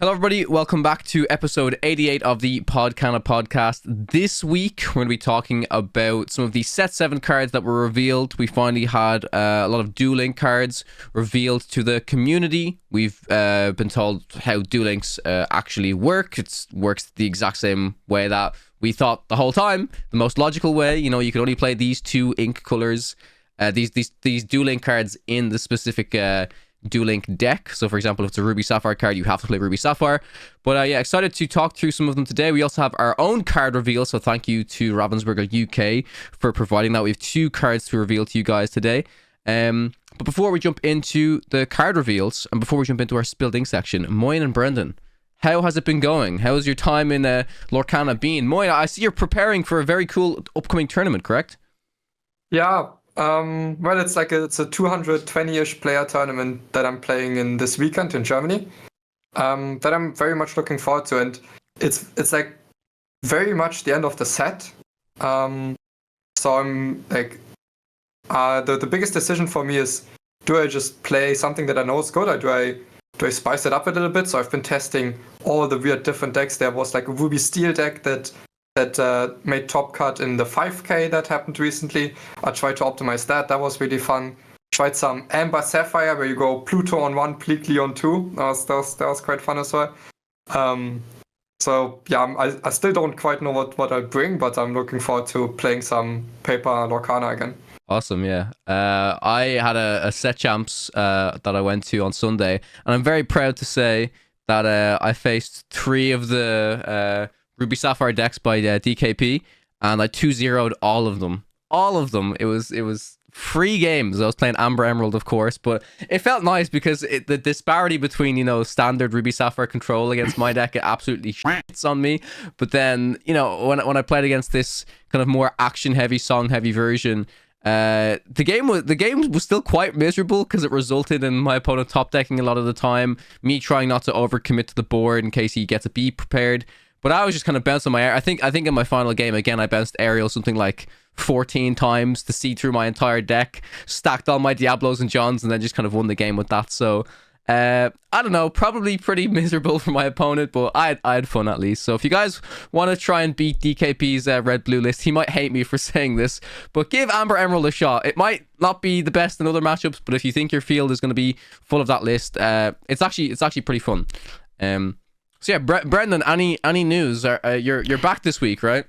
Hello, everybody. Welcome back to episode 88 of the Podcana podcast. This week, we're going to be talking about some of the Set 7 cards that were revealed. We finally had a lot of Duel Link cards revealed to the community. We've been told how Duel Links actually work. It works the exact same way that we thought the whole time. The most logical way. You know, you can only play these two ink colors, these Duel Link cards in the specific Duel Link deck. So for example, if it's a Ruby Sapphire card, you have to play Ruby Sapphire. But yeah, excited to talk through some of them today. We also have our own card reveal, so thank you to Ravensburger UK for providing that. We have two cards to reveal to you guys today. But before we jump into the card reveals, and before we jump into our spilled ink section, Moyen and Brendan, how has it been going? How has your time in Lorcana been? Moyen, I see you're preparing for a very cool upcoming tournament, correct? Yeah. Well, it's a 220-ish player tournament that I'm playing in this weekend in Germany. That I'm very much looking forward to, and it's like very much the end of the set. So I'm like, the biggest decision for me is, do I just play something that I know is good, or do I spice it up a little bit? So I've been testing all the weird different decks. There was like a Ruby Steel deck that made top cut in the 5K that happened recently. I tried to optimize that. That was really fun. Tried some Amber Sapphire where you go Pluto on 1, Pleakley on 2. That was quite fun as well. So yeah, I still don't quite know what I'll bring, but I'm looking forward to playing some paper Lorcana again. Awesome, yeah. I had a set champs that I went to on Sunday, and I'm very proud to say that I faced 3 of the Ruby Sapphire decks by DKP, and I 2-0'd all of them. All of them. It was free games. I was playing Amber Emerald, of course, but it felt nice because the disparity between, you know, standard Ruby Sapphire control against my deck, it absolutely shits on me. But then, you know, when I played against this kind of more action-heavy, song-heavy version, the game was still quite miserable because it resulted in my opponent top decking a lot of the time, me trying not to overcommit to the board in case he gets a B prepared. But I was just kind of bouncing my air. I think in my final game, again, I bounced Ariel something like 14 times to see through my entire deck, stacked all my Diablos and Johns, and then just kind of won the game with that. So, I don't know, probably pretty miserable for my opponent, but I had fun at least. So if you guys want to try and beat DKP's red-blue list, he might hate me for saying this, but give Amber Emerald a shot. It might not be the best in other matchups, but if you think your field is going to be full of that list, it's actually pretty fun. So yeah, Brendan, any news? You're back this week, right?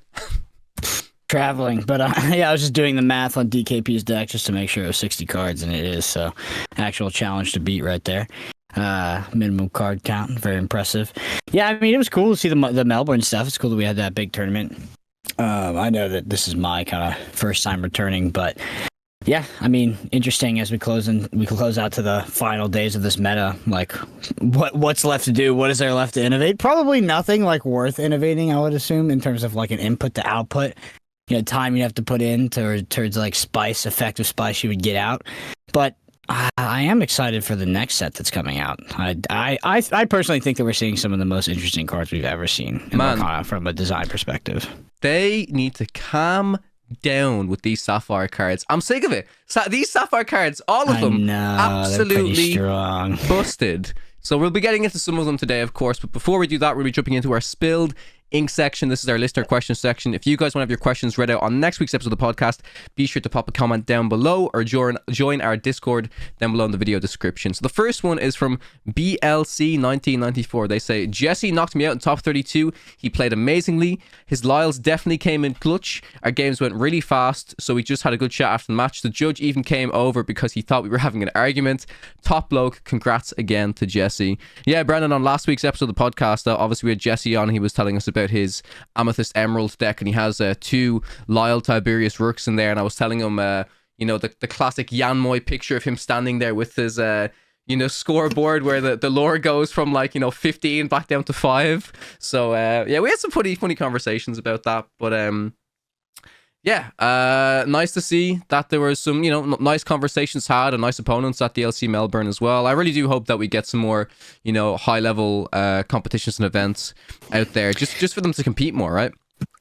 Traveling, but yeah, I was just doing the math on DKP's deck just to make sure it was 60 cards, and it is, so actual challenge to beat right there. Minimum card count, very impressive. Yeah, I mean, it was cool to see the Melbourne stuff. It's cool that we had that big tournament. I know that this is my kind of first time returning, but yeah, I mean, interesting as we close out to the final days of this meta. Like, what's left to do? What is there left to innovate? Probably nothing like worth innovating, I would assume, in terms of like an input to output. You know, time you have to put in towards like effective spice you would get out. But I am excited for the next set that's coming out. I personally think that we're seeing some of the most interesting cards we've ever seen in Lorcana from a design perspective. They need to calm down with these Sapphire cards. I'm sick of it. These Sapphire cards, all of them, absolutely busted. So we'll be getting into some of them today, of course, but before we do that, we'll be jumping into our spilled ink section. This is our listener questions section. If you guys want to have your questions read out on next week's episode of the podcast, be sure to pop a comment down below or join our Discord down below in the video description. So the first one is from BLC1994. They say, Jesse knocked me out in top 32. He played amazingly. His Lyles definitely came in clutch. Our games went really fast, so we just had a good chat after the match. The judge even came over because he thought we were having an argument. Top bloke. Congrats again to Jesse. Yeah, Brendan, on last week's episode of the podcast, obviously we had Jesse on. He was telling us about his Amethyst Emerald deck, and he has 2 Lyle Tiberius Rooks in there, and I was telling him you know, the classic Yanmoy picture of him standing there with his you know, scoreboard where the lore goes from like, you know, 15 back down to 5. So yeah, we had some funny conversations about that, but yeah, nice to see that there were some, you know, nice conversations had and nice opponents at DLC Melbourne as well. I really do hope that we get some more, you know, high level competitions and events out there, just for them to compete more, right?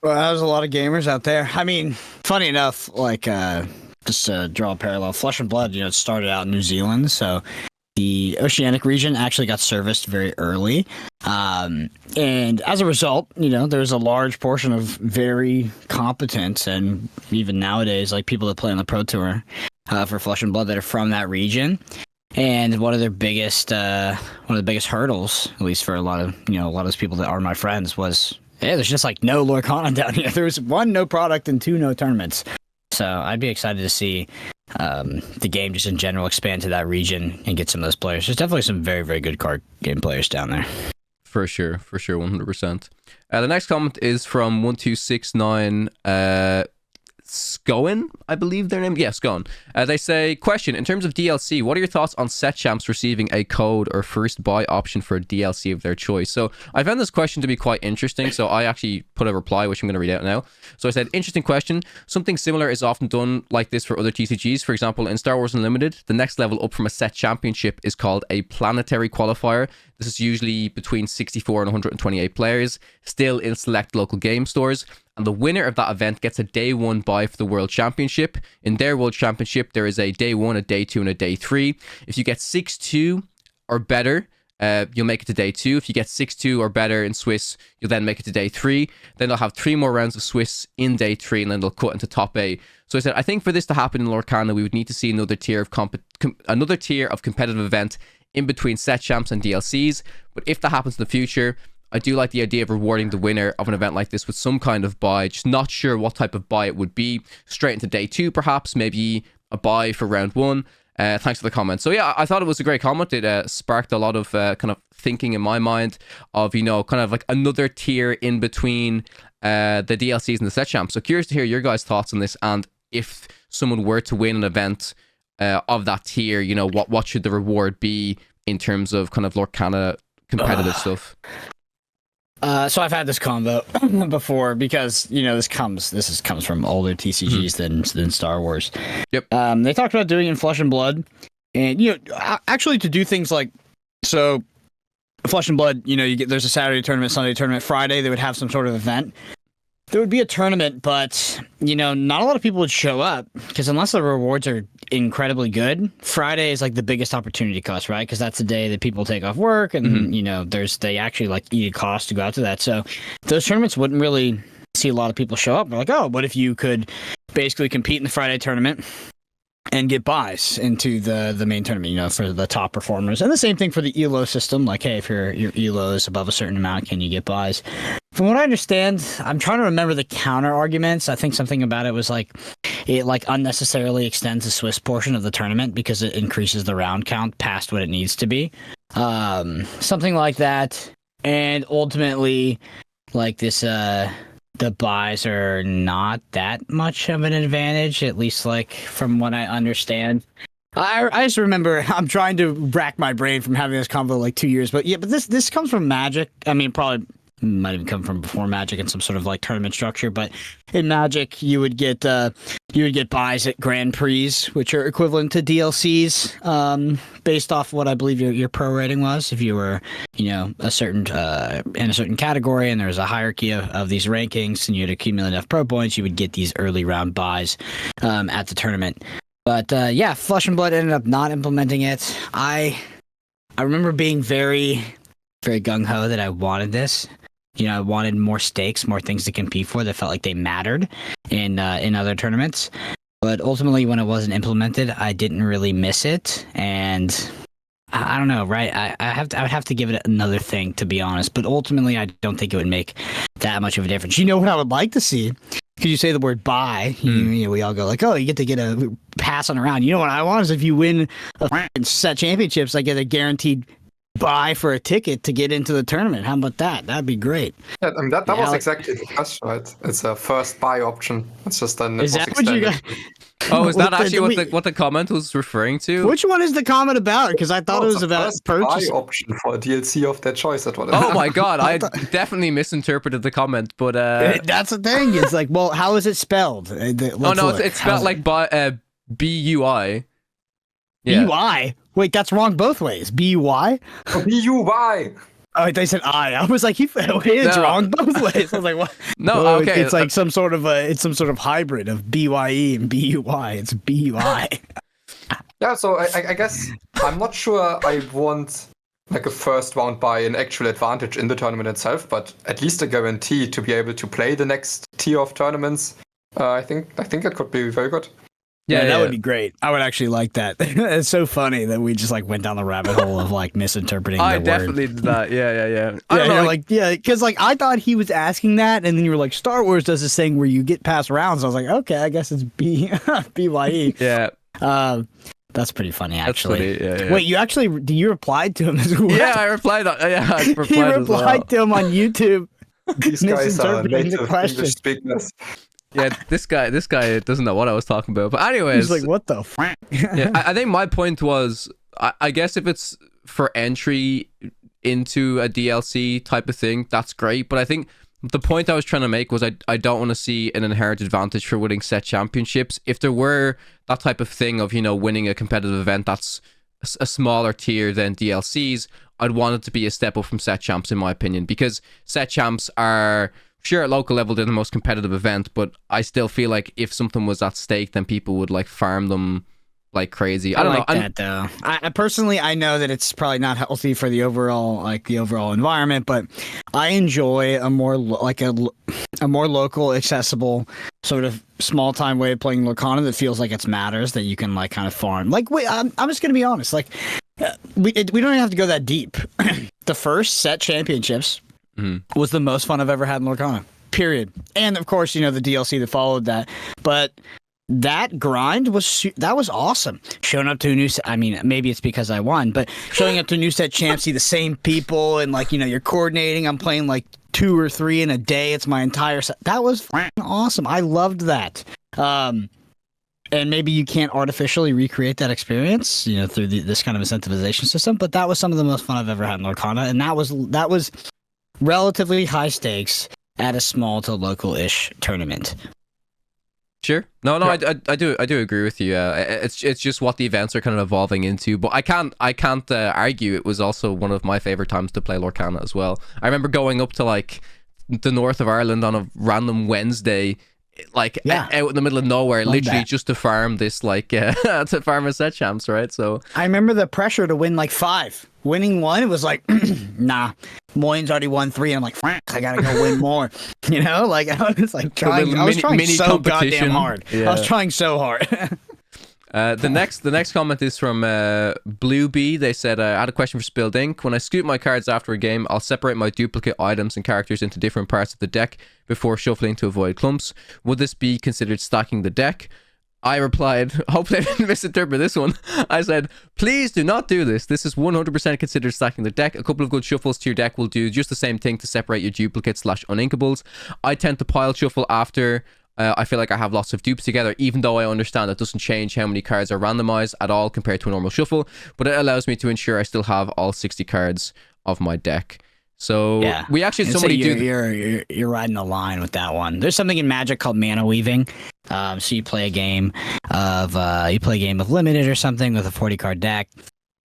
Well, there's a lot of gamers out there. I mean, funny enough, like just to draw a parallel, Flesh and Blood, you know, it started out in New Zealand, so the Oceanic region actually got serviced very early. And as a result, there's a large portion of very competent, and even nowadays, like people that play on the Pro Tour for Flesh and Blood that are from that region. And one of the biggest hurdles, at least for a lot of those people that are my friends, was, hey, there's just like no Lorcana down here. There was 1, no product, and 2, no tournaments. So I'd be excited to see the game just in general expand to that region and get some of those players. There's definitely some very, very good card game players down there. For sure, 100%. The next comment is from 1269 Scoin, I believe their name. Yeah, Scoin. They say, question, in terms of DLC, what are your thoughts on set champs receiving a code or first buy option for a DLC of their choice? So I found this question to be quite interesting, so I actually put a reply, which I'm going to read out now. So I said, interesting question. Something similar is often done like this for other TCGs. For example, in Star Wars Unlimited, the next level up from a set championship is called a planetary qualifier. This is usually between 64 and 128 players, still in select local game stores. And the winner of that event gets a day 1 buy for the World Championship. In their World Championship, there is a day 1, a day 2, and a day 3. If you get 6-2 or better, you'll make it to day 2. If you get 6-2 or better in Swiss, you'll then make it to day 3. Then they'll have 3 more rounds of Swiss in day 3, and then they'll cut into top A. So I said, I think for this to happen in Lorcana, we would need to see another tier of competitive event in between set champs and DLCs. But if that happens in the future, I do like the idea of rewarding the winner of an event like this with some kind of buy. Just not sure what type of buy it would be. Straight into day 2, perhaps. Maybe a buy for round 1. Thanks for the comment. So yeah, I thought it was a great comment. It sparked a lot of kind of thinking in my mind of, kind of like another tier in between the DLCs and the set champs. So curious to hear your guys' thoughts on this, and if someone were to win an event of that tier, what should the reward be in terms of kind of Lorcana competitive stuff? So I've had this convo before, because this comes from older TCGs than Star Wars. Yep. They talked about doing it in Flesh and Blood, and actually to do things like, so Flesh and Blood, there's a Saturday tournament, Sunday tournament, Friday they would have some sort of event. There would be a tournament, but not a lot of people would show up, because unless the rewards are incredibly good, Friday is like the biggest opportunity cost, right? Because that's the day that people take off work, and they actually like eat a cost to go out to that. So those tournaments wouldn't really see a lot of people show up. They're like, oh, what if you could basically compete in the Friday tournament and get buys into the main tournament, for the top performers. And the same thing for the ELO system. Like, hey, if your ELO is above a certain amount, can you get buys? From what I understand, I'm trying to remember the counter arguments. I think something about it was like, it like unnecessarily extends the Swiss portion of the tournament because it increases the round count past what it needs to be. Something like that. And ultimately, like this, the buys are not that much of an advantage, at least like from what I understand. I just remember, I'm trying to rack my brain from having this convo like 2 years, but this comes from Magic. I mean, probably might even come from before Magic in some sort of like tournament structure, but in Magic you would get buys at Grand Prix, which are equivalent to DLCs, based off what I believe your pro rating was. If you were a certain in a certain category, and there was a hierarchy of these rankings, and you'd accumulate enough pro points, you would get these early round buys at the tournament. But yeah, Flesh and Blood ended up not implementing it. I remember being very, very gung-ho that I wanted this. I wanted more stakes, more things to compete for that felt like they mattered in other tournaments. But ultimately, when it wasn't implemented, I didn't really miss it. And I don't know, right? I would have to give it another thing, to be honest. But ultimately, I don't think it would make that much of a difference. You know what I would like to see? Because you say the word buy, we all go like, oh, you get a pass on a round. You know what I want is if you win a set championships, I get a guaranteed buy for a ticket to get into the tournament. How about that? That'd be great. Yeah, and that was exactly the question, right? It's a first buy option. It's just an. Is that what you got? Oh, is that actually what the comment was referring to? Which one is the comment about? Because I thought it was about purchase. Buy option for a DLC of their choice. Oh my god, I definitely misinterpreted the comment, but that's the thing. It's like, well, how is it spelled? It's spelled like B-U-I. Yeah. B-U-I? Wait, that's wrong both ways. B-U-I? Oh, B-U-Y. Oh, they said I. I was like, it's wrong both ways. I was like, what? No, okay. It's like some sort of hybrid of B-Y-E and B-U-Y. It's B-U-I. Yeah, so I guess I'm not sure I want like a first round buy an actual advantage in the tournament itself, but at least a guarantee to be able to play the next tier of tournaments. I think it could be very good. Yeah, that would be great. I would actually like that. It's so funny that we just like went down the rabbit hole of like misinterpreting. I definitely did that. Yeah. I don't know, because like I thought he was asking that, and then you were like, Star Wars does this thing where you get past rounds. I was like, okay, I guess it's BYE. Yeah. That's pretty funny, actually. That's funny, yeah. Wait, you replied to him as well? Yeah, I replied. He replied to him on YouTube. These guys are native English speakers. Yeah, this guy doesn't know what I was talking about. But anyways, he's like, what the fuck? Yeah, I think my point was, I guess if it's for entry into a DLC type of thing, that's great. But I think the point I was trying to make was I don't want to see an inherent advantage for winning set championships. If there were that type of thing of, winning a competitive event that's a smaller tier than DLCs, I'd want it to be a step up from set champs, in my opinion, because set champs are... Sure, at local level, they're the most competitive event, but I still feel like if something was at stake, then people would like farm them like crazy. I don't know. That though. I personally, I know that it's probably not healthy for the overall environment, but I enjoy a more local, accessible, sort of small time way of playing Lorcana that feels like it's matters that you can like kind of farm. Like, wait, I'm just gonna be honest. Like, we don't even have to go that deep. The first set championships. Was the most fun I've ever had in Lorcana. Period. And of course, the DLC that followed that. But that grind was awesome. Showing up to a new set, I mean, maybe it's because I won, but showing up to a new set champ, see the same people, and like, you're coordinating. I'm playing like 2 or 3 in a day. It's my entire set. That was awesome. I loved that. And maybe you can't artificially recreate that experience, through this kind of incentivization system. But that was some of the most fun I've ever had in Lorcana, and that was relatively high stakes at a small to local-ish tournament. Sure. No, I do agree with you. It's just what the events are kind of evolving into. But I can't argue it was also one of my favorite times to play Lorcana as well. I remember going up to like the north of Ireland on a random Wednesday, like out in the middle of nowhere, literally just to farm this to farm a set champs, right? So I remember the pressure to win like 5. Winning 1, it was like, nah, Moyne's already won 3. I'm like, I gotta go win more. Like I was like trying. I was trying so goddamn hard. Yeah. I was trying so hard. The next comment is from Blue Bee. They said, I had a question for Spilled Ink. When I scoop my cards after a game, I'll separate my duplicate items and characters into different parts of the deck before shuffling to avoid clumps. Would this be considered stacking the deck? I replied, hopefully I didn't misinterpret this one. I said, please do not do this. This is 100% considered stacking the deck. A couple of good shuffles to your deck will do just the same thing to separate your duplicates / uninkables. I tend to pile shuffle after I feel like I have lots of dupes together, even though I understand that doesn't change how many cards are randomized at all compared to a normal shuffle, but it allows me to ensure I still have all 60 cards of my deck. So we actually had somebody you're riding a line with that one. There's something in Magic called mana weaving. So you play a game of limited or something with a 40 card deck.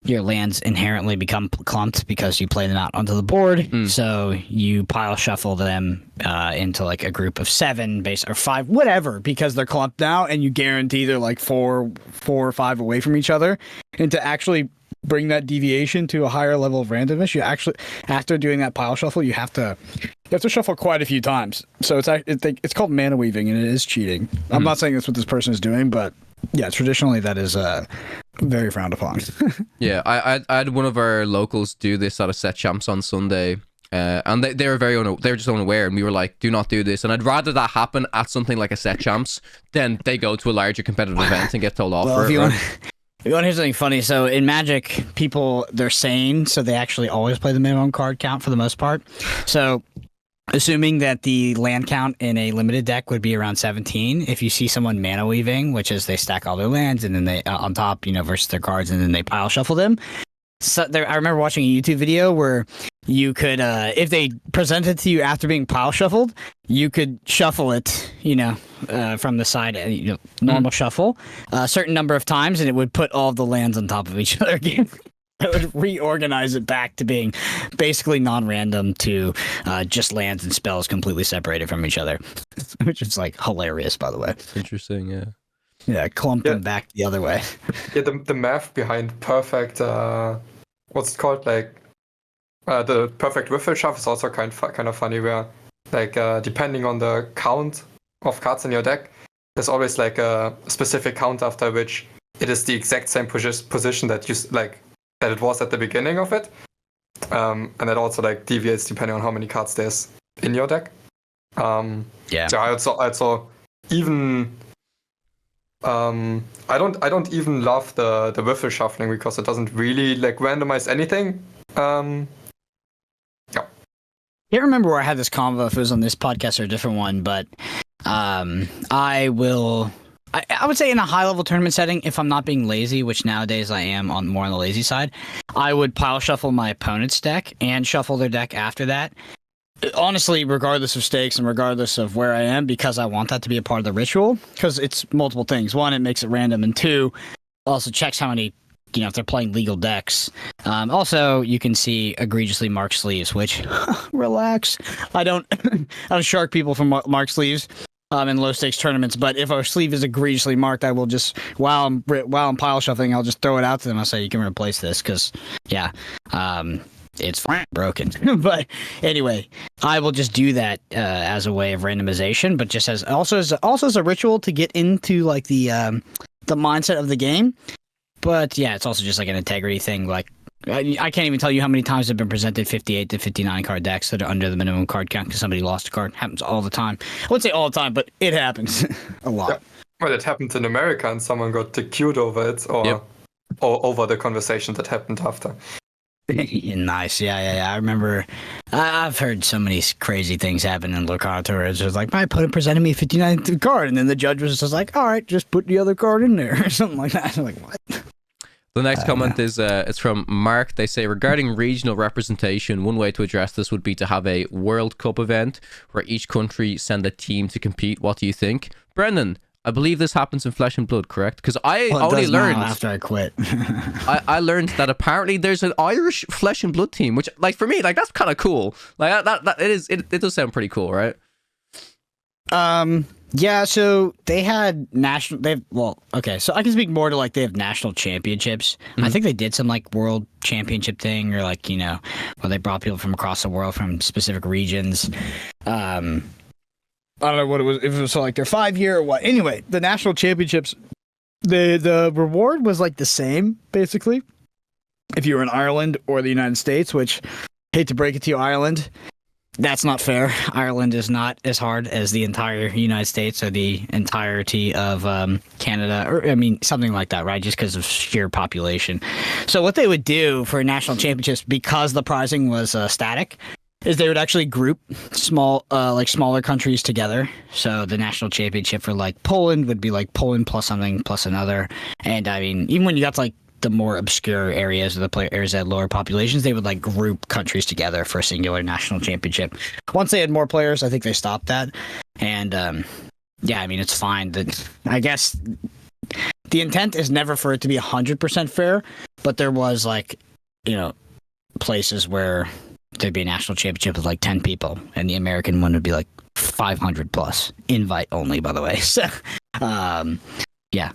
Your lands inherently become clumped because you play them out onto the board. So you pile shuffle them into like a group of 7 or 5, whatever, because they're clumped now, and you guarantee they're like 4 or 5 away from each other. And to actually bring that deviation to a higher level of randomness, you actually, after doing that pile shuffle, you have to shuffle quite a few times. So it's called mana weaving, and it is cheating. I'm not saying that's what this person is doing, but yeah, traditionally that is very frowned upon. Yeah, I had one of our locals do this at a set champs on Sunday, and they were they were just unaware, and we were like, do not do this. And I'd rather that happen at something like a set champs than they go to a larger competitive event and get told off for it. If you want to hear something funny, so in Magic, people, they're sane, so they actually always play the minimum card count for the most part. So assuming that the land count in a limited deck would be around 17, if you see someone mana weaving, which is they stack all their lands and then they on top, versus their cards, and then they pile shuffle them. So I remember watching a YouTube video where you could, if they present it to you after being pile shuffled, you could shuffle it, from the side, normal shuffle, a certain number of times, and it would put all of the lands on top of each other again. It would reorganize it back to being basically non-random to just lands and spells completely separated from each other, which is like hilarious, by the way. Interesting, yeah. Yeah, clump them back the other way. Yeah, the math behind perfect, what's it called? Like, the perfect wiffle shove is also kind of funny, where, like, depending on the count of cards in your deck, there's always like a specific count after which it is the exact same position that that it was at the beginning of it. And that also like deviates depending on how many cards there's in your deck. Yeah. So I also even I don't even love the wiffle shuffling because it doesn't really like randomize anything. Yeah. I can't remember where I had this convo, if it was on this podcast or a different one, but I would say in a high-level tournament setting, if I'm not being lazy, which nowadays I am more on the lazy side, I would pile shuffle my opponent's deck and shuffle their deck after that. Honestly, regardless of stakes and regardless of where I am, because I want that to be a part of the ritual, because it's multiple things. One, it makes it random, and two, also checks how many, if they're playing legal decks. Also, you can see egregiously marked sleeves, which, relax. I don't shark people from marked sleeves in low stakes tournaments, but if our sleeve is egregiously marked, I will just, while I'm pile shuffling, I'll just throw it out to them. I'll say, you can replace this, because, yeah, it's broken. But anyway, I will just do that as a way of randomization, but just as a ritual to get into like the mindset of the game. But yeah, it's also just like an integrity thing. Like I can't even tell you how many times I've been presented 58 to 59 card decks that are under the minimum card count because somebody lost a card. Happens all the time. I wouldn't say all the time, but it happens a lot. Yeah. Well, it happened in America, and someone got DQ'd over it, or over the conversation that happened after. Nice. Yeah. I remember. I've heard so many crazy things happen in Lorcana tours. It was like, my opponent presented me a 59th card, and then the judge was just like, all right, just put the other card in there, or something like that. I'm like, what? The next comment is it's from Mark. They say, regarding regional representation, one way to address this would be to have a World Cup event where each country send a team to compete. What do you think? Brendan, I believe this happens in Flesh and Blood, correct? Because I only learned after I quit. I learned that apparently there's an Irish Flesh and Blood team, which, like, for me, like, that's kind of cool. Like that it does sound pretty cool, right? Yeah, so they had so I can speak more to like they have national championships. Mm-hmm. I think they did some like world championship thing, or like, where they brought people from across the world from specific regions. I don't know what it was, if it was like their 5-year or what. Anyway, the national championships, the reward was like the same, basically, if you were in Ireland or the United States, which, hate to break it to you, Ireland, that's not fair. Ireland is not as hard as the entire United States or the entirety of Canada, or something like that, right? Just because of sheer population. So what they would do for national championships, because the prizing was static, is they would actually group smaller countries together. So the national championship for like Poland would be like Poland plus something plus another. And even when you got to like the more obscure areas of the areas that had lower populations, they would like group countries together for a singular national championship. Once they had more players, I think they stopped that. And it's fine. That, I guess the intent is never for it to be 100% fair, but there was like, places where there'd be a national championship with like 10 people, and the American one would be like 500 plus. Invite only, by the way. So, yeah.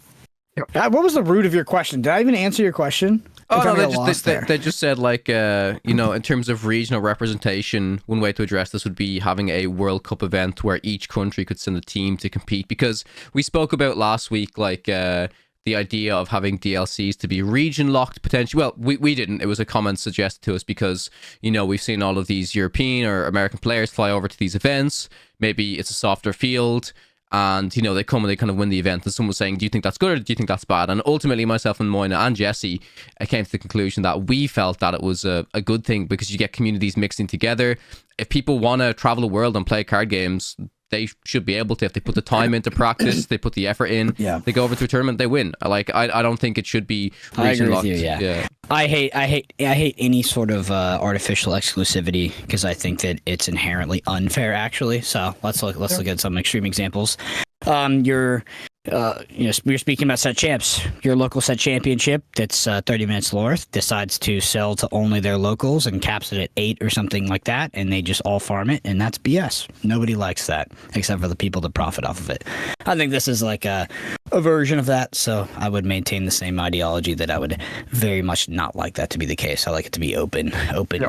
What was the root of your question? Did I even answer your question? Oh, no, they just said, like, in terms of regional representation, one way to address this would be having a World Cup event where each country could send a team to compete. Because we spoke about last week, like, the idea of having DLCs to be region locked potentially. Well, we didn't. It was a comment suggested to us because, we've seen all of these European or American players fly over to these events. Maybe it's a softer field. And, they come and they kind of win the event. And someone was saying, do you think that's good or do you think that's bad? And ultimately, myself and Moina and Jesse came to the conclusion that we felt that it was a good thing because you get communities mixing together. If people want to travel the world and play card games, they should be able to. If they put the time into practice, they put the effort in, they go over to a tournament, they win. I don't think it should be region locked. I agree with you, yeah. I hate any sort of artificial exclusivity because I think that it's inherently unfair, actually. So let's look at some extreme examples. Your we were speaking about set champs. Your local set championship that's 30 minutes north decides to sell to only their locals and caps it at 8 or something like that, and they just all farm it, and that's BS. Nobody likes that except for the people that profit off of it. I think this is like a version of that, so I would maintain the same ideology that I would very much not like that to be the case. I like it to be open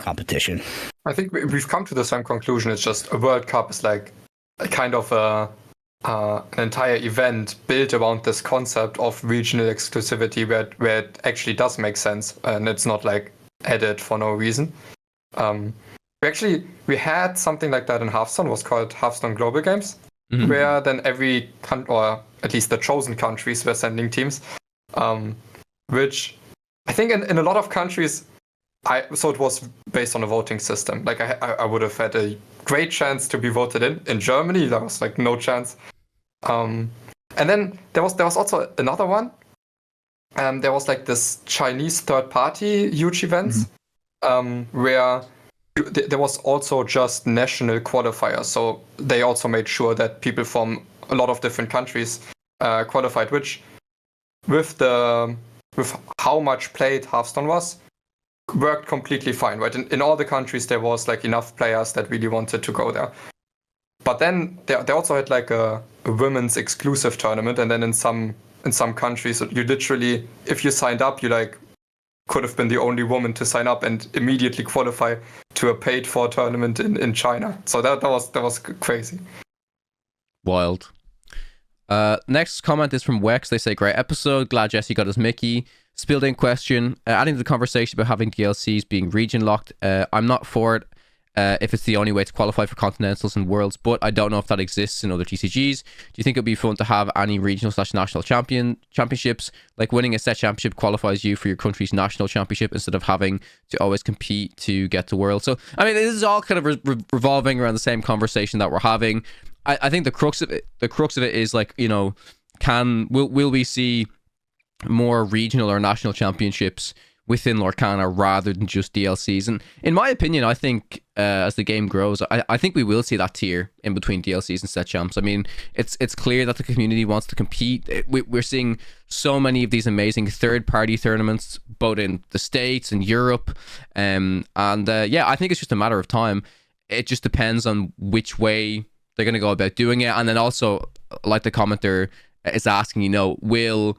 competition. I think we've come to the same conclusion. It's just a World Cup is like a kind of an entire event built around this concept of regional exclusivity where it actually does make sense and it's not like added for no reason. We had something like that in Hearthstone. It was called Hearthstone Global Games, where then every country, or at least the chosen countries, were sending teams, which I think in a lot of countries, so it was based on a voting system. Like I would have had a great chance to be voted in. In Germany, there was like no chance. And then there was also another one. There was like this Chinese third party huge events, where there was also just national qualifiers. So they also made sure that people from a lot of different countries qualified, which with how much played Hearthstone was, worked completely fine, right? In all the countries, there was like enough players that really wanted to go there. But then they also had like a women's exclusive tournament, and then in some countries, you literally, if you signed up, you like could have been the only woman to sign up and immediately qualify to a paid-for tournament in China. So that was crazy. Wild. Next comment is from Wex. They say, great episode. Glad Jesse got his Mickey. Spilled in question. Adding to the conversation about having DLCs being region locked. I'm not for it if it's the only way to qualify for Continentals and Worlds, but I don't know if that exists in other TCGs. Do you think it'd be fun to have any regional/national championships? Like winning a set championship qualifies you for your country's national championship instead of having to always compete to get to Worlds. So, I mean, this is all kind of revolving around the same conversation that we're having. I think the crux of it is like, you know, will we see more regional or national championships within Lorcana rather than just DLCs? And in my opinion, I think as the game grows, I think we will see that tier in between DLCs and set champs. I mean, it's clear that the community wants to compete. We're seeing so many of these amazing third-party tournaments, both in the States and Europe. Yeah, I think it's just a matter of time. It just depends on which way they're going to go about doing it. And then also, like the commenter is asking, you know, will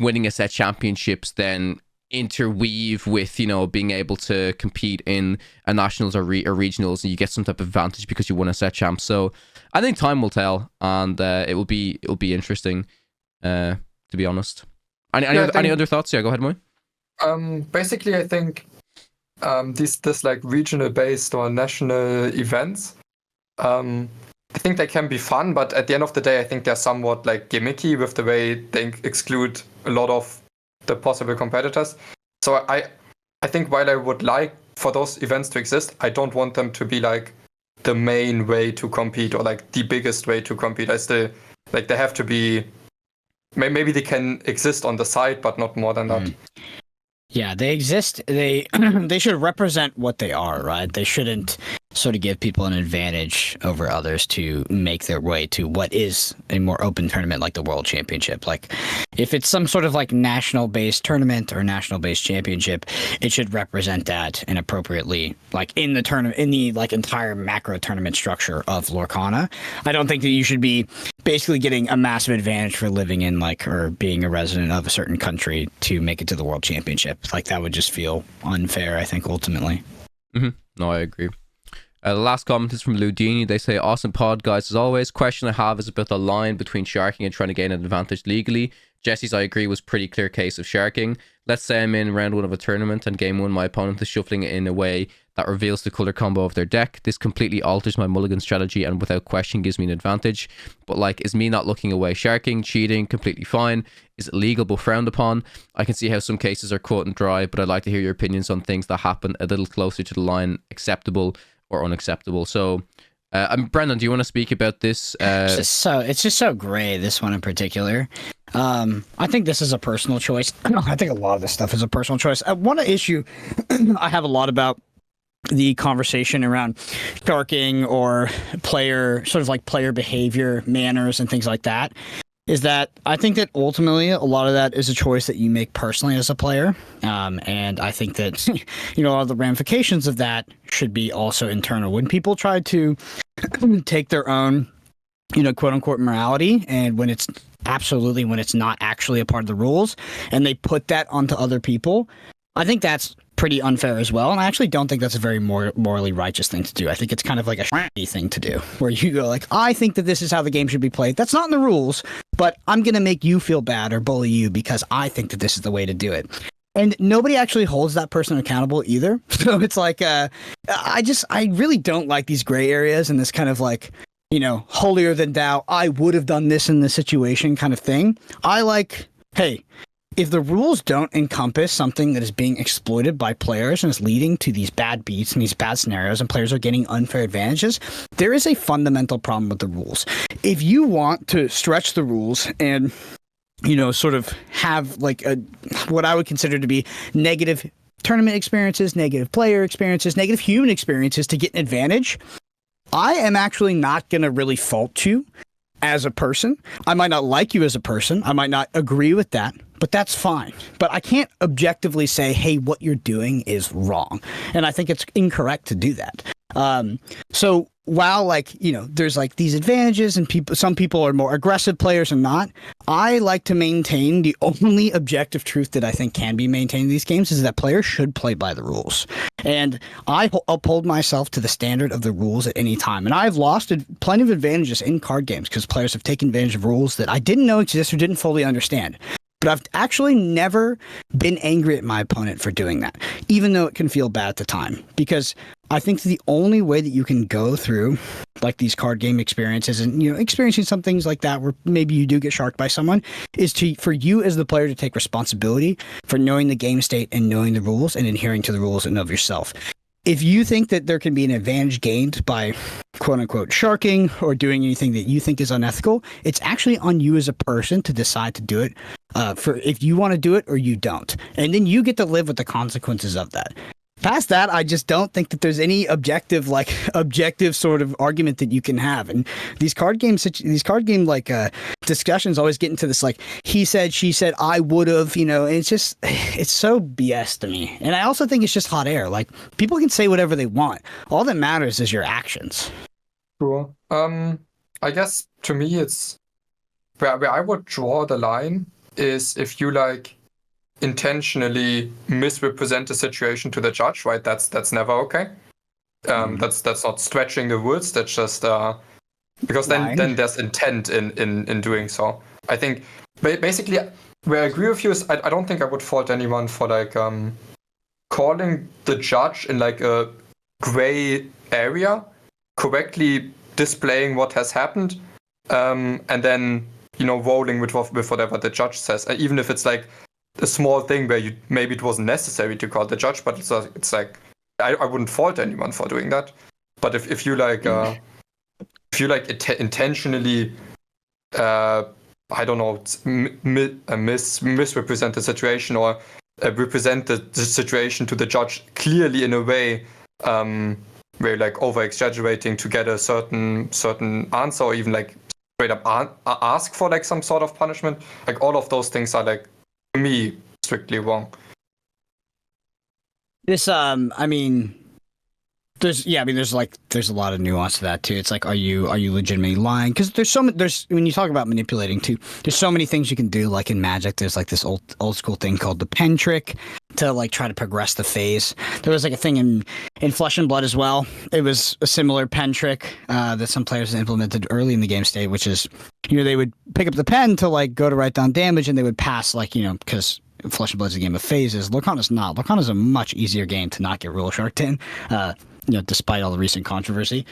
winning a set championships then interweave with, you know, being able to compete in a nationals or regionals, and you get some type of advantage because you won a set champ? So I think time will tell, and it will be interesting, to be honest. Any other thoughts? Yeah, go ahead, Moy. Basically, I think this like regional based or national events, I think they can be fun, but at the end of the day, I think they're somewhat like gimmicky with the way they exclude a lot of the possible competitors. So I think while I would like for those events to exist, I don't want them to be like the main way to compete or like the biggest way to compete. I still like they have to be, maybe they can exist on the side, but not more than that. Yeah, they exist. They should represent what they are, right? They shouldn't sort of give people an advantage over others to make their way to what is a more open tournament like the World Championship. Like, if it's some sort of like national-based tournament or national-based championship, it should represent that and appropriately, like in the tournament, in the like entire macro tournament structure of Lorcana. I don't think that you should be basically getting a massive advantage for living in like or being a resident of a certain country to make it to the World Championship. Like, that would just feel unfair, I think, ultimately. No, I agree. The last comment is from Ludini. They say, awesome pod, guys, as always. Question I have is about the line between sharking and trying to gain an advantage legally. Jesse's, I agree, was pretty clear case of sharking. Let's say I'm in round 1 of a tournament and game 1 my opponent is shuffling it in a way that reveals the color combo of their deck. This completely alters my mulligan strategy and without question gives me an advantage. But like, is me not looking away sharking, cheating, completely fine? Is it legal but frowned upon? I can see how some cases are cut and dry, but I'd like to hear your opinions on things that happen a little closer to the line, acceptable or unacceptable. So Brendan, do you want to speak about this? It's just so gray, this one in particular. I think this is a personal choice. I think a lot of this stuff is a personal choice. One issue I have a lot about the conversation around sharking or player behavior, manners, and things like that. is that I think that ultimately a lot of that is a choice that you make personally as a player. And I think that, a lot of the ramifications of that should be also internal. When people try to take their own, quote unquote morality, and when it's not actually a part of the rules, and they put that onto other people, I think that's pretty unfair as well. And I actually don't think that's a very morally righteous thing to do. I think it's kind of like a shitty thing to do, where you go like, I think that this is how the game should be played. That's not in the rules, but I'm going to make you feel bad or bully you because I think that this is the way to do it. And nobody actually holds that person accountable either. So it's like, I really don't like these gray areas and this kind of like, holier than thou, I would have done this in this situation kind of thing. I like, hey, if the rules don't encompass something that is being exploited by players and is leading to these bad beats and these bad scenarios and players are getting unfair advantages, there is a fundamental problem with the rules. If you want to stretch the rules and, sort of have like what I would consider to be negative tournament experiences, negative player experiences, negative human experiences to get an advantage, I am actually not going to really fault you as a person. I might not like you as a person. I might not agree with that, but that's fine. But I can't objectively say, hey, what you're doing is wrong. And I think it's incorrect to do that. So while there's like these advantages and some people are more aggressive players and not, I like to maintain the only objective truth that I think can be maintained in these games is that players should play by the rules. And I uphold myself to the standard of the rules at any time. And I've lost plenty of advantages in card games because players have taken advantage of rules that I didn't know exist or didn't fully understand. But I've actually never been angry at my opponent for doing that, even though it can feel bad at the time. Because I think the only way that you can go through like these card game experiences and, experiencing some things like that where maybe you do get sharked by someone is for you as the player to take responsibility for knowing the game state and knowing the rules and adhering to the rules and of yourself. If you think that there can be an advantage gained by quote unquote sharking or doing anything that you think is unethical, it's actually on you as a person to decide to do it for if you want to do it or you don't. And then you get to live with the consequences of that. Past that, I just don't think that there's any objective sort of argument that you can have. And these card game discussions always get into this like he said, she said, I would have, and it's so BS to me. And I also think it's just hot air. Like people can say whatever they want. All that matters is your actions. Sure. I guess to me it's where I would draw the line is if you intentionally misrepresent the situation to the judge, right? That's never okay. That's not stretching the rules. That's just because then there's intent in doing so. I think basically where I agree with you is I don't think I would fault anyone for calling the judge in a gray area, correctly displaying what has happened, and then rolling with whatever the judge says, even if it's a small thing where maybe it wasn't necessary to call the judge, but it's I wouldn't fault anyone for doing that. But if you intentionally I don't know misrepresent the situation or represent the situation to the judge clearly in a way where you're over exaggerating to get a certain answer, or even straight up ask for some sort of punishment, all of those things are to me strictly wrong. This there's a lot of nuance to that too. It's are you legitimately lying? Because there's when you talk about manipulating too, there's so many things you can do. Like in Magic, there's this old school thing called the pen trick to try to progress the phase. There was a thing in Flesh and Blood as well. It was a similar pen trick that some players implemented early in the game state, which is they would pick up the pen to go to write down damage, and they would pass because Flesh and Blood is a game of phases. Lorcana's not. Lorcana's a much easier game to not get rule sharked in. Despite all the recent controversy,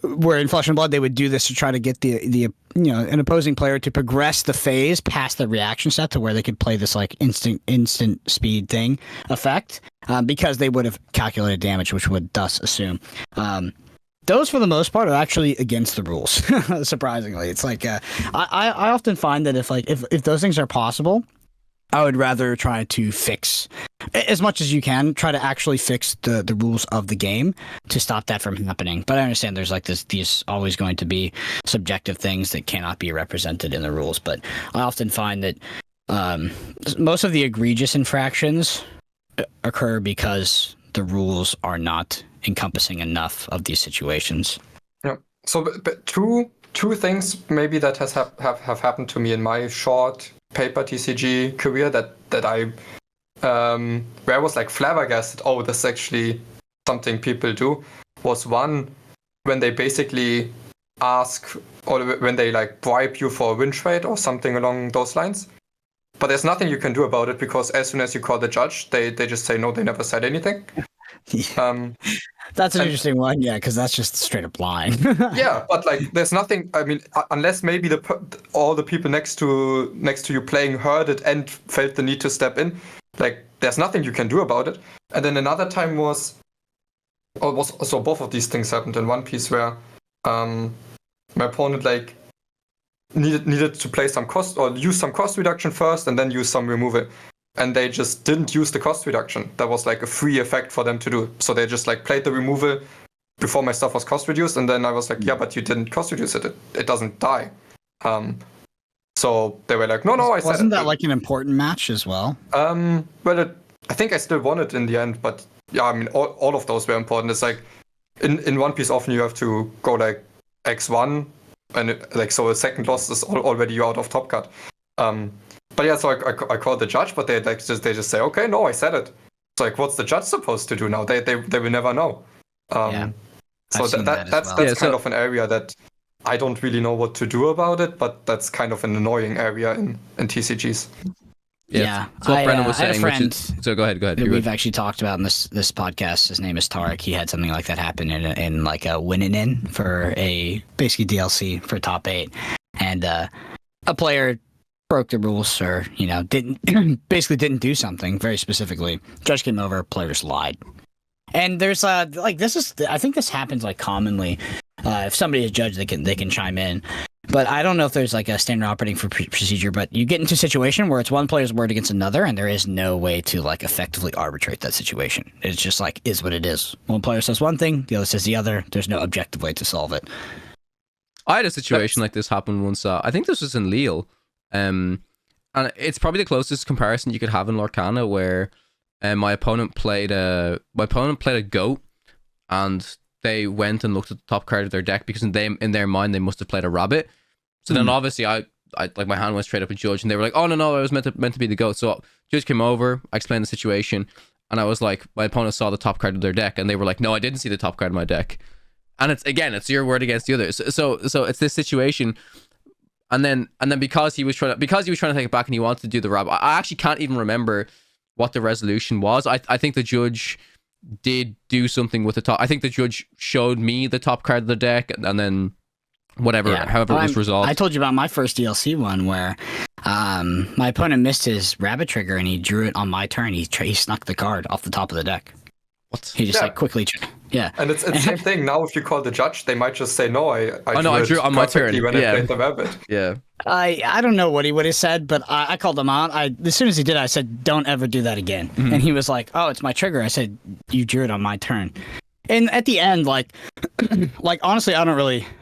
where in Flesh and Blood they would do this to try to get the an opposing player to progress the phase past the reaction step to where they could play this instant speed thing effect, because they would have calculated damage, which would thus assume. Those, for the most part, are actually against the rules. Surprisingly, it's I often find that if those things are possible, I would rather try to fix as much as you can, try to actually fix the rules of the game to stop that from happening. But I understand there's like these always going to be subjective things that cannot be represented in the rules. But I often find that most of the egregious infractions occur because the rules are not encompassing enough of these situations. Yeah. So, but two things maybe that have happened to me in my short paper TCG career that I where I was like flabbergasted. Oh, this is actually something people do. Was one when they basically ask, or when they like bribe you for a win trade or something along those lines. But there's nothing you can do about it because as soon as you call the judge, they just say no, they never said anything. That's an interesting one, yeah, because that's just straight up lying. Yeah, but like there's nothing. I mean, unless maybe all the people next to you playing heard it and felt the need to step in. Like there's nothing you can do about it. And then another time so both of these things happened in one piece where my opponent like needed to play some cost or use some cost reduction first and then use some removal. And they just didn't use the cost reduction. That was like a free effect for them to do. So they just like played the removal before my stuff was cost reduced. And then I was like, yeah, but you didn't cost reduce it. It doesn't die. So they were like, no, I said it. Wasn't that like an important match as well? Well, I think I still won it in the end. But yeah, I mean, all of those were important. It's like in One Piece, often you have to go like X1. And so a second loss is already you out of top cut. But yeah, so I called the judge, but they just say, okay, no, I said it. It's like, what's the judge supposed to do now? They will never know. So that's kind of an area that I don't really know what to do about it, but that's kind of an annoying area in TCGs. Yeah. So what Brennan was saying, so go ahead. We've actually talked about in this podcast. His name is Tarek. He had something like that happen in like a win-in for a basically DLC for top 8, and a player broke the rules or didn't do something very specifically. Judge came over, player just lied. And there's I think this happens like commonly. If somebody is judged, they can chime in. But I don't know if there's like a standard operating procedure, but you get into a situation where it's one player's word against another and there is no way to like effectively arbitrate that situation. It's just like is what it is. One player says one thing, the other says the other. There's no objective way to solve it. I had a situation like this happen once. I think this was in Lille. And it's probably the closest comparison you could have in Lorcana, where my opponent played a goat, and they went and looked at the top card of their deck because in their mind they must have played a rabbit. So then obviously I like my hand went straight up at judge, and they were like, oh no, I was meant to be the goat. So judge came over, I explained the situation, and I was like, my opponent saw the top card of their deck, and they were like, no, I didn't see the top card of my deck. And it's your word against the other. So it's this situation. And then because he was trying to take it back and he wanted to do the rabbit, I actually can't even remember what the resolution was. I think the judge did do something with the top. I think the judge showed me the top card of the deck, and then however it was resolved. I told you about my first DLC one where my opponent missed his rabbit trigger and he drew it on my turn. He snuck the card off the top of the deck. What? He just quickly. Yeah. And it's the same thing. Now, if you call the judge, they might just say, no, I drew on my turn when I played the rabbit. Yeah. I don't know what he would have said, but I called him out. As soon as he did, I said, don't ever do that again. Mm-hmm. And he was like, oh, it's my trigger. I said, you drew it on my turn. And at the end, like honestly, I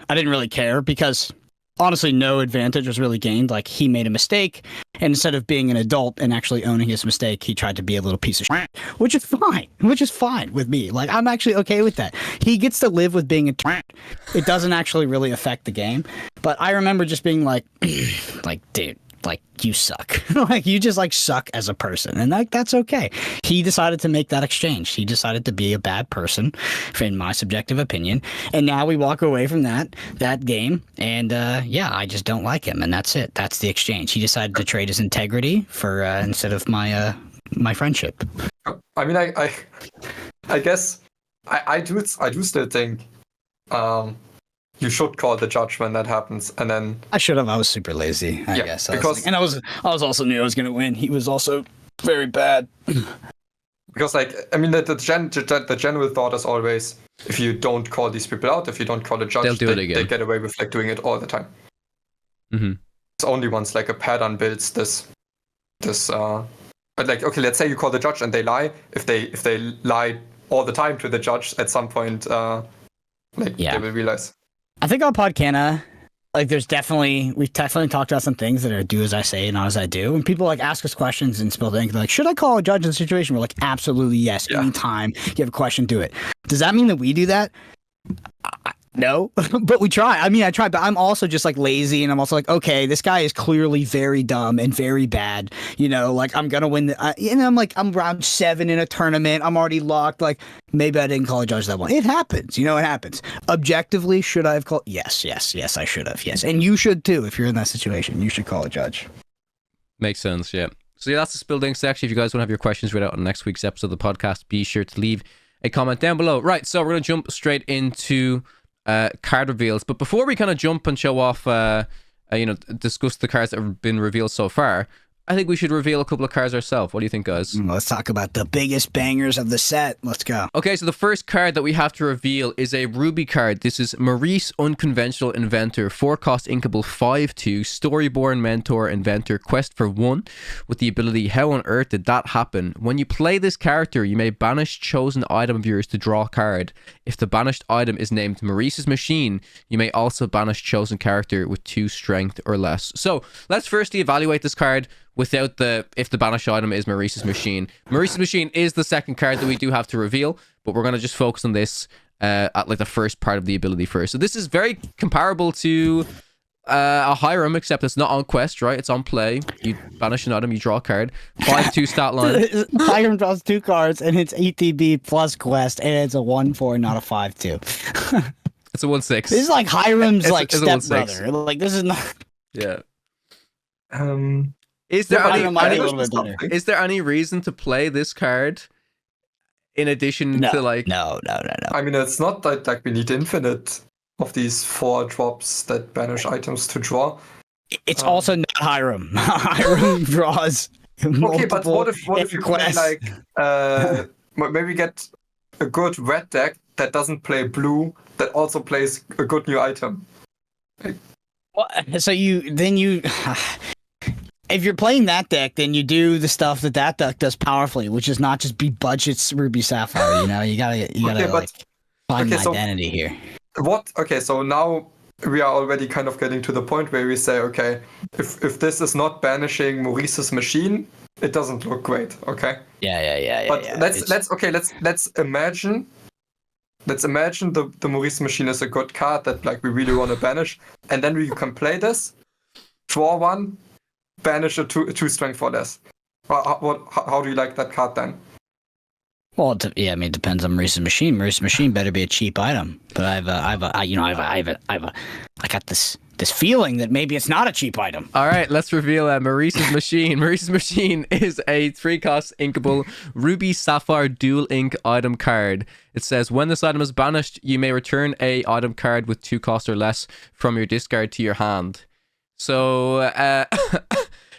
didn't really care because honestly, no advantage was really gained. Like, he made a mistake, and instead of being an adult and actually owning his mistake, he tried to be a little piece of shit, which is fine with me. Like, I'm actually okay with that. He gets to live with being a it doesn't actually really affect the game. But I remember just being like, dude, like, you suck. Like, you just, like, suck as a person. And that's okay. He decided to make that exchange. He decided to be a bad person, in my subjective opinion. And now we walk away from that game. And, I just don't like him. And that's it. That's the exchange. He decided to trade his integrity for instead of my friendship. I mean, I guess I do still think you should call the judge when that happens, and then I should have. I was super lazy, I guess. I was also knew I was going to win. He was also very bad. Because, like, I mean, the general thought is always, if you don't call these people out, if you don't call the judge, they'll do it again. They get away with like doing it all the time. Mm-hmm. It's only once like a pattern builds this But like, okay, let's say you call the judge and they lie. If they lie all the time to the judge, at some point, they will realize. I think on Podcana, like we've definitely talked about some things that are do as I say, not as I do. And people like ask us questions and spill things like, should I call a judge in the situation? We're like, absolutely yes. Yeah. Anytime you have a question, do it. Does that mean that we do that? No, but we try. I mean, I try, but I'm also just like lazy, and I'm also like, okay, this guy is clearly very dumb and very bad. You know, like I'm gonna win. I'm like, I'm round 7 in a tournament. I'm already locked. Like maybe I didn't call a judge that one. It happens. You know, it happens. Objectively, should I have called? Yes, I should have. Yes, and you should too. If you're in that situation, you should call a judge. Makes sense. Yeah. So yeah, that's the spill dink section. If you guys want to have your questions read out on next week's episode of the podcast, be sure to leave a comment down below. Right. So we're gonna jump straight into card reveals, but before we kind of jump and show off discuss the cards that have been revealed so far, I think we should reveal a couple of cards ourselves. What do you think, guys? Let's talk about the biggest bangers of the set. Let's go. Okay, so the first card that we have to reveal is a Ruby card. This is Maurice, Unconventional Inventor, 4-cost inkable, 5/2, Storyborn Mentor Inventor, quest for 1, with the ability, how on earth did that happen? When you play this character, you may banish chosen item of yours to draw a card. If the banished item is named Maurice's Machine, you may also banish chosen character with 2 strength or less. So let's firstly evaluate this card without if the banished item is Maurice's Machine. Maurice's Machine is the second card that we do have to reveal, but we're going to just focus on this at like the first part of the ability first. So this is very comparable to a Hiram, except it's not on quest, right? It's on play. You banish an item, you draw a card. 5/2 stat line. Hiram draws 2 cards, and it's ETB plus quest, and it's a 1/4, not a 5/2. It's a 1/6. This is like Hiram's stepbrother. Like this is not. Yeah. Is there any reason to play this card in addition to like... No. I mean, it's not like we need infinite of these 4 drops that banish items to draw. It's also not Hiram. Hiram draws multiple. Okay, but what if you play like maybe get a good red deck that doesn't play blue that also plays a good new item? So if you're playing that deck, then you do the stuff that deck does powerfully, which is not just be budgets Ruby Sapphire. You know, you gotta find an identity here. Okay, so now we are already kind of getting to the point where we say, okay, if this is not banishing Maurice's Machine, it doesn't look great. Okay. Yeah. But let's imagine the Maurice Machine is a good card that like we really want to banish, and then we can play this, draw 1. Banish a 2 strength for less. How do you like that card then? Well, it depends on Maurice's Machine. Maurice's Machine better be a cheap item. But I got this feeling that maybe it's not a cheap item. All right, let's reveal Maurice's Machine. Maurice's Machine is a 3-cost inkable Ruby Sapphire dual ink item card. It says when this item is banished, you may return a item card with 2 cost or less from your discard to your hand. So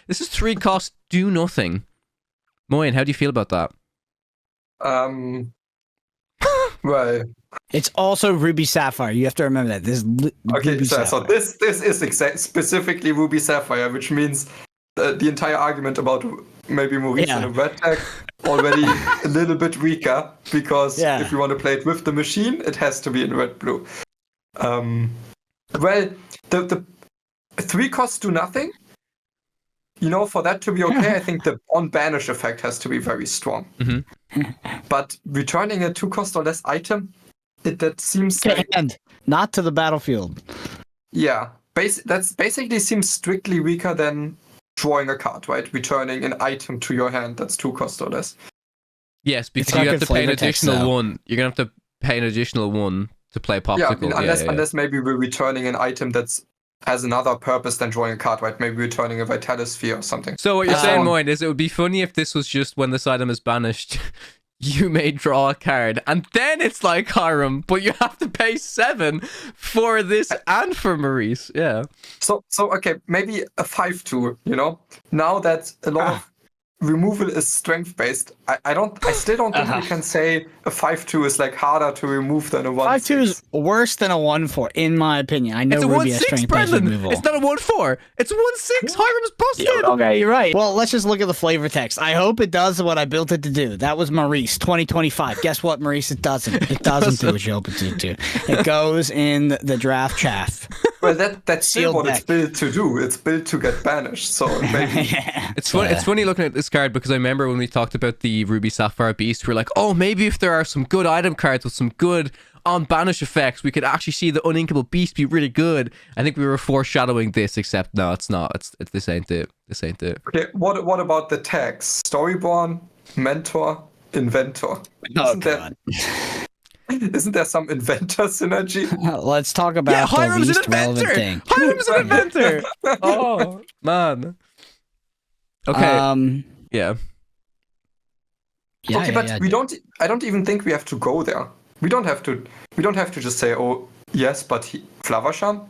this is 3 cost, do nothing. Moyen, how do you feel about that? Well, it's also Ruby Sapphire. You have to remember that. This is specifically Ruby Sapphire, which means the entire argument about maybe Maurice in a red deck already a little bit weaker, because if you want to play it with the machine, it has to be in red-blue. Well, the 3 costs do nothing. You know, for that to be okay, I think the on-banish effect has to be very strong. Mm-hmm. But returning a 2-cost or less item, that seems not to the battlefield. Yeah, that's basically seems strictly weaker than drawing a card, right? Returning an item to your hand that's 2 cost or less. Yes, because you have to pay an additional 1. You're gonna have to pay an additional 1 to play Popsicle. Yeah, unless maybe we're returning an item that's has another purpose than drawing a card, right? Maybe returning a Vitalis Sphere or something. So what you're saying, Moin, is it would be funny if this was just when this item is banished, you may draw a card, and then it's like Hiram, but you have to pay 7 for this and for Maurice. Yeah. So okay, maybe a 5/2, you know? Now that a lot of removal is strength based. I still don't think we can say a 5/2 is like harder to remove than a 1/6. 5/2 is worse than a 1/4, in my opinion. I know Ruby has strength based removal. It's not a 1/4. It's a 1/6. Hiram's busted. Yeah, okay, you're right. Well, let's just look at the flavor text. I hope it does what I built it to do. That was Maurice 2025. Guess what, Maurice? It doesn't. It doesn't do what you hope it to do. It goes in the draft chaff. Well, that's still what it's built to do. It's built to get banished. So maybe. It's funny. It's funny looking at this card because I remember when we talked about the Ruby Sapphire Beast, we were like, oh, maybe if there are some good item cards with some good on-banish effects, we could actually see the uninkable beast be really good. I think we were foreshadowing this, except no, it's not. It's this ain't it. This ain't it. Okay, what about the tags? Storyborn, Mentor, Inventor. Isn't there some inventor synergy? Let's talk about the least relevant thing. Hiram's an inventor. Oh man. Okay. Yeah. Okay, but we don't. I don't even think we have to go there. We don't have to. We don't have to just say, "Oh, yes, but Flaversham."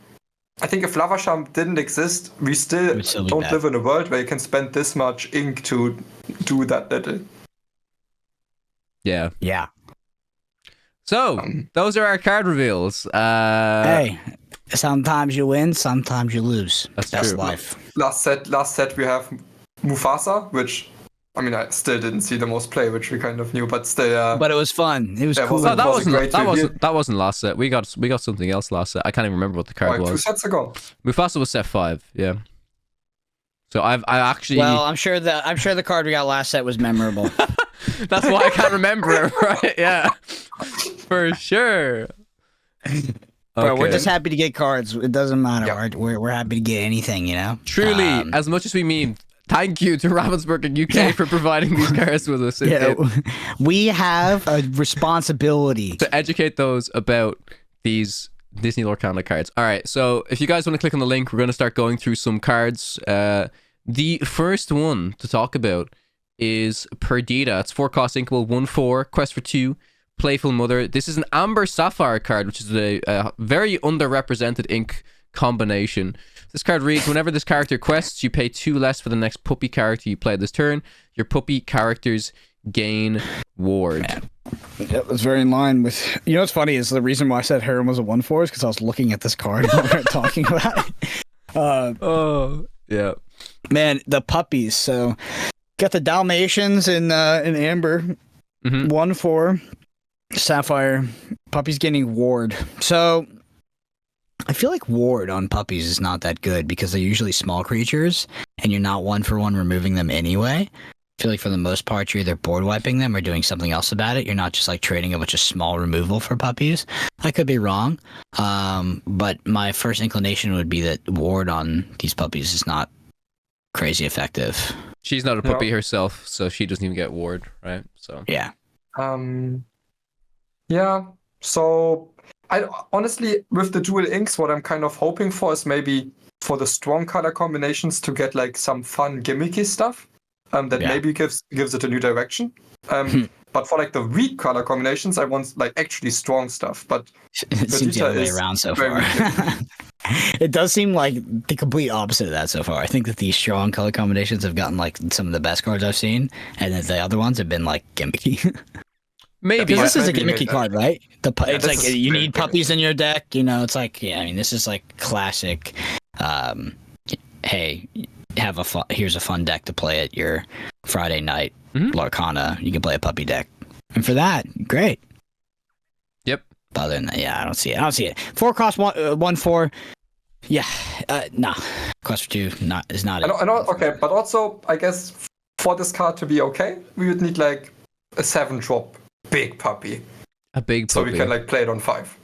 I think if Flaversham didn't exist, we still don't live in a world where you can spend this much ink to do that little. Yeah. Yeah. So those are our card reveals. Hey, sometimes you win, sometimes you lose. That's true. Life. Last set we have Mufasa, which I mean I still didn't see the most play, which we kind of knew, but still. But it was fun. It was cool. No, that wasn't last set. We got something else last set. I can't even remember what the card was. 2 sets ago. Mufasa was set 5. Yeah. So I actually. Well, I'm sure the card we got last set was memorable. That's why I can't remember it, right? Yeah, for sure. Bro, we're just happy to get cards. It doesn't matter. Yep. We're happy to get anything, you know? Truly, as much as we mean, thank you to Ravensburger UK for providing these cards with us. We have a responsibility to educate those about these Disney Lorcana cards. All right, so if you guys want to click on the link, we're going to start going through some cards. The first one to talk about is Perdita. It's 4-cost inkable, 1/4, quest for 2, Playful Mother. This is an Amber Sapphire card, which is a very underrepresented ink combination. This card reads, whenever this character quests, you pay 2 less for the next puppy character you play this turn. Your puppy characters gain ward. That was very in line with... You know what's funny is the reason why I said Harem was a 1/4 is because I was looking at this card while we were talking about it. Yeah. Man, the puppies. So... Got the Dalmatians in Amber, 1/4, Sapphire, puppies getting ward. So I feel like ward on puppies is not that good because they're usually small creatures and you're not 1-for-1 removing them anyway. I feel like for the most part you're either board wiping them or doing something else about it. You're not just like trading a bunch of small removal for puppies. I could be wrong, but my first inclination would be that ward on these puppies is not crazy effective. She's not a puppy herself, so she doesn't even get ward, right? So yeah. Yeah. So I honestly, with the dual inks, what I'm kind of hoping for is maybe for the strong color combinations to get like some fun gimmicky stuff that maybe gives it a new direction. But for like the weak color combinations, I want like actually strong stuff. But it seems the other way around so far. It does seem like the complete opposite of that so far. I think that these strong color combinations have gotten like some of the best cards I've seen, and then the other ones have been like gimmicky. Maybe this is a gimmicky card, right? It's like you need puppies in your deck. You know, it's like I mean, this is like classic. Hey, here's a fun deck to play at your Friday night Lorcana. You can play a puppy deck, and for that, great. Yep. Other than that, I don't see it. 4-cost 1/4. Yeah, nah. Quest for 2 is not it. I know, okay, but also I guess for this card to be okay, we would need like a 7-drop big puppy. A big puppy. So we can like play it on 5.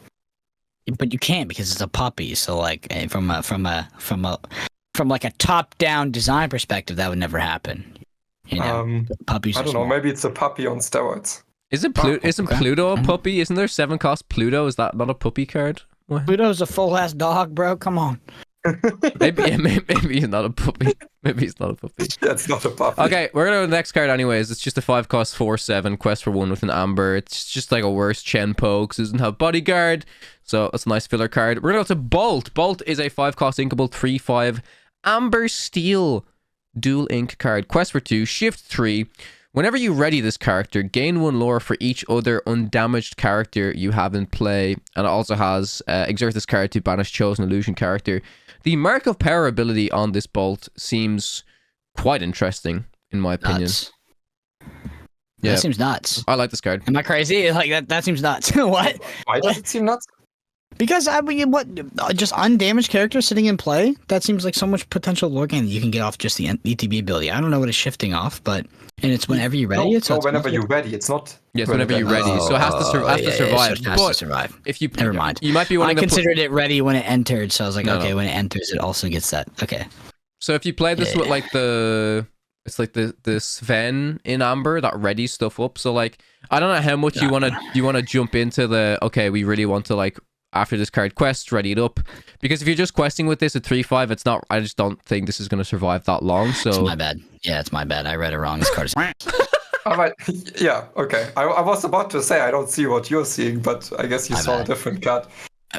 But you can't because it's a puppy. So like from like a top-down design perspective, that would never happen. You know, puppies. I don't know. Maybe it's a puppy on steroids. Isn't Pluto a puppy? Isn't there 7-cost Pluto? Is that not a puppy card? What? Pluto's a full-ass dog, bro. Come on. maybe he's not a puppy. Maybe he's not a puppy. That's not a puppy. Okay, we're gonna go to the next card anyways. It's just a 5-cost 4/7 quest for 1 with an amber. It's just like a worse Chenpo because it doesn't have bodyguard, so it's a nice filler card. We're gonna go to Bolt. Bolt is a 5-cost inkable 3/5 amber steel Dual Ink card. Quest for 2, Shift 3. Whenever you ready this character, gain 1 lore for each other undamaged character you have in play. And it also has exert this card to banish chosen illusion character. The Mark of Power ability on this bolt seems quite interesting, in my opinion. Nuts. Yeah. That seems nuts. I like this card. Am I crazy? Like that seems nuts. What? Why does it seem nuts? Because I mean, what? Just undamaged characters sitting in play? That seems like so much potential lore gain that you can get off just the ETB ability. I don't know what it's shifting off, but it's whenever you're ready. No, whenever you're ready. It's not. Yes, whenever you're ready. So it has to survive. So it has to survive. If you never mind, you might be wanting. I considered it ready when it entered, so I was like, okay, when it enters, it also gets that. Okay. So if you play this with like it's like the Sven in Amber that ready stuff up. So like I don't know how much you wanna jump into the we really want to like. After this card quest, ready it up. Because if you're just questing with this at 3-5, it's not. I just don't think this is going to survive that long. So it's my bad. Yeah, it's my bad. I read it wrong. This card is. Yeah. Okay. I was about to say I don't see what you're seeing, but I guess you saw a different card.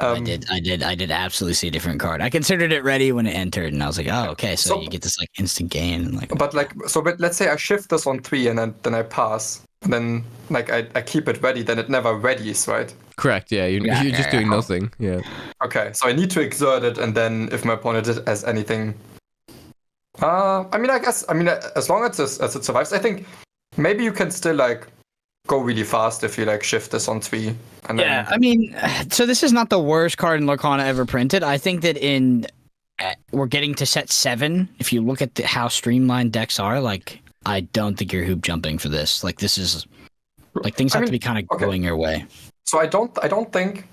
I did absolutely see a different card. I considered it ready when it entered, and I was like, oh, okay. So you get this like instant gain, and like. But let's say I shift this on 3, and then I pass, and then like I keep it ready, then it never readies, right? Correct. Yeah, you're just doing nothing. Yeah. Okay, so I need to exert it, and then if my opponent has anything, I mean, as long as it survives, I think maybe you can still like go really fast if you like shift this on 3. And then... I mean, so this is not the worst card in Lorcana ever printed. I think that we're getting to set 7. If you look at how streamlined decks are, like I don't think you're hoop jumping for this. Like this is like things have to be kind of going your way. So I don't think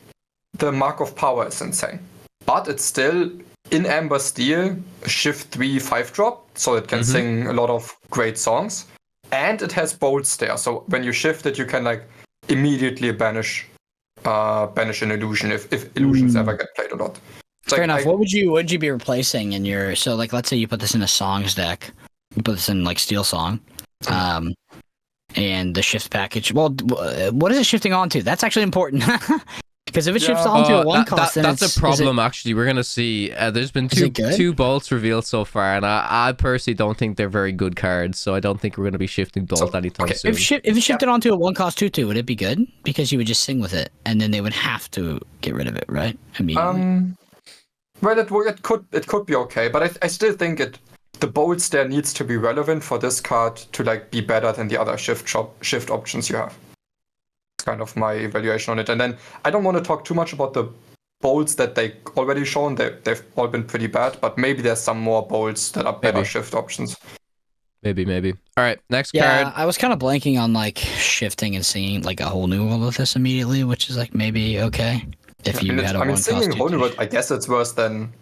the Mark of Power is insane, but it's still in Amber Steel, Shift 3 5-drop, so it can sing a lot of great songs, and it has bolts there. So when you shift it, you can like immediately banish an illusion if illusions ever get played a lot. Fair enough. What would you be replacing in your? So like, let's say you put this in a songs deck, you put this in like Steel Song. And the shift package. Well, what is it shifting onto? That's actually important. Because if it shifts onto a 1 cost, then that's a problem. Actually, we're gonna see. There's been two bolts revealed so far, and I personally don't think they're very good cards. So I don't think we're gonna be shifting bolt anytime soon. If it shifted onto a 1 cost 2/2, would it be good? Because you would just sing with it, and then they would have to get rid of it, right? I mean, well, it could be okay, but I still think the bolts there needs to be relevant for this card to like be better than the other shift options you have. It's kind of my evaluation on it. And then I don't want to talk too much about the bolts that they already shown. They've all been pretty bad, but maybe there's some more bolts that are better shift options. Maybe. All right, next card. Yeah, I was kind of blanking on like shifting and seeing like a whole new world with this immediately, which is like maybe okay if you had a 1 cost. Singing whole new world, I guess it's worse than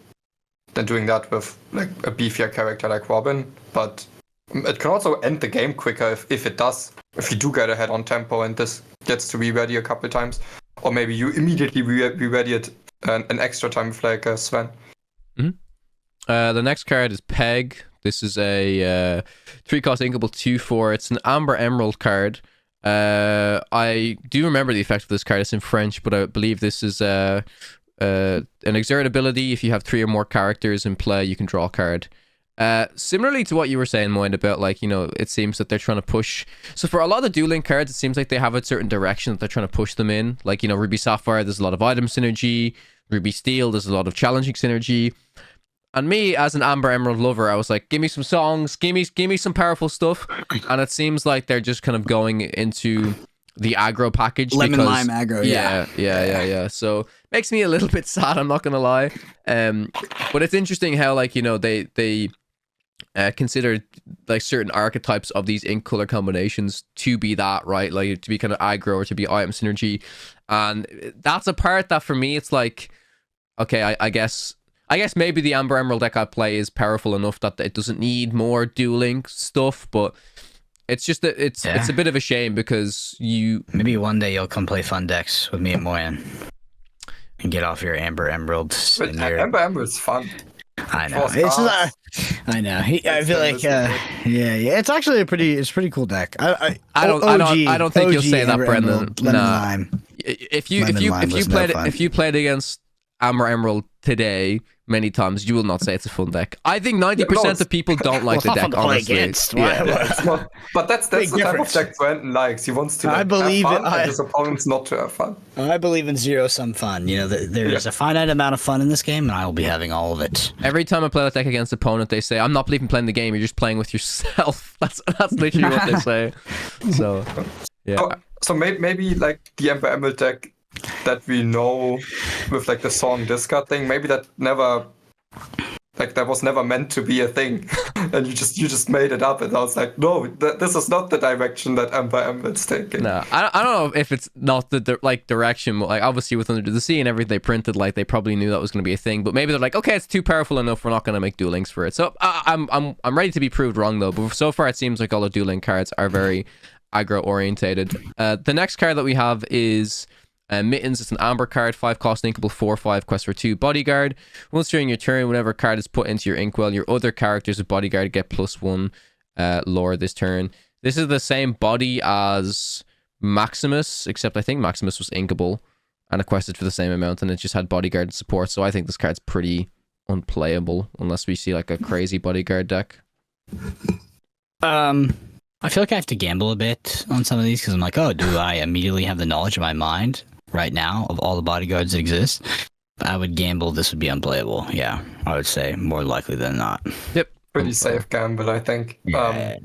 doing that with like a beefier character like Robin, but it can also end the game quicker if it does. If you do get ahead on tempo and this gets to re-ready a couple times, or maybe you immediately re-ready it an extra time with like Sven. The next card is Peg. This is a 3-cost inkable 2/4. It's an Amber Emerald card. I do remember the effect of this card. It's in French, but I believe this is an exert ability. If you have 3 or more characters in play, you can draw a card. Similarly to what you were saying, Moyne, about like, you know, it seems that they're trying to push. So for a lot of Duel Link cards, it seems like they have a certain direction that they're trying to push them in. Like, you know, Ruby Sapphire, there's a lot of item synergy. Ruby Steel, there's a lot of challenging synergy. And me, as an Amber Emerald lover, I was like, give me some songs, give me some powerful stuff. And it seems like they're just kind of going into the aggro package. Lemon lime aggro, yeah. So makes me a little bit sad, I'm not gonna lie. But it's interesting how, like, you know, they consider like certain archetypes of these ink color combinations to be that, right? Like to be kind of aggro or to be item synergy. And that's a part that for me, it's like, okay, I guess maybe the Amber Emerald deck I play is powerful enough that it doesn't need more Duel Link stuff, but it's just that it's a bit of a shame because maybe one day you'll come play fun decks with me and Moyan and get off your Amber Emeralds. Amber Emerald's fun. I know. I know. I feel like it's actually a pretty cool deck. I don't think you'll say that, Brendan. Lime. If you played against Amber Emerald today, many times, you will not say it's a fun deck. I think 90% of people don't like the deck, honestly. It's not, but that's the type of deck Brandon likes. He wants to have fun and his opponents not to have fun. I believe in zero-sum fun. There is a finite amount of fun in this game, and I will be having all of it. Every time I play that deck against an opponent, they say, I'm not even playing the game, you're just playing with yourself. That's literally what they say. So, yeah. So maybe like the Ember Emerald deck that we know with like the song discard thing, maybe that was never meant to be a thing, and you just made it up, and I was like, no, this is not the direction that Ember Emerald's taking. No, I don't know if it's not the direction. Like obviously with Under the Sea and everything they printed, like they probably knew that was going to be a thing, but maybe they're like, okay, it's too powerful enough, we're not going to make Duel Links for it. So I'm ready to be proved wrong though. But so far it seems like all the Duel Link cards are very aggro orientated. The next card that we have is Mittens. It's an amber card, 5 cost inkable, 4/5, quest for 2 bodyguard. Once during your turn, whenever a card is put into your inkwell, your other characters with bodyguard get +1 lore this turn. This is the same body as Maximus, except I think Maximus was inkable and it quested for the same amount, and it just had bodyguard support. So I think this card's pretty unplayable unless we see like a crazy bodyguard deck. I feel like I have to gamble a bit on some of these because I'm like, oh, do I immediately have the knowledge in my mind right now of all the bodyguards that exist? I would gamble this would be unplayable. Yeah, I would say more likely than not. Yep. Pretty safe gamble, I think. Yeah,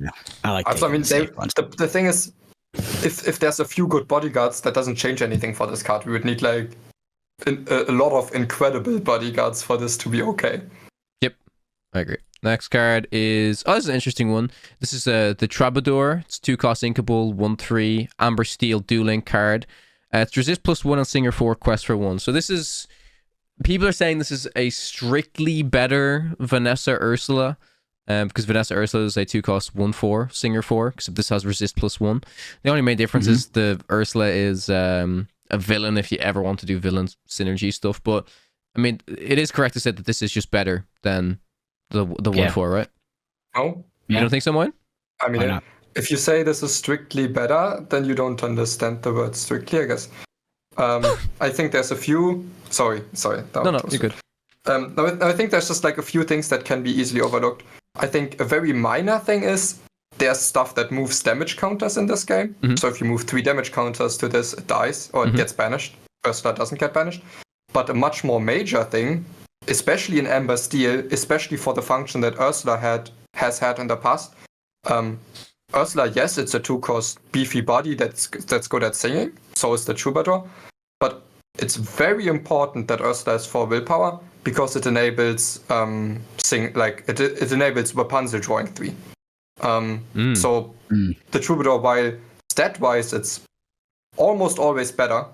I like also, the thing is, if there's a few good bodyguards, that doesn't change anything for this card. We would need like a lot of incredible bodyguards for this to be okay. Yep, I agree. Next card is... Oh, this is an interesting one. This is the Troubadour. It's 2 cost inkable, 1/3, Amber Steel Duel Link card. It's resist +1 on Singer 4, quest for 1. So this is... People are saying this is a strictly better Vanessa Ursula. Because Vanessa Ursula is a 2 cost 1/4, Singer 4. Except this has resist +1. The only main difference is the Ursula is a villain if you ever want to do villain synergy stuff. But, I mean, it is correct to say that this is just better than... The 1/4, right? No. You don't think so, Moin? I mean, if you say this is strictly better, then you don't understand the word strictly, I guess. I think there's a few... Sorry. No, you're good. I think there's just like a few things that can be easily overlooked. I think a very minor thing is there's stuff that moves damage counters in this game. So if you move 3 damage counters to this, it dies, or it gets banished. Ursula doesn't get banished. But a much more major thing, especially in Amber Steel, especially for the function that Ursula has had in the past. Ursula, yes, it's a 2-cost beefy body that's good at singing. So is the Troubadour. But it's very important that Ursula has 4 willpower because it enables it enables Rapunzel drawing 3. So the Troubadour, while stat-wise it's almost always better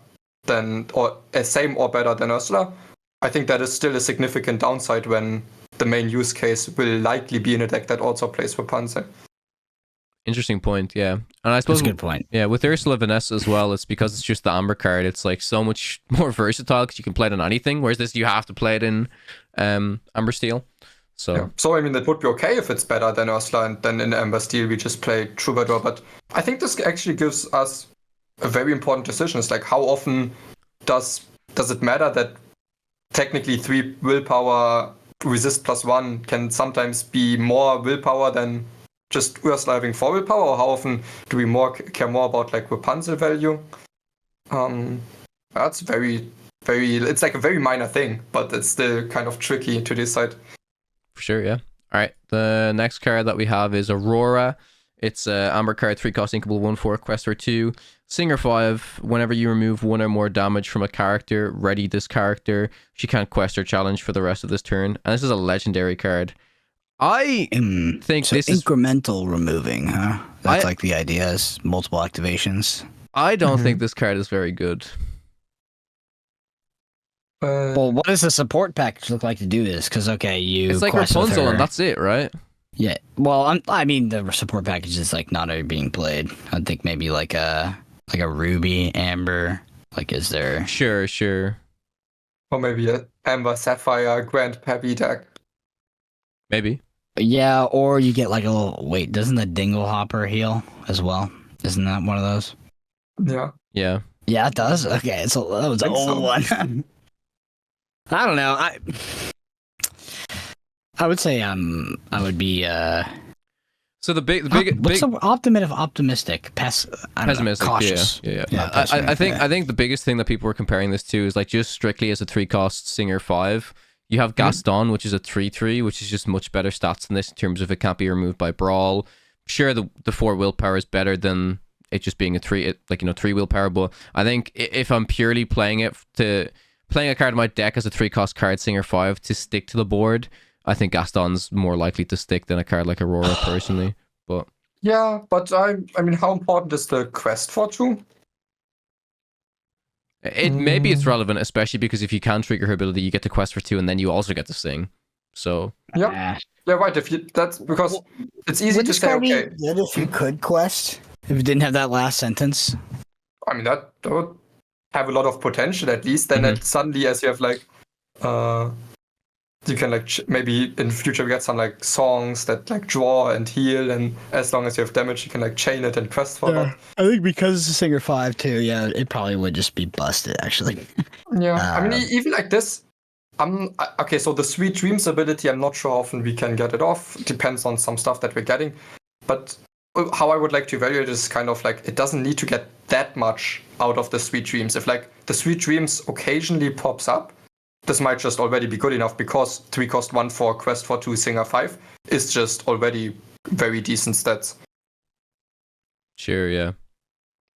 than or same or better than Ursula, I think that is still a significant downside when the main use case will likely be in a deck that also plays Rapunzel. Interesting point, yeah. And I suppose that's a good point. Yeah, with Ursula Vanessa as well, it's because it's just the Amber card. It's like so much more versatile because you can play it on anything, whereas this you have to play it in Amber Steel. So I mean, that would be okay if it's better than Ursula, and then in Amber Steel we just play Troubadour. But I think this actually gives us a very important decision. It's like, how often does it matter that technically 3 willpower resist +1 can sometimes be more willpower than just Ursula having 4 willpower, or how often do we care more about like Rapunzel value? That's very, it's like a very minor thing, but it's still kind of tricky to decide. For sure, yeah. All right, the next card that we have is Aurora. It's Amber card, 3 cost inkable, 1/4, quest for 2. Singer 5, whenever you remove 1 or more damage from a character, ready this character. She can't quest or challenge for the rest of this turn. And this is a legendary card. I think so this is... incremental removing, huh? That's like the idea is multiple activations. I don't think this card is very good. Well, what does the support package look like to do this? Because, okay, it's like Rapunzel and that's it, right? Yeah. Well, I mean, the support package is like not already being played. I think maybe like a Ruby, Amber. Like, is there... Sure. Or maybe an Amber Sapphire Grand Pappy deck. Maybe. Yeah, or you get like a little... Wait, doesn't the Dingle Hopper heal as well? Isn't that one of those? Yeah. Yeah, it does? Okay, so that was an old one. I don't know. I would say I would be So the big what's the optimistic, pessimistic, cautious. Yeah. I think the biggest thing that people were comparing this to is like just strictly as a 3-cost Singer 5. You have Gaston, which is a 3/3, which is just much better stats than this in terms of it can't be removed by Brawl. Sure, the 4 willpower is better than it just being a 3 willpower, but I think if I'm purely playing a card in my deck as a 3-cost card Singer 5 to stick to the board, I think Gaston's more likely to stick than a card like Aurora personally. But yeah, but I mean, how important is the quest for 2? Maybe it's relevant, especially because if you can trigger her ability, you get the quest for 2, and then you also get to sing. So yeah, right. That's because it's easy to say. Okay, good if you could quest. If it didn't have that last sentence. I mean, that would have a lot of potential at least. Then suddenly, as you have like, you can like maybe in the future we get some like songs that like draw and heal, and as long as you have damage, you can like chain it and quest for that. I think because it's a Singer 5 too, yeah, it probably would just be busted actually. Yeah, I mean, even like this, okay. So the Sweet Dreams ability, I'm not sure how often we can get it off. Depends on some stuff that we're getting, but how I would like to evaluate it is kind of like it doesn't need to get that much out of the Sweet Dreams. If like the Sweet Dreams occasionally pops up, this might just already be good enough because 3-cost 1/4 quest for 2 Singer 5 is just already very decent stats. Sure, yeah.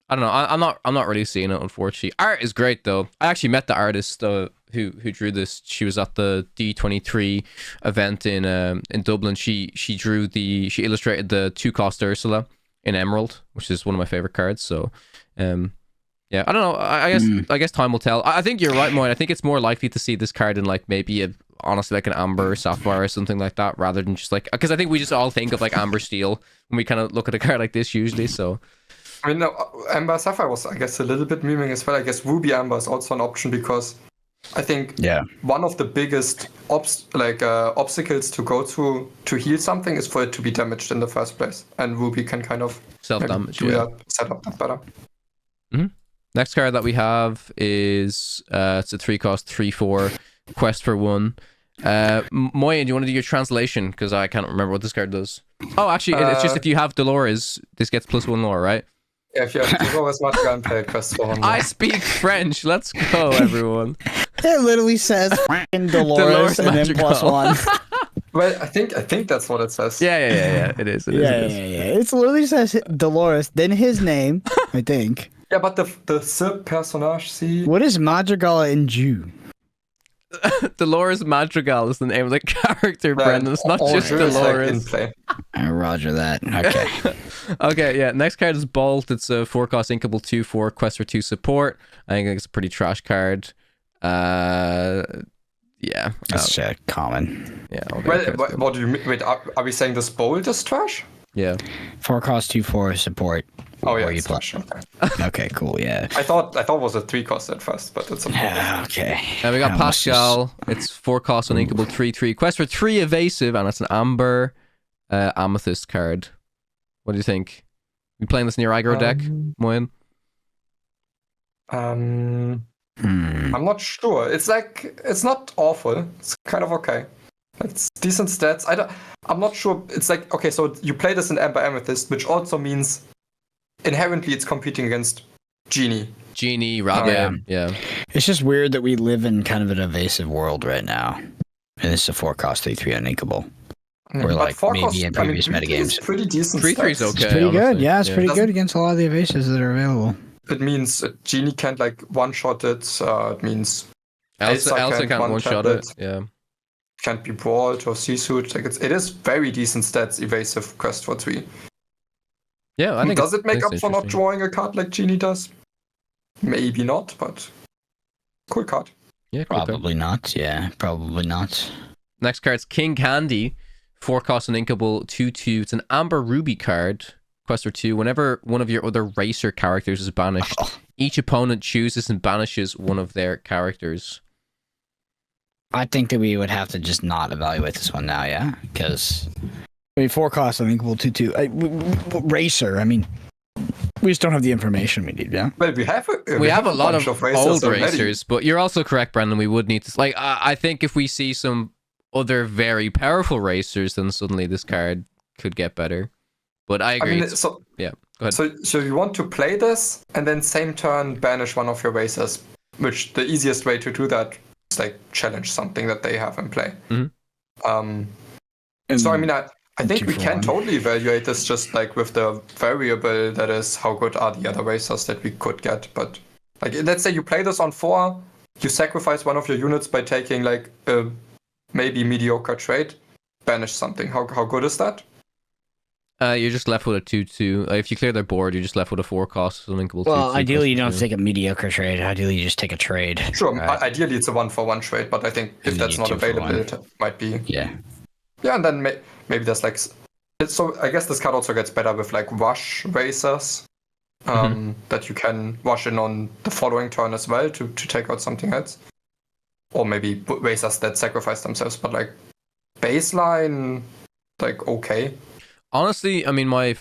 I don't know. I'm not really seeing it, unfortunately. Art is great though. I actually met the artist who drew this. She was at the D23 event in Dublin. She illustrated the 2-cost Ursula in Emerald, which is one of my favorite cards. So yeah, I don't know. I guess time will tell. I think you're right, Moin. I think it's more likely to see this card in like maybe honestly like an Amber or Sapphire or something like that, rather than just like, because I think we just all think of like Amber Steel when we kind of look at a card like this usually. So I mean, no, Amber Sapphire was, I guess, a little bit memeing as well. I guess Ruby Amber is also an option because I think one of the biggest obstacles to go through to heal something is for it to be damaged in the first place, and Ruby can kind of self-damage, set up that better. Mm-hmm. Next card that we have is it's a 3-cost 3/4 quest for 1. Moyen, do you want to do your translation? Because I can't remember what this card does. Oh, actually, it's just if you have Dolores, this gets +1 lore, right? Yeah, if you have Dolores Madrigal and play a quest for 1. I speak French. Let's go, everyone. It literally says Dolores and then +1. Well, I think that's what it says. Yeah. It is. Yeah. It literally says Dolores, then his name, I think. Yeah, but the personnage, see? What is Madrigal in Jew? Dolores Madrigal is the name of the character, Brendan. It's not just Dolores. Like Roger that. Okay. Okay, yeah. Next card is Bolt. It's a 4-cost inkable 2/4 quest for 2 support. I think it's a pretty trash card. Yeah. That's common. Yeah. What do you mean? Wait, are we saying this Bolt is trash? Yeah. 4-cost 2/4 support. Oh yeah, it's trash. Okay, cool. Yeah. I thought it was a 3-cost at first, but it's a 4-cost. Okay. And we got Pascal. It's 4-cost uninkable 3/3 quest for 3 evasive, and it's an Amber Amethyst card. What do you think? You playing this in your aggro deck, Moyen? I'm not sure. It's like it's not awful. It's kind of okay. Like, it's decent stats. I'm not sure. It's like, okay, so you play this in Amber Amethyst, which also means inherently it's competing against Genie, rather. Yeah. It's just weird that we live in kind of an evasive world right now. And it's a 4-cost 3/3 uninkable. Or like maybe in previous metagames. Pretty decent. 3/3 is okay. It's pretty good. Yeah, it's pretty good against a lot of the evasives that are available. It means Genie can't like one-shot it. It means Elsa can't one-shot it. Yeah. Can't be brawled or sea-suit. Like it is very decent stats, evasive quest for 3. Yeah, I think does it make up for not drawing a card like Genie does? Maybe not, but cool card. Yeah, cool probably not. Yeah, probably not. Next card's King Candy, 4-cost and inkable 2/2. It's an Amber Ruby card. Quest for 2. Whenever one of your other racer characters is banished, each opponent chooses and banishes one of their characters. I think that we would have to just not evaluate this one now, yeah? Because 4-cost unequal 2/2. Racer, I mean, we just don't have the information we need, yeah? Well, we have a lot of old racers racers, but you're also correct, Brandon. We would need to, like, I think if we see some other very powerful racers, then suddenly this card could get better. But I agree. Yeah, go ahead. So you want to play this and then same turn banish one of your racers, which the easiest way to do that is like challenge something that they have in play. So I mean, I think we can totally evaluate this just like with the variable that is how good are the other racers that we could get. But like, let's say you play this on 4, you sacrifice one of your units by taking like a maybe mediocre trade, banish something. How good is that? You're just left with a 2/2. If you clear their board, you're just left with a 4 cost. Well, ideally you don't take a mediocre trade. Ideally you just take a trade. Sure. Right? Ideally it's a 1-for-1 trade, but I think if that's not available, it might be. Yeah. Yeah, and then maybe there's like. So I guess this card also gets better with like rush racers, that you can rush in on the following turn as well to take out something else, or maybe racers that sacrifice themselves. But like baseline, like okay. Honestly, I mean, my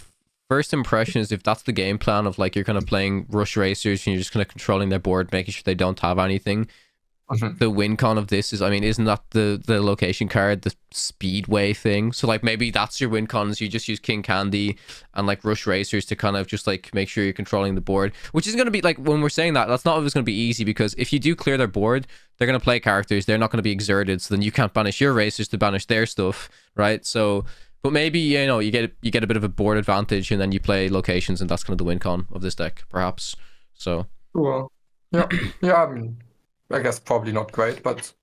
first impression is if that's the game plan of like you're kind of playing rush racers and you're just kind of controlling their board, making sure they don't have anything. The win con of this is, I mean, isn't that the location card, the speedway thing? So like maybe that's your win con, is you just use King Candy and like rush racers to kind of just like make sure you're controlling the board, which is going to be like, when we're saying that, that's not always going to be easy, because if you do clear their board, they're going to play characters, they're not going to be exerted, so then you can't banish your racers to banish their stuff, right? So, but maybe, you know, you get a bit of a board advantage and then you play locations, and that's kind of the win con of this deck, perhaps. So. Well, yeah, I mean, I guess probably not great, but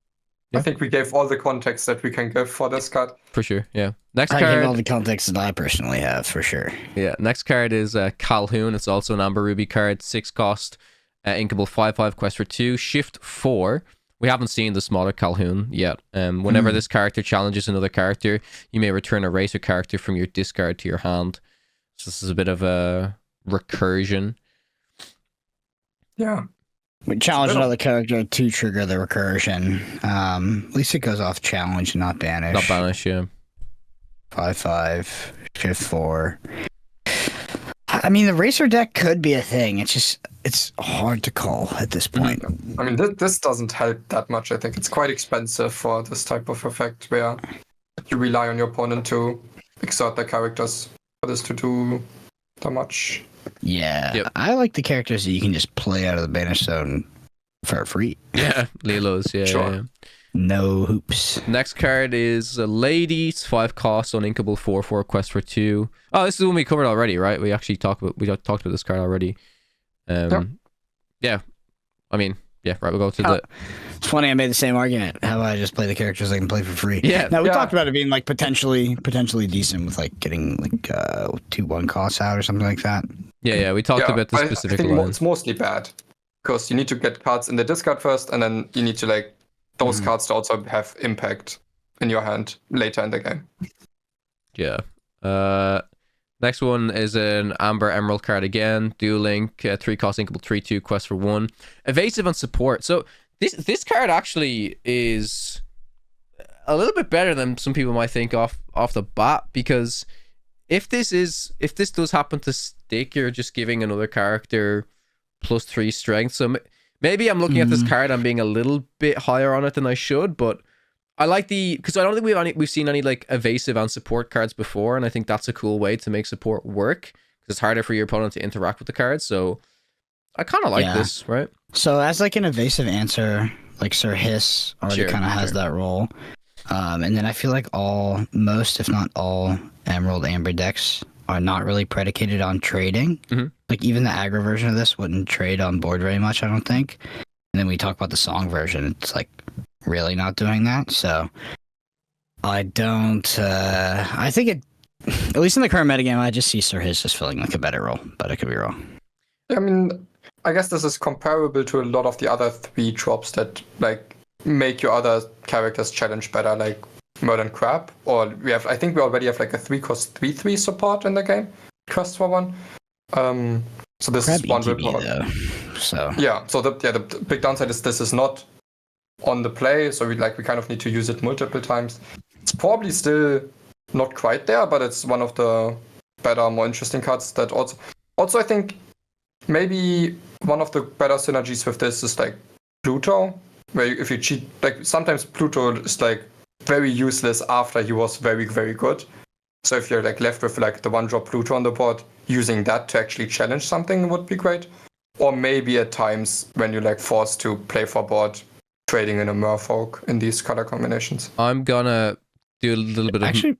I think we gave all the context that we can give for this card. For sure, yeah. Next I card. gave all the context that I personally have, for sure. Yeah, next card is Calhoun. It's also an Amber Ruby card, 6 cost, inkable 5/5, quest for 2, shift 4. We haven't seen the smaller Calhoun yet. Whenever this character challenges another character, you may return a racer character from your discard to your hand. So this is a bit of a recursion. Yeah. We challenge another character to trigger the recursion. At least it goes off challenge, not banish. Not banish, yeah. 5/5, shift 4. I mean, the racer deck could be a thing. It's hard to call at this point. I mean, this doesn't help that much. I think it's quite expensive for this type of effect, where you rely on your opponent to exert their characters for this to do so much. Yeah, yep. I like the characters that you can just play out of the banish zone for free. Yeah, Lilos, yeah. Sure. Yeah. No hoops. Next card is a lady. It's 5 cost on inkable 4/4, quest for 2. Oh, this is one we covered already, right? We talked about this card already. Yeah. I mean, yeah, right. We'll go to the. It's funny. I made the same argument. How about I just play the characters I can play for free? Yeah. Now we talked about it being like potentially decent with like getting like 2/1 costs out or something like that. Yeah. We talked about the specific I think lines. it's mostly bad because you need to get cards in the discard first, and then you need to like those cards to also have impact in your hand later in the game. Yeah. Next one is an Amber Emerald card again. Dual Link, 3 cost inkable 3/2, quest for 1. Evasive and support. So this card actually is a little bit better than some people might think off the bat, because if this does happen to stick, you're just giving another character +3 strength. So maybe I'm looking at this card, I'm being a little bit higher on it than I should, but I like because I don't think we've seen any like evasive and support cards before, and I think that's a cool way to make support work, because it's harder for your opponent to interact with the cards. So I kind of like this, right? So as like an evasive answer, like Sir Hiss already kind of has that role, and then I feel like most, if not all, Emerald Amber decks are not really predicated on trading. Like even the aggro version of this wouldn't trade on board very much, I don't think. And then we talk about the song version, it's like really not doing that. So I don't I think it, at least in the current metagame, I just see Sir Hiss just feeling like a better role, but I could be wrong. I mean, I guess this is comparable to a lot of the other 3 drops that like make your other characters challenge better, like Merlin Crab, or I think we already have like a 3-cost 3/3 support in the game, quest for 1. So this Crab is one ETB, report. though, so yeah, so the big downside is this is not on the play, so we kind of need to use it multiple times. It's probably still not quite there, but it's one of the better, more interesting cards that also I think maybe one of the better synergies with this is like Pluto, where if you cheat, like sometimes Pluto is like very useless after he was very, very good. So if you're like left with like the 1-drop Pluto on the board, using that to actually challenge something would be great. Or maybe at times when you're like forced to play for board, trading in a Merfolk in these color combinations. I'm gonna do a little bit of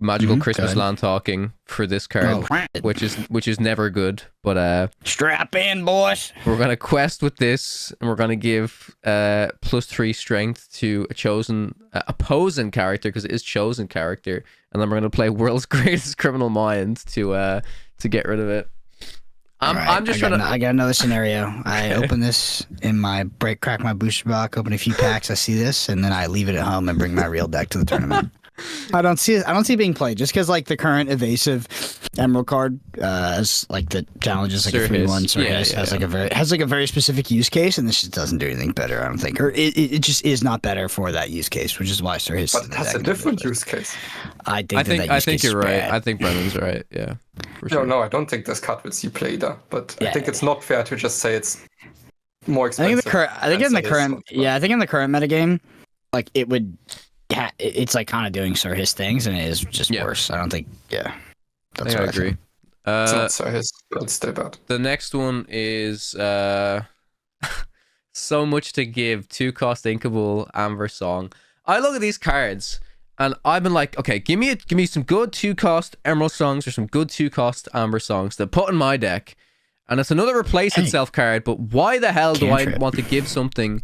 magical Christmas land talking for this card, which is never good. But strap in, boys. We're gonna quest with this, and we're gonna give +3 strength to a chosen opposing character because it is chosen character, and then we're gonna play World's Greatest Criminal Mind to get rid of it. I'm just trying to. I got another scenario. I open this in my crack my booster box, open a few packs. I see this, and then I leave it at home and bring my real deck to the tournament. I don't see it being played just because like the current evasive Emerald card as like the challenge is like a 3/1 has a very specific use case, and this just doesn't do anything better. I don't think, or it just is not better for that use case, which is why Surhis. But it has a different use case. I think you're right. I think Brennan's right. Yeah. Sure. No, I don't think this card will see play either. But I think it's not fair to just say it's more expensive. I think in the current metagame, like it would. Yeah, it's like kind of doing Surhis things, and it is just worse. I don't think. Yeah, that's what I agree. It's not Surhis, but it's still bad. The next one is So Much to Give, 2-cost Inkable Amber Song. I look at these cards, and I've been like, okay, give me some good 2-cost Emerald songs or some good 2-cost Amber songs to put in my deck, and it's another replace itself card. But why the hell do I want to give something?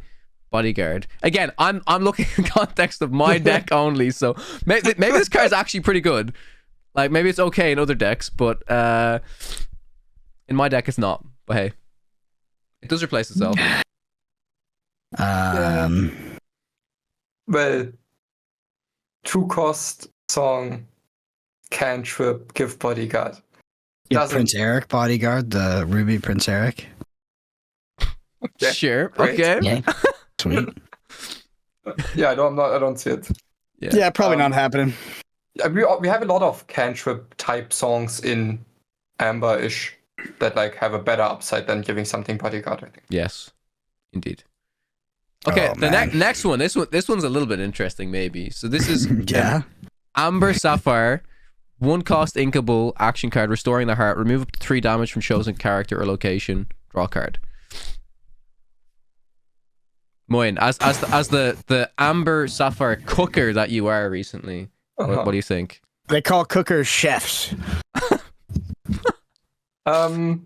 Bodyguard. Again, I'm looking in context of my deck only, so maybe this card is actually pretty good. Like maybe it's okay in other decks, but in my deck it's not. But hey, it does replace itself. Well, 2-cost song, cantrip, give bodyguard. Prince Eric bodyguard, the Ruby Prince Eric. Okay. Sure. Great. Okay. Yeah. Sweet. Yeah, I don't see it. Yeah, probably not happening. We have a lot of cantrip type songs in Amber-ish that like have a better upside than giving something bodyguard, I think. Yes, indeed. Okay, the next one. This one's a little bit interesting, maybe. So this is Amber Sapphire, 1-cost Inkable action card, restoring the heart. Remove up to 3 damage from chosen character or location. Draw a card. Moin, as the Amber Sapphire cooker that you are recently, what do you think? They call cookers chefs. Well,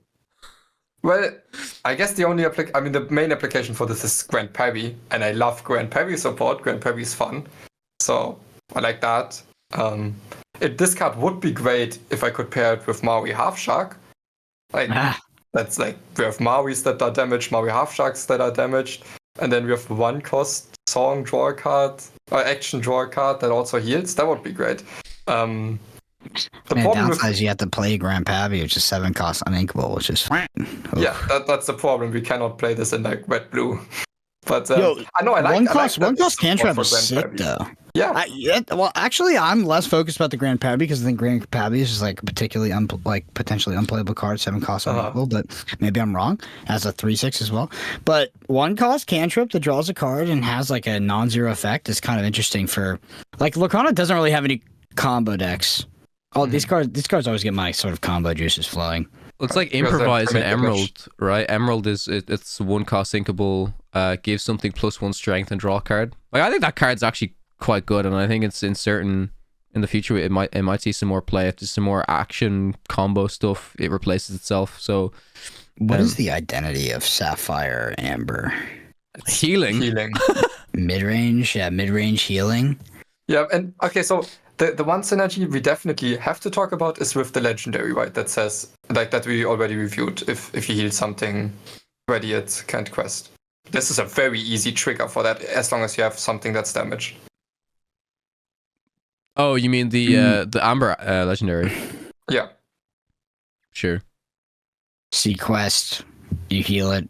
I guess the main application for this is Grand Parry, and I love Grand Parry support. Grand Parry is fun, so I like that. This card would be great if I could pair it with Maui Half Shark. That's like we have Mauis that are damaged, Maui Half Sharks that are damaged. And then we have 1-cost song draw a card or action draw a card that also heals. That would be great. The downside is you have to play Grand Pabby, which is 7-cost uninkable, which is yeah, that's the problem. We cannot play this in like red blue. But I know I like 1-cost cantrip is sick though. Yeah. Well, actually, I'm less focused about the Grand Pabby because I think Grand Pabby is just like a particularly potentially unplayable card, 7-cost uninkable, but maybe I'm wrong. Has a 3/6 as well. But 1-cost cantrip that draws a card and has like a non-zero effect is kind of interesting for like Lorcana doesn't really have any combo decks. Oh, these cards always get my sort of combo juices flowing. Looks like Improvise and Emerald, right? Emerald it's 1-cost Inkable, give something +1 strength and draw a card. Like I think that card's actually quite good, and I think it's in the future it might see some more play. If there's some more action combo stuff, it replaces itself. So what is the identity of Sapphire Amber? Healing. Mid-range healing. Yeah, and okay, so the one synergy we definitely have to talk about is with the legendary, right? That says like that we already reviewed. If you heal something ready at Can't Quest, this is a very easy trigger for that as long as you have something that's damaged. Oh, you mean the Amber legendary? Yeah. Sure. Quest, you heal it,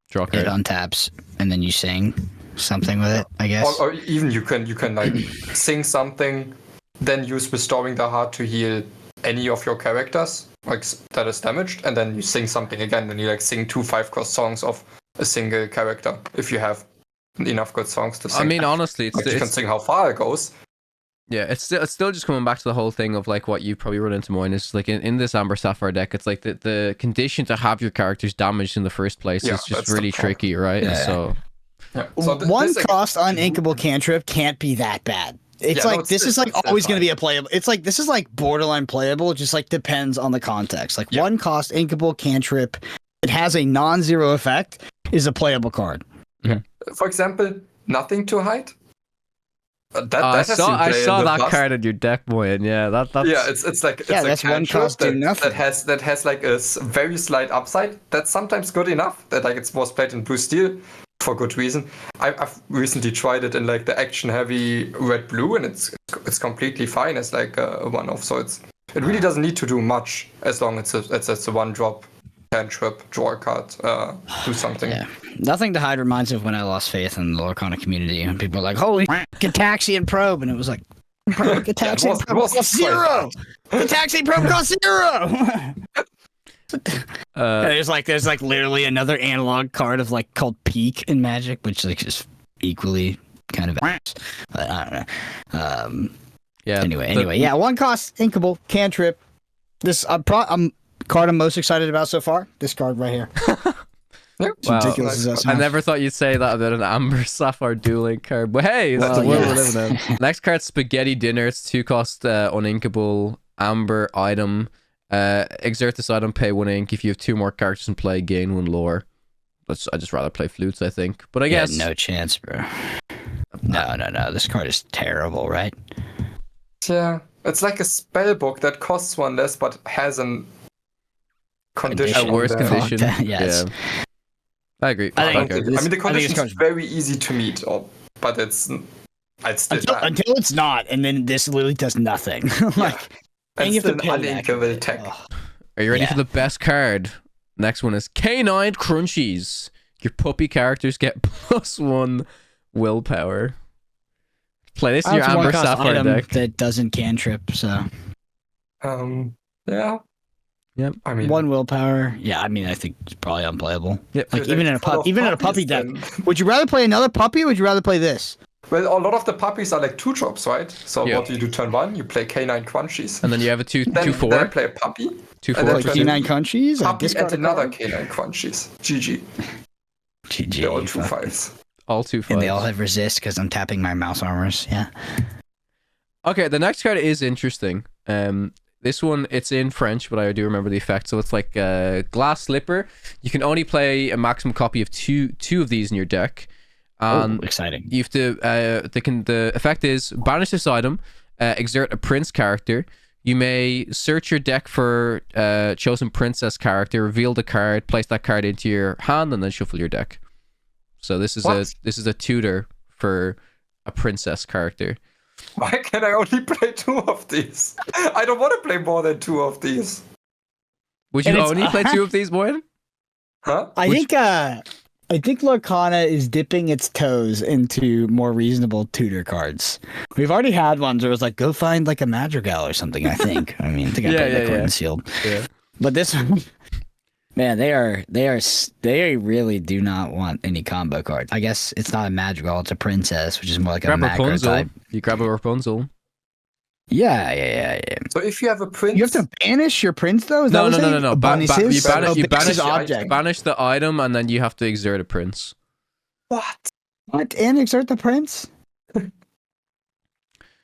draw card. It untaps, and then you sing something with it, I guess. Or even you can like sing something, then use Restoring the Heart to heal any of your characters like that is damaged, and then you sing something again, and you like sing 2 5-cost songs of a single character if you have enough good songs to sing. I mean, honestly, you can sing how far it goes. Yeah, it's still just coming back to the whole thing of like what you probably run into more, and it's like in this Amber Sapphire deck, it's like the condition to have your characters damaged in the first place is just really tricky, right? Yeah. So one cost uninkable cantrip can't be that bad. It's this is always going to be a playable. It's like this is like borderline playable. It just like depends on the context. Like one cost inkable cantrip, it has a non-zero effect, is a playable card. Mm-hmm. For example, nothing to hide. I saw that card in your deck, Moyen. Yeah, that's it's like that's one cost do nothing. that has like a very slight upside. That's sometimes good enough that like it was played in blue steel for good reason. I've recently tried it in like the action heavy red blue, and it's completely fine as like a one-off. So it really doesn't need to do much as long as it's a one drop. Cantrip, draw a card, do something. Yeah. Nothing to hide reminds me of when I lost faith in the Lorcana community, and people were like, "Holy Gataxian probe," and it was like, "Gataxian probe costs zero. Gataxian probe costs zero." There's literally another analog card of like called Peak in Magic, which like is equally kind of ass. But I don't know. Anyway, yeah, one cost inkable cantrip. This card I'm most excited about so far. This card right here. Wow. I never thought you'd say that about an Amber Sapphire Duel Link card, but hey, that's the world we're living in. Next card, Spaghetti Dinner. It's 2 cost uninkable Amber item. Exert this item, pay 1 ink. If you have 2 more characters in play, gain 1 lore. I just rather play flutes, I think. But I guess no chance, bro. No. This card is terrible, right? Yeah, it's like a spell book that costs 1 less, but has an condition. A worse condition. Yes. Yeah. I agree. I mean, the condition is very easy to meet, but it's still until it's not, and then this literally does nothing. And you have to uninkable tech. Are you ready for the best card? Next one is Canine Crunchies. Your puppy characters get +1 willpower. Play this in your Amber Sapphire deck. That doesn't cantrip, so. Yeah. Yep. I mean, 1 willpower. Yeah, I mean, I think it's probably unplayable. Yep. Like even in a puppy deck. Would you rather play another puppy, or would you rather play this? Well, a lot of the puppies are like 2 drops, right? So what do you do turn 1? You play Canine Crunchies. And then you have a 2/4. Then I play a puppy. 2/4. Canine Crunchies? Puppy and another Canine Crunchies. GG. They're all 2/5s. All 2/5s. And they all have resist because I'm tapping my mouse armors. Yeah. Okay, the next card is interesting. This one, it's in French, but I do remember the effect. So it's like a glass slipper. You can only play a maximum copy of two of these in your deck. Exciting. You have to. The effect is banish this item, exert a prince character. You may search your deck for chosen princess character, reveal the card, place that card into your hand, and then shuffle your deck. So this is a tutor for a princess character. Why can I only play 2 of these? I don't want to play more than 2 of these. Would you only play 2 of these, Moyen? Huh? I think Lorcana is dipping its toes into more reasonable tutor cards. We've already had ones where it was like, go find like a Madrigal or something, I think. I mean, I think I played that card in sealed. Yeah. But this one, man, they really do not want any combo cards. I guess it's not a Madrigal, it's a princess, which is more like a macro type. You grab a Rapunzel. Yeah. So if you have a prince, you have to banish your prince though. No. You banish the item, and then you have to exert a prince. What? And exert the prince?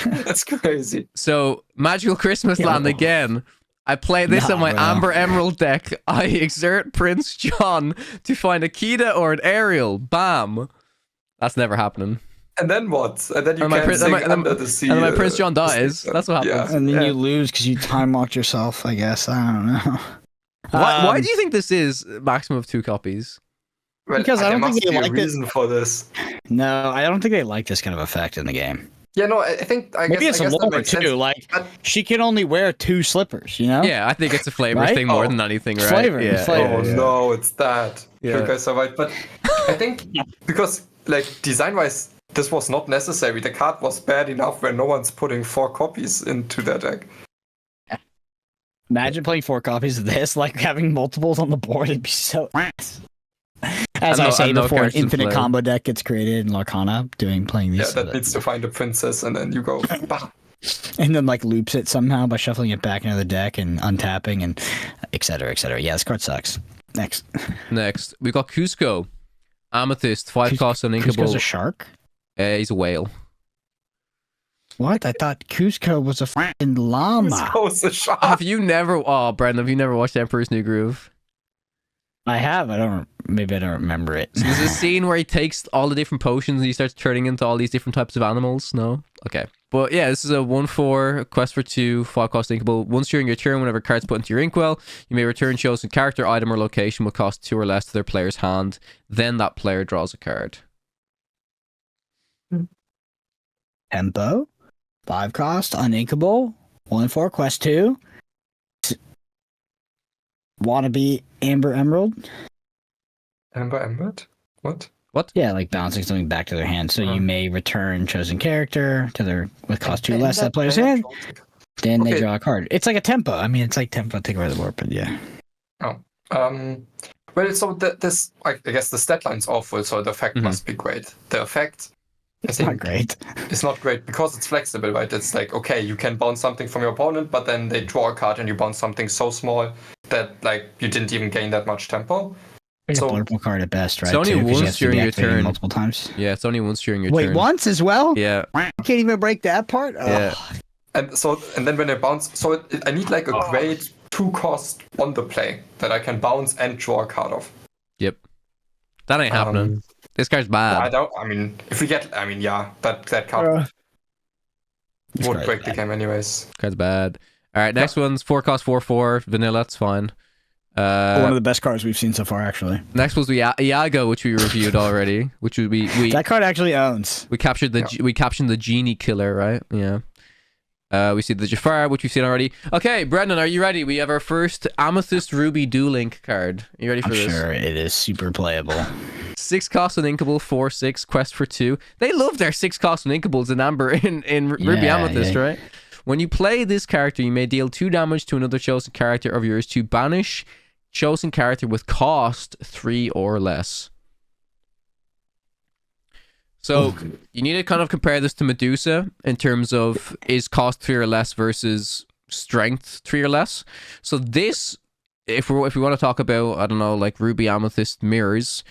That's crazy. So Magical Christmas Land again. I play this on my Amber Emerald deck. I exert Prince John to find a Kida or an Ariel. Bam. That's never happening. And then what? And then you can't sing Under the Sea. And then my Prince John dies. That's what happens. Yeah. And then you lose because you time locked yourself, I guess. I don't know. Why do you think this is maximum of 2 copies? Well, because I don't think they like reason for this. No, I don't think they like this kind of effect in the game. Yeah, no, I think maybe it's a lore too. Like she can only wear 2 slippers, you know? Yeah, I think it's a flavor thing more than anything, right? Flavor. No, it's that. Yeah. You guys are right, but I think because like design-wise, this was not necessary. The card was bad enough where no one's putting 4 copies into their deck. Imagine playing 4 copies of this, like having multiples on the board. It'd be so. As I say, no before an characters to infinite play. combo deck gets created in Lorcana, playing these. Yeah, that needs to find a princess, and then you go. Bah. And then like loops it somehow by shuffling it back into the deck and untapping and et cetera, et cetera. Yeah, this card sucks. Next, we got Cusco, Amethyst, 5 cost uninkable. Cusco's a shark? He's a whale. What? I thought Cusco was a fucking llama. Cusco's a shark. Have you never watched Emperor's New Groove? I have. Maybe I don't remember it. So there's a scene where he takes all the different potions and he starts turning into all these different types of animals. No? Okay. But yeah, this is a 1/4 quest for 2, 5 cost inkable. Once during your turn, whenever cards put into your inkwell, you may return chosen character, item, or location will cost 2 or less to their player's hand. Then that player draws a card. Tempo, 5 cost, uninkable, 1/4 quest 2. Wannabe Amber Emerald. Amber Emerald? What? Yeah, like bouncing something back to their hand. So you may return chosen character to their with cost 2 less that player's hand. Then they draw a card. It's like a tempo. I mean, it's like tempo. Take away the word, but yeah. Oh. Well, so this, I guess the stat line's awful, so the effect must be great. The effect, It's not great. It's not great because it's flexible, right? It's like, okay, you can bounce something from your opponent, but then they draw a card and you bounce something so small that like you didn't even gain that much tempo. It's a blurple card at best, right? It's only too, once during your turn. Multiple times. Yeah, it's only once during your Wait, turn. once as well? Yeah. I can't even break that part? Yeah. And then when I bounce, so I need like a great 2 cost on the play that I can bounce and draw a card off. Yep. That ain't happening. This card's bad. If we get, that card would break the game anyways. Card's bad. All right, next one's 4 cost 4/4 vanilla. That's fine. One of the best cards we've seen so far, actually. Next was Iago, which we reviewed already. Which would be that card actually owns. We captured the genie killer, right? Yeah. We see the Jafar, which we've seen already. Okay, Brendan, are you ready? We have our first Amethyst Ruby Duel Link card. Are you ready for this? I'm sure it is super playable. 6 cost uninkable, 4/6 quest for 2. They love their 6 cost uninkables in Amber in Ruby Amethyst, right? When you play this character, you may deal 2 damage to another chosen character of yours to banish chosen character with cost 3 or less. So you need to kind of compare this to Medusa in terms of is cost 3 or less versus strength 3 or less. So this, if we want to talk about, I don't know, like Ruby Amethyst mirrors,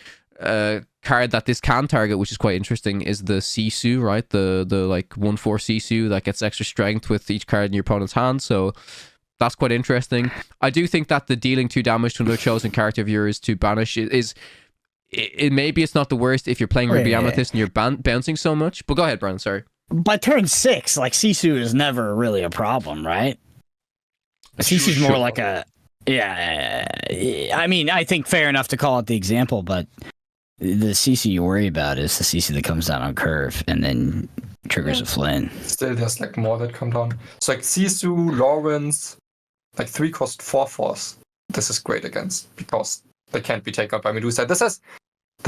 card that this can target, which is quite interesting, is the Sisu, right? The like 1/4 Sisu that gets extra strength with each card in your opponent's hand. So that's quite interesting. I do think that the dealing 2 damage to another chosen character of yours to banish is maybe it's not the worst if you're playing Ruby Amethyst and you're bouncing so much. But go ahead, Brian. Sorry. By turn 6, like Sisu is never really a problem, right? Sisu's more like a I mean, I think fair enough to call it the example, but the CC you worry about is the CC that comes down on curve and then triggers a Flynn. Still, there's like more that come down. So like Sisu, Lawrence, like 3 cost 4/4. This is great against because they can't be taken up by Medusa. This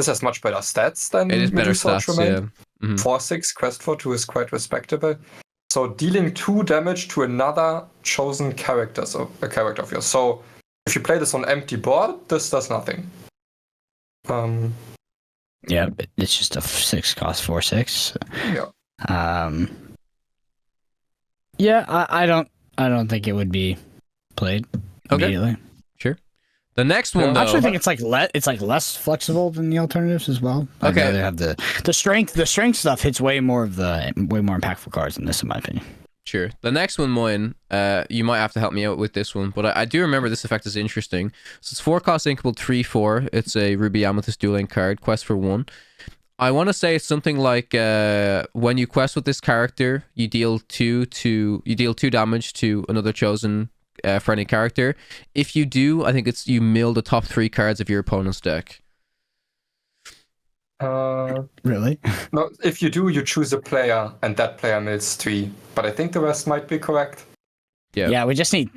has much better stats than it is Medusa better stats. Yeah. Mm-hmm. 4/6 quest for 2 is quite respectable. So dealing 2 damage to another chosen character, so a character of yours. So if you play this on empty board, this does nothing. Yeah, it's just a 6 cost 4/6. Yeah. Yeah, I don't think it would be played immediately. Sure. The next one, though, I actually think it's like less flexible than the alternatives as well. Okay. They have the strength. The strength stuff hits way more impactful cards than this, in my opinion. Sure. The next one, Moin, you might have to help me out with this one, but I do remember this effect is interesting. So it's 4 cost inkable 3/4. It's a Ruby Amethyst Duel Link card, quest for 1. I want to say it's something like when you quest with this character, you deal 2 damage to another chosen friendly character. If you do, I think it's you mill the top 3 cards of your opponent's deck. Really? No, if you do, you choose a player and that player mills 3. But I think the rest might be correct. Yeah, we just need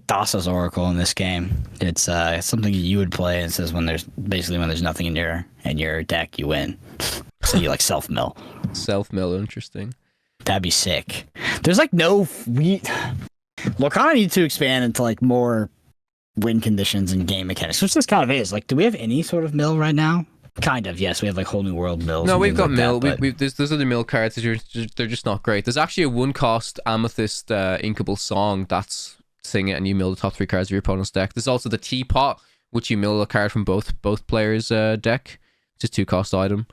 Thassa's Oracle in this game. It's something you would play, and it says when there's nothing in your deck, you win. So you like self mill. Self mill, interesting. That'd be sick. There's like no Lorcana needs to expand into like more win conditions and game mechanics, which this kind of is. Like, do we have any sort of mill right now? Kind of, yes. We have like whole new world mills. No, we've got like mill. That, there's other mill cards. They're just not great. There's actually a 1-cost Amethyst Inkable Song that's sing it and you mill the top 3 cards of your opponent's deck. There's also the Teapot, which you mill a card from both players' deck. It's just 2-cost item.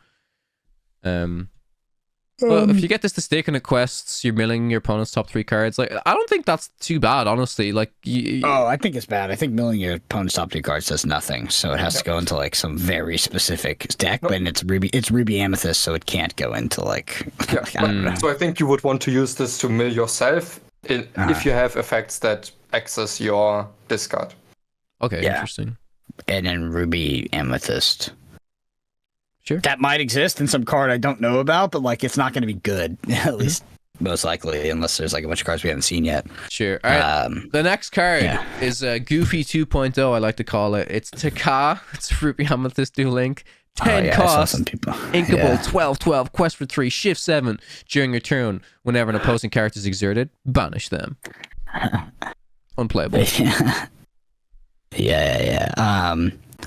Well, if you get this to stick in the quests, you're milling your opponent's top 3 cards. Like, I don't think that's too bad, honestly. Like, I think it's bad. I think milling your opponent's top 3 cards does nothing, so it has to go into like some very specific deck. But it's Ruby Amethyst, so it can't go into like. So I think you would want to use this to mill yourself if you have effects that access your discard. Okay, interesting. And then Ruby Amethyst. Sure. That might exist in some card I don't know about, but like it's not going to be good, at least most likely, unless there's like a bunch of cards we haven't seen yet. Sure. All right. The next card is Goofy 2.0, I like to call it. It's Taka. It's Ruby Amethyst Dual Link. 10 cost. Inkable 12/12. Quest for 3. Shift 7. During your turn, whenever an opposing character is exerted, banish them. Unplayable. Yeah.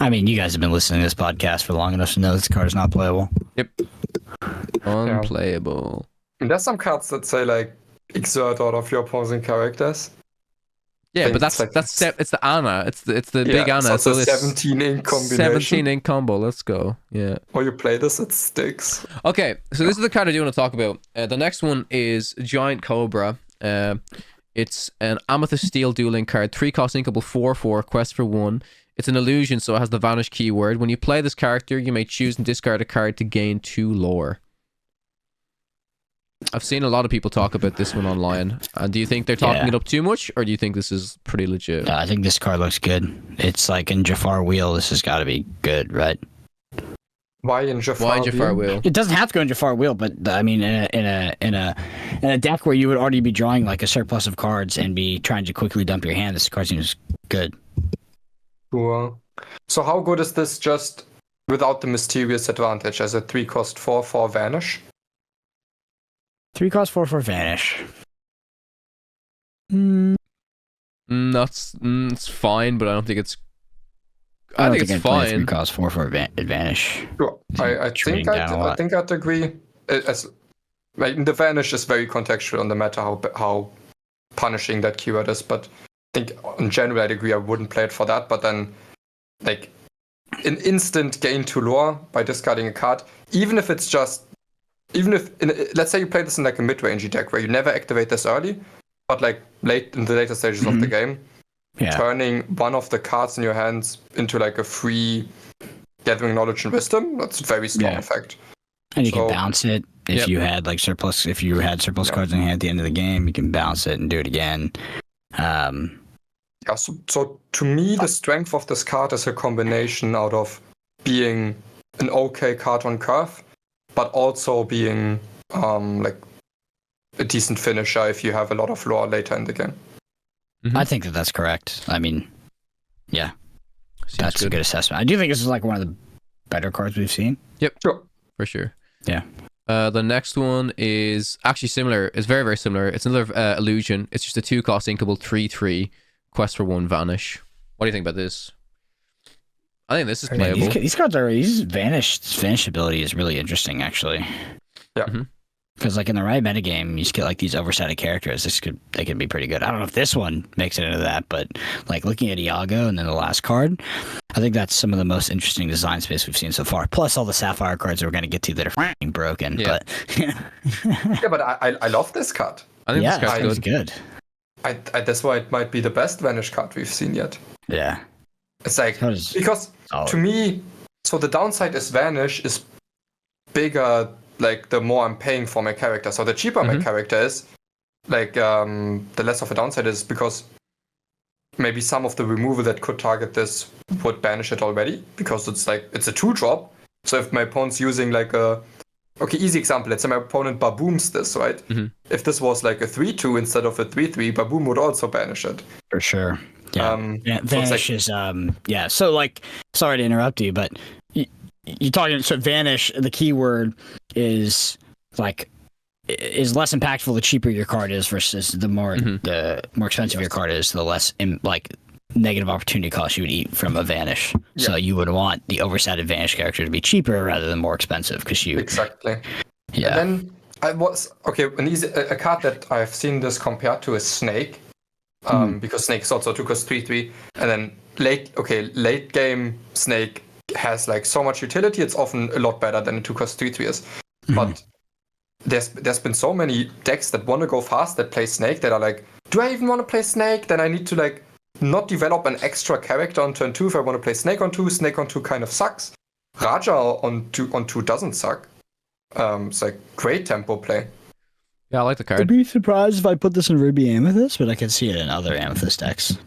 I mean, you guys have been listening to this podcast for long enough to know this card is not playable. Yep. Unplayable. And there's some cards that say like exert out of your opposing characters. Yeah, but it's the Ana. It's the big Ana. So it's 17 ink combination. 17 ink combo. Let's go. Yeah. Or you play this, it sticks. Okay, so this is the card I do want to talk about. The next one is Giant Cobra. It's an Amethyst Steel Dueling card. 3-cost inkable 4/4. Quest for 1. It's an illusion, so it has the vanish keyword. When you play this character, you may choose and discard a card to gain 2 lore. I've seen a lot of people talk about this one online. Do you think they're talking it up too much, or do you think this is pretty legit? I think this card looks good. It's like in Jafar Wheel. This has got to be good, right? Why in Jafar Wheel? It doesn't have to go in Jafar Wheel, but I mean, in a deck where you would already be drawing like a surplus of cards and be trying to quickly dump your hand, this card seems good. Cool. So how good is this just without the mysterious advantage as a 3-cost 4/4 vanish? 3-cost 4/4 vanish. It's fine, but I don't think it's. I think it's fine. 3-cost 4/4 vanish. Sure. I think I'd agree. Like, the vanish is very contextual, no matter how punishing that keyword is, but I think in general I'd agree I wouldn't play it for that, but then like an instant gain to lore by discarding a card, let's say you play this in like a mid-rangey deck where you never activate this early, but like late in the later stages of the game, turning one of the cards in your hands into like a free gathering knowledge and wisdom, that's a very strong effect. And you can bounce it if you had like surplus. If you had surplus cards in hand at the end of the game, you can bounce it and do it again. So to me, the strength of this card is a combination out of being an okay card on curve, but also being like a decent finisher if you have a lot of lore later in the game. Mm-hmm. I think that's correct. I mean, that's good. A good assessment. I do think this is like one of the better cards we've seen. Yep, sure, for sure. Yeah. The next one is actually similar. It's very, very similar. It's another illusion. It's just a 2-cost inkable 3/3. Quest for 1 vanish. What do you think about this? I think this is playable. These cards are vanish ability is really interesting, actually. Yeah. Because like in the right metagame, you just get like these oversided characters. They could be pretty good. I don't know if this one makes it into that, but like looking at Iago and then the last card, I think that's some of the most interesting design space we've seen so far. Plus all the Sapphire cards that we're going to get to that are f***ing broken. Yeah. But but I love this card. I think this card's good. That's why it might be the best vanish card we've seen yet. Yeah. It's like, because to me, so the downside is vanish is bigger, like the more I'm paying for my character. So the cheaper my character is, like the less of a downside is, because maybe some of the removal that could target this would banish it already, because it's a 2-drop. So if my opponent's using like easy example, let's say my opponent babooms this, right? Mm-hmm. If this was like a 3/2 instead of a 3/3, baboom would also banish it. For sure. Yeah. Vanish is So like, sorry to interrupt you, but you're talking. So vanish, the keyword is like is less impactful the cheaper your card is versus the more the more expensive your card is, the less negative opportunity cost you would eat from a Vanish. Yeah. So you would want the overstated Vanish character to be cheaper rather than more expensive because you... Exactly. Yeah. And then a card that I've seen this compared to is Snake. Because Snake is also 2 cost 3/3. And then late game Snake has like so much utility, it's often a lot better than a 2 cost 3/3 is. But there's been so many decks that want to go fast that play Snake that are like, do I even want to play Snake? Then I need to like not develop an extra character on turn 2 if I want to play Snake on 2. Snake on 2 kind of sucks. Raja on 2 doesn't suck. It's like great tempo play. Yeah, I like the card. I'd be surprised if I put this in Ruby Amethyst, but I can see it in other Amethyst decks.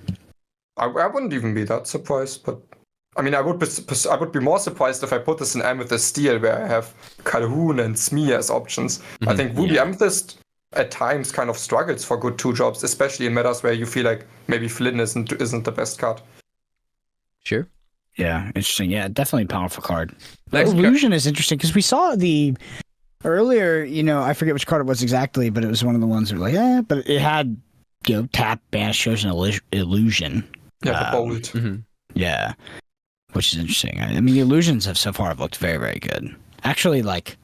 I wouldn't even be that surprised, but I mean, I would be more surprised if I put this in Amethyst Steel, where I have Calhoun and Smee as options. I think Ruby Amethyst at times kind of struggles for good 2-drops, especially in metas where you feel like maybe Flynn isn't the best card. Sure. Yeah, interesting. Yeah, definitely a powerful card. Illusion is interesting because we saw the earlier, I forget which card it was exactly, but it was one of the ones that were like, but it had, tap, banish, chosen illusion. Yeah, the bold. Yeah, which is interesting. I mean, the illusions so far have looked very, very good. Actually, like,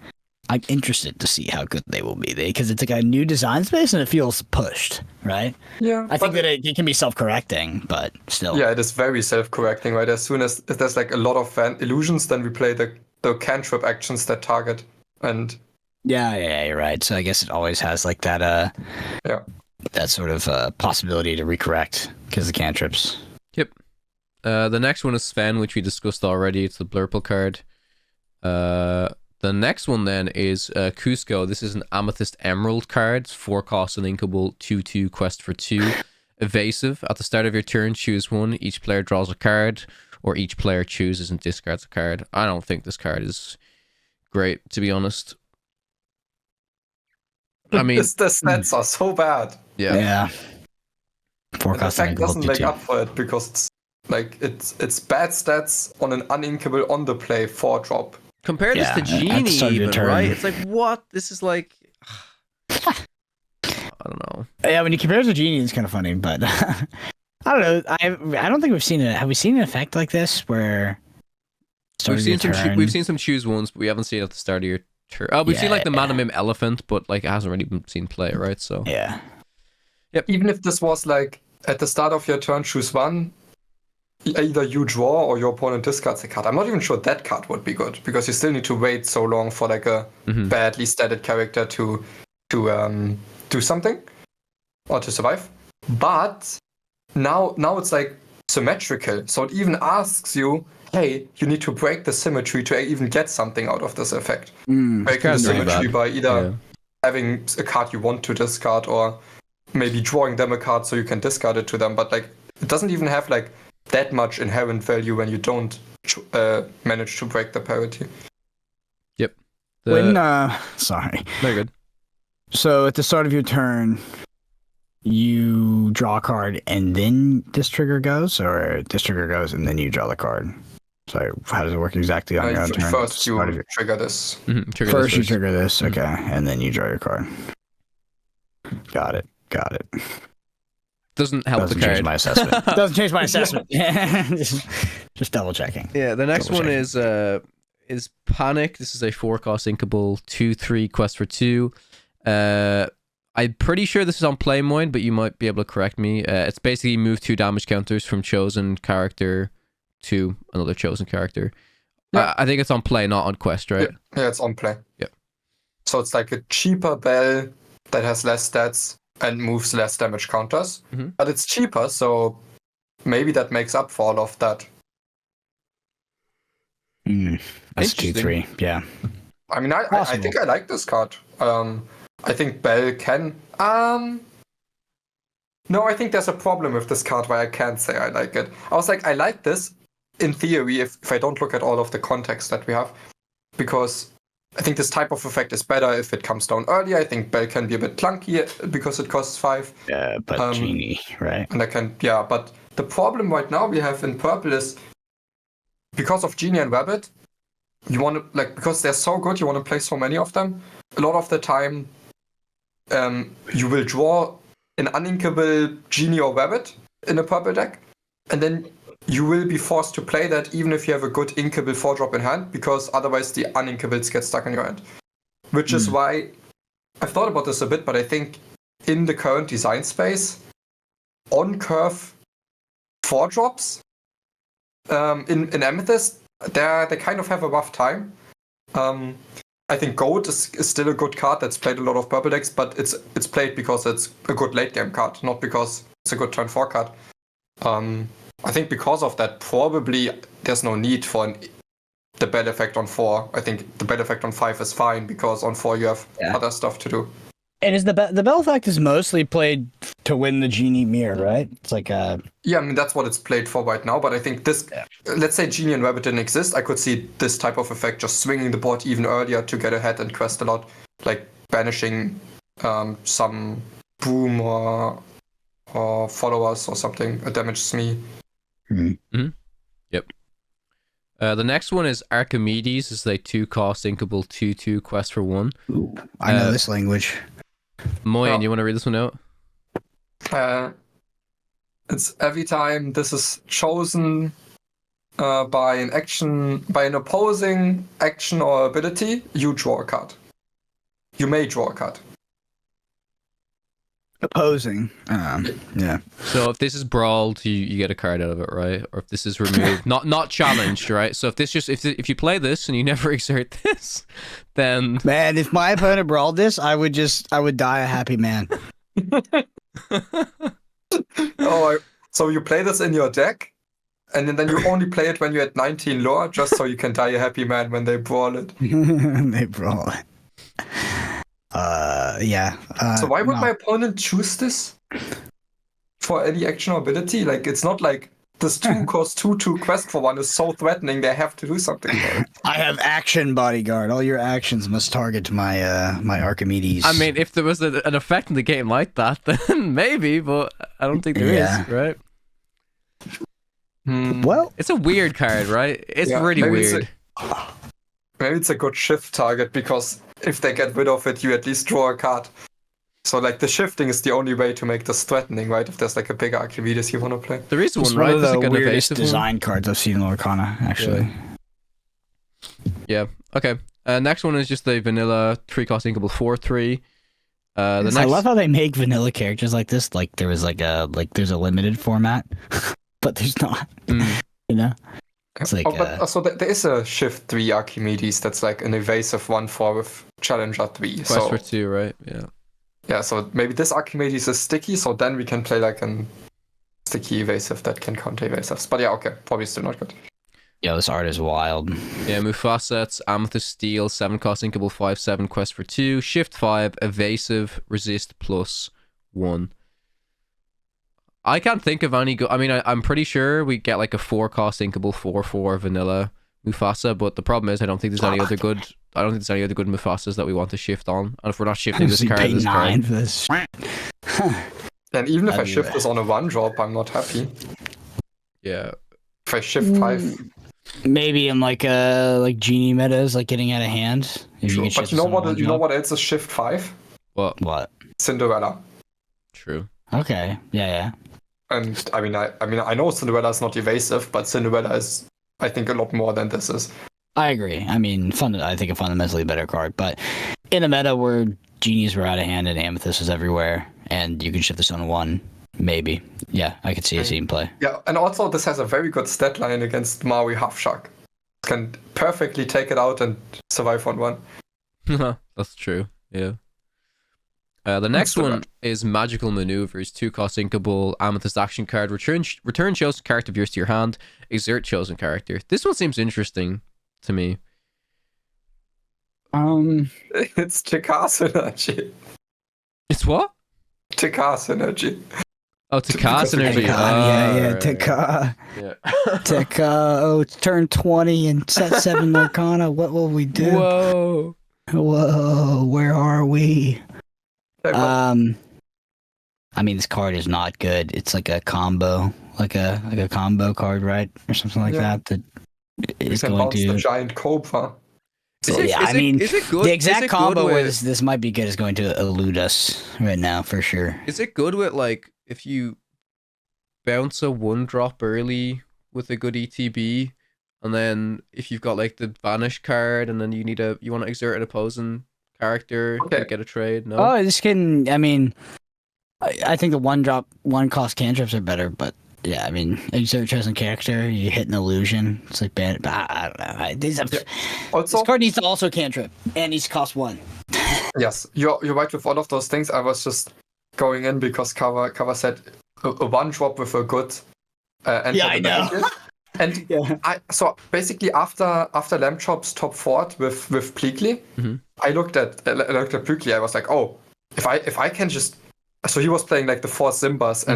I'm interested to see how good they will be, because it's like a new design space and it feels pushed, right? Yeah. I think that it can be self-correcting, but still. Yeah, it is very self-correcting, right? As soon as there's like a lot of illusions, then we play the cantrip actions that target and... Yeah, you're right. So I guess it always has like that that sort of possibility to recorrect because of cantrips. Yep. The next one is Sven, which we discussed already. It's the Blurple card. The next one then is Cusco. This is an Amethyst Emerald card. 4 cost and inkable, 2/2 quest for 2. Evasive. At the start of your turn, choose one. Each player draws a card, or each player chooses and discards a card. I don't think this card is great, to be honest. I mean, the stats are so bad. Yeah. Forecast the effect doesn't make up for it because it's like it's bad stats on an uninkable on the play 4-drop. Compare this to Genie, even, right? It's like, what? This is like, I don't know. Yeah, when you compare it to Genie, it's kind of funny, but I don't know. I don't think we've seen it. Have we seen an effect like this where we've seen some choose ones, but we haven't seen it at the start of your turn. Oh, we've seen like the Mana Mim Elephant, but like it hasn't really been seen play, right? So yeah. Yep. Even if this was like at the start of your turn, choose one. Either you draw or your opponent discards a card. I'm not even sure that card would be good because you still need to wait so long for like a badly statted character to do something or to survive. But now it's like symmetrical, so it even asks you, hey, you need to break the symmetry to even get something out of this effect. Breaking the symmetry by either having a card you want to discard or maybe drawing them a card so you can discard it to them. But like it doesn't even have like that much inherent value when you don't manage to break the parity. Yep. Sorry. Very good. So at the start of your turn, you draw a card and then this trigger goes, or this trigger goes and then you draw the card? So how does it work exactly on your own turn? First you trigger this. First you trigger this, okay, and then you draw your card. Got it. Doesn't help the card. Change my assessment. Doesn't change my assessment. Just double checking. Yeah, the next one is Panic. This is a 4-cost inkable, 2/3 quest for 2. I'm pretty sure this is on Playmoin, but you might be able to correct me. It's basically move 2 damage counters from chosen character to another chosen character. Yeah. I think it's on play, not on quest, right? Yeah, it's on play. Yeah. So it's like a cheaper Bell that has less stats and moves less damage counters. But it's cheaper, so maybe that makes up for all of that. That's 2/3, yeah. I mean, I think I like this card. I think Bell can... No, I think there's a problem with this card why I can't say I like it. I was like, I like this in theory if I don't look at all of the context that we have. Because I think this type of effect is better if it comes down early. I think Bell can be a bit clunky because it costs 5. Yeah, but Genie, right? And but the problem right now we have in purple is because of Genie and Rabbit, you want to, because they're so good, you want to play so many of them. A lot of the time, you will draw an uninkable Genie or Rabbit in a purple deck, and then you will be forced to play that even if you have a good inkable 4-drop in hand, because otherwise the uninkables get stuck in your hand. Which is why I've thought about this a bit, but I think in the current design space, on-curve 4-drops in Amethyst, they kind of have a rough time. I think Gold is still a good card that's played a lot of purple decks, but it's played because it's a good late game card, not because it's a good turn 4 card. I think because of that, probably there's no need for the bell effect on 4. I think the bell effect on 5 is fine, because on 4 you have other stuff to do. And is the bell effect is mostly played to win the Genie mirror, right? It's like a... Yeah, I mean, that's what it's played for right now, but I think this... Let's say Genie and Rabbit didn't exist, I could see this type of effect just swinging the board even earlier to get ahead and quest a lot, like banishing some Boom or followers or something that damages me. Mm-hmm. Yep. The next one is Archimedes. It's like 2-cost inkable 2/2 quest for 1. Ooh, I know this language. Moyen, you want to read this one out? It's every time this is chosen by an opposing action or ability, you draw a card. You may draw a card. Opposing. Yeah. So if this is brawled, you get a card out of it, right? Or if this is removed, not challenged, right? So if you play this and you never exert this, then Man, if my opponent brawled this, I would die a happy man. So you play this in your deck, and then you only play it when you're at 19 lore, just so you can die a happy man when they brawl it. They brawl it. Yeah. So why would my opponent choose this for any action or ability? Like, it's not like this 2-cost 2/2 quest for 1 is so threatening they have to do something for it. I have action bodyguard. All your actions must target my my Archimedes. I mean, if there was an effect in the game like that, then maybe, but I don't think there is, right? Well, it's a weird card, right? It's really weird. Maybe it's a good shift target, because if they get rid of it, you at least draw a card. So, like, the shifting is the only way to make this threatening, right? If there's, like, a bigger Archimedes you want to play. There is one, it's right? One of there's the like an weirdest evasive design cards I've seen in Lorcana, actually. Yeah. Okay. Next one is just the vanilla 3-cost inkable 4/3. I love how they make vanilla characters like this. Like there's a limited format, but there's not. You know. It's like, there is a shift 3 Archimedes that's like an evasive 1/4 with Challenger 3. Quest for 2, right? Yeah. Yeah, so maybe this Archimedes is sticky, so then we can play like a sticky evasive that can counter evasives. But yeah, okay, probably still not good. Yeah, this art is wild. Yeah, Mufasa, it's Amethyst Steel, 7-cost inkable 5/7 quest for 2, shift 5, evasive, resist +1. I can't think of any good. I mean, I'm pretty sure we get like a 4-cost inkable 4/4 vanilla Mufasa, but the problem is I don't think there's any other good. I don't think there's any other good Mufasas that we want to shift on. And if we're not shifting this card, this card. And even if I shift this on a 1-drop, I'm not happy. Yeah. If I shift 5, maybe in like Genie metas, like getting out of hand. But you know what else is shift 5? What? Cinderella. True. Okay. Yeah. And I know Cinderella is not evasive, but Cinderella is, I think, a lot more than this is. I agree. I mean, I think a fundamentally better card, but in a meta where Genies were out of hand and Amethyst is everywhere, and you can shift this on 1, maybe. Yeah, I could see a scene play. Yeah, and also this has a very good stat line against Maui Half Shark. Can perfectly take it out and survive on 1. That's true. Yeah. The next one is Magical Maneuvers, 2-cost inkable Amethyst action card. Return chosen character of yours to your hand. Exert chosen character. This one seems interesting to me. It's Tekar synergy. It's what? Tekar synergy. Oh, Tekar synergy. Yeah, Tekar. Yeah. Tekar. Oh, it's turn 20 and set 7 Lorcana. What will we do? Whoa, where are we? I mean, this card is not good. It's like a combo, like a combo card, right, or something like that. That is going to the giant cobra. So, is it good? The exact combo with this might be good is going to elude us right now for sure. Is it good with like if you bounce a 1-drop early with a good ETB, and then if you've got like the vanish card, and then you want to exert an opposing character to get a trade. No. Oh, this can. I mean, I think the 1-drop 1-cost cantrips are better, but yeah, I mean, exert chosen character, you hit an illusion. It's like bad. I don't know. This card needs to also cantrip and needs to cost 1. Yes, you're right with all of those things. I was just going in because cover said a 1-drop with a good. Yeah, I know. And so basically after Lamb Chop's top 4 with Pleakley, I looked at Pleakley. I was like, oh, if I can just, so he was playing like the 4 Simbas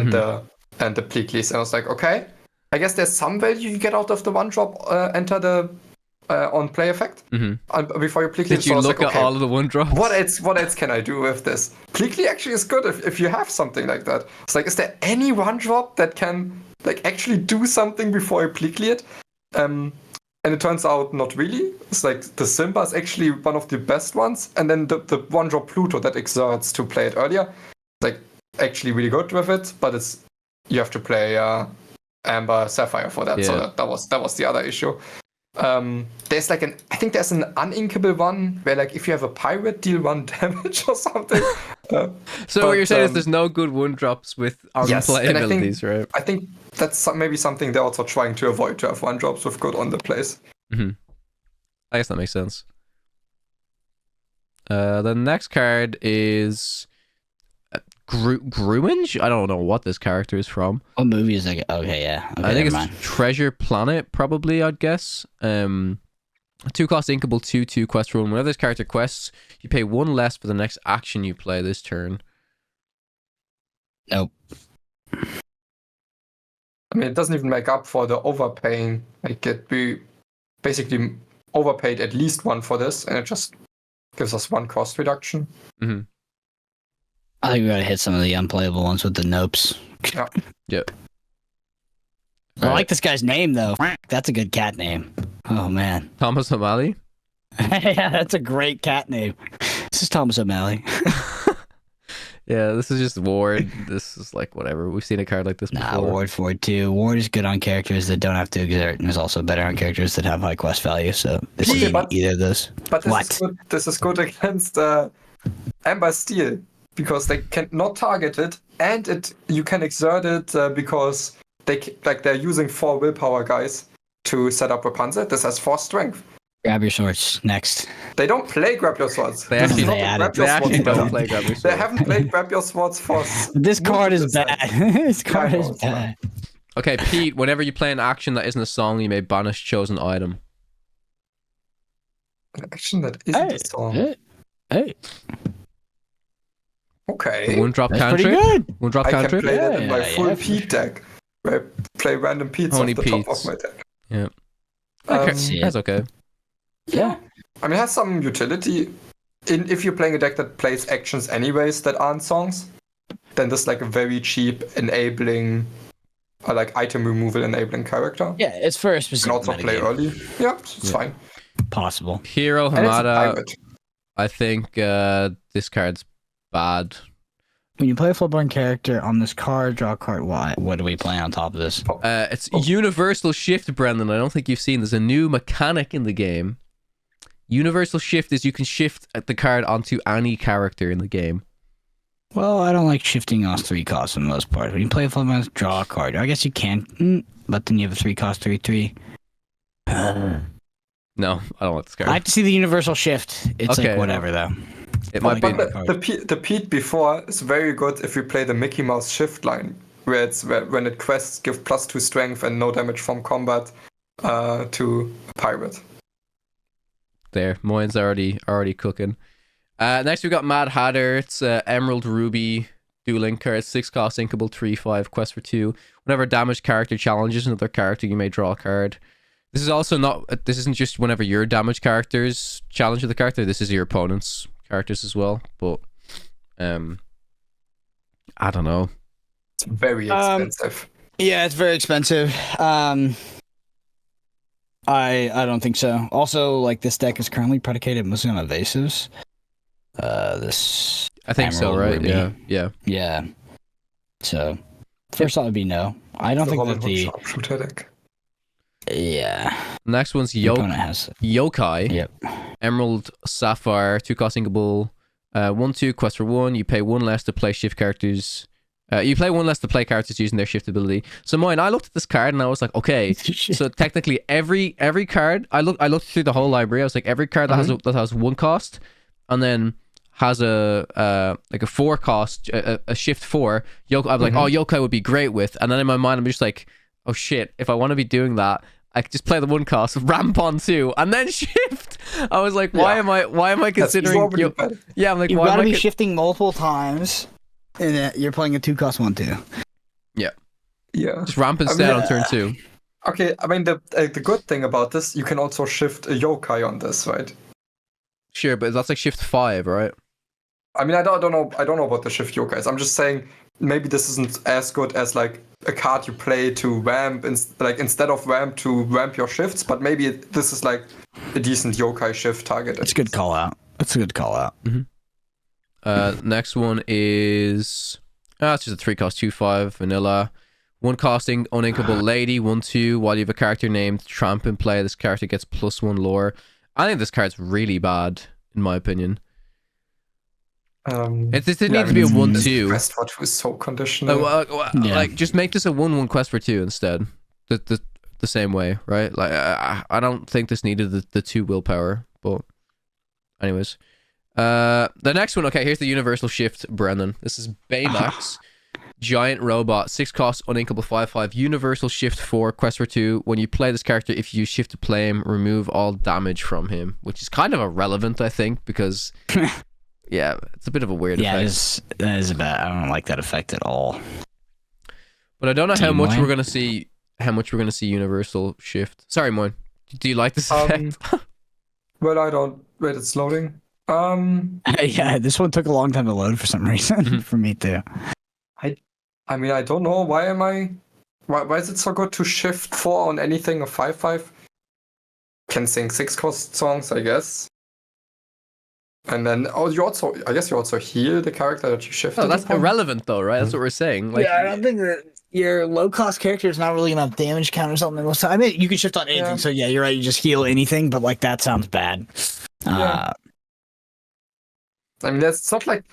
and the Pleakleys, and I was like, okay, I guess there's some value you get out of the 1-drop enter the on play effect before you Pleakley. Did you look at all of the 1-drops? What else can I do with this? Pleakley actually is good if you have something like that. It's like, is there any 1-drop that can like actually do something before you Pleakley it? And it turns out not really. It's like the Simba is actually one of the best ones, and then the 1-drop Pluto that exerts to play it earlier, it's like actually really good with it, but you have to play Amber Sapphire for that. Yeah. So that was the other issue. There's like I think there's an uninkable one where like if you have a pirate, deal 1 damage or something. So what you're saying is there's no good 1-drops with on-play abilities, right? I think that's maybe something they're also trying to avoid, to have 1-drops with good on the plays. I guess that makes sense. The next card is Gruinge? I don't know what this character is from. What movie is that? Okay, yeah. Okay, I think it's Treasure Planet, probably, I'd guess. 2-cost inkable 2/2 quest rule. Whenever this character quests, you pay 1 less for the next action you play this turn. Nope. I mean, it doesn't even make up for the overpaying. Like, we basically overpaid at least 1 for this, and it just gives us 1 cost reduction. I think we gotta hit some of the unplayable ones with the nopes. Yeah. Yep. I like this guy's name though. That's a good cat name. Oh man. Thomas O'Malley? Yeah, that's a great cat name. This is Thomas O'Malley. Yeah, this is just Ward. This is like whatever. We've seen a card like this before. Nah, Ward 4/2. Ward is good on characters that don't have to exert, and is also better on characters that have high quest value. So this is either of those. But this is good against Amber Steel, because they can not target it, and you can exert it because they're using 4 willpower guys to set up Rapunzel. This has 4 strength. Grab your swords next. They don't play Grab Your Swords. They actually don't play Grab Your Swords. They haven't played Grab Your Swords for. This card is bad. This card is bad. Okay, Pete. Whenever you play an action that isn't a song, you may banish chosen item. An action that isn't a song. Hey. Okay. 1-drop cantrip. Pretty good. 1-drop cantrip. I can play that in my full Pete deck, where I play random Pete's off the top of my deck. Yeah. Okay. That's okay. Yeah. I mean, it has some utility. If you're playing a deck that plays actions anyways that aren't songs, then this is like a very cheap enabling, or like item removal enabling character. Yeah, it's for a specific. You can also play early. Yeah, it's fine. Possible. Hero Hamada. I think this card's bad. When you play a flipboard character on this card, draw a card. What do we play on top of this? It's Universal Shift, Brendan. I don't think you've seen. There's a new mechanic in the game. Universal Shift is you can shift the card onto any character in the game. Well, I don't like shifting on 3 costs for the most part. When you play a flipboard, draw a card. I guess you can, but then you have a 3 cost 3/3. No, I don't like this card. I like to see the Universal Shift. It's like whatever though. It might be the Pete before is very good if you play the Mickey Mouse shift line, where when it quests give +2 strength and no damage from combat to a pirate. There, mine's already cooking. Next we got Mad Hatter. It's Emerald Ruby dueling card, 6 cost inkable 3/5 quest for 2. Whenever damaged character challenges another character, you may draw a card. This is also not. This isn't just whenever your damaged characters challenge the character. This is your opponent's characters as well, but I don't know. It's very expensive. Yeah, it's very expensive. I don't think so. Also, like, this deck is currently predicated mostly on evasives. I think so, right? Ruby. Yeah. So First thought would be no. I don't think that the sharpshooter deck. Yeah. Next one's Yokai. Yep. Emerald, Sapphire, 2-cost inkable, 1/2 quest for 1. You pay 1 less to play shift characters. You play 1 less to play characters using their shift ability. So mine, I looked at this card and I was like, okay, so technically every card, I looked through the whole library. I was like, every card that has 1 cost and then has a 4 cost, a shift 4. I'm like, oh, Yokai would be great with. And then in my mind, I'm just like, oh shit, if I want to be doing that, I could just play the 1 cost, ramp on 2, and then shift. I was like, why am I considering? I'm like, you've why got am to I be shifting multiple times, and you're playing a 2-cost 1/2. Yeah. Yeah. Just ramp instead on turn 2. Okay, I mean the good thing about this, you can also shift a Yokai on this, right? Sure, but that's like shift 5, right? I mean, I don't know about the shift Yokais. I'm just saying maybe this isn't as good as like a card you play to ramp, instead of ramp to ramp your shifts, but maybe this is like a decent Yokai shift target. That's a good call out. Mm-hmm. Next one is it's just a 3-cost 2/5 vanilla. 1 costing uninkable lady 1/2. While you have a character named Tramp in play, this character gets +1 lore. I think this card's really bad, in my opinion. It needs to be a 1/2. Quest for 2 is so conditional. Like, just make this a 1/1 quest for 2 instead. The same way, right? Like, I don't think this needed the 2 willpower, but anyways. The next one, okay, here's the universal shift, Brennan. This is Baymax. Giant robot, 6 costs, uninkable 5/5, universal shift 4, quest for 2. When you play this character, if you shift to play him, remove all damage from him, which is kind of irrelevant, I think, because yeah, it's a bit of a weird effect. That is bad. I don't like that effect at all. But I don't know how much we're gonna see. How much we're gonna see universal shift. Sorry, Moin. Do you like this effect? Well, I don't. Wait, it's loading. Yeah, this one took a long time to load for some reason for me too. I mean, I don't know. Why is it so good to shift 4 on anything of 5/5? Can sing 6-cost songs, I guess. And then, I guess you also heal the character that you shifted. Oh, that's irrelevant though, right? That's what we're saying. Like, yeah, I don't think that your low-cost character is not really gonna have damage count or something. I mean, you can shift on anything, so yeah, you're right. You just heal anything, but like that sounds bad. Yeah. I mean, it's not like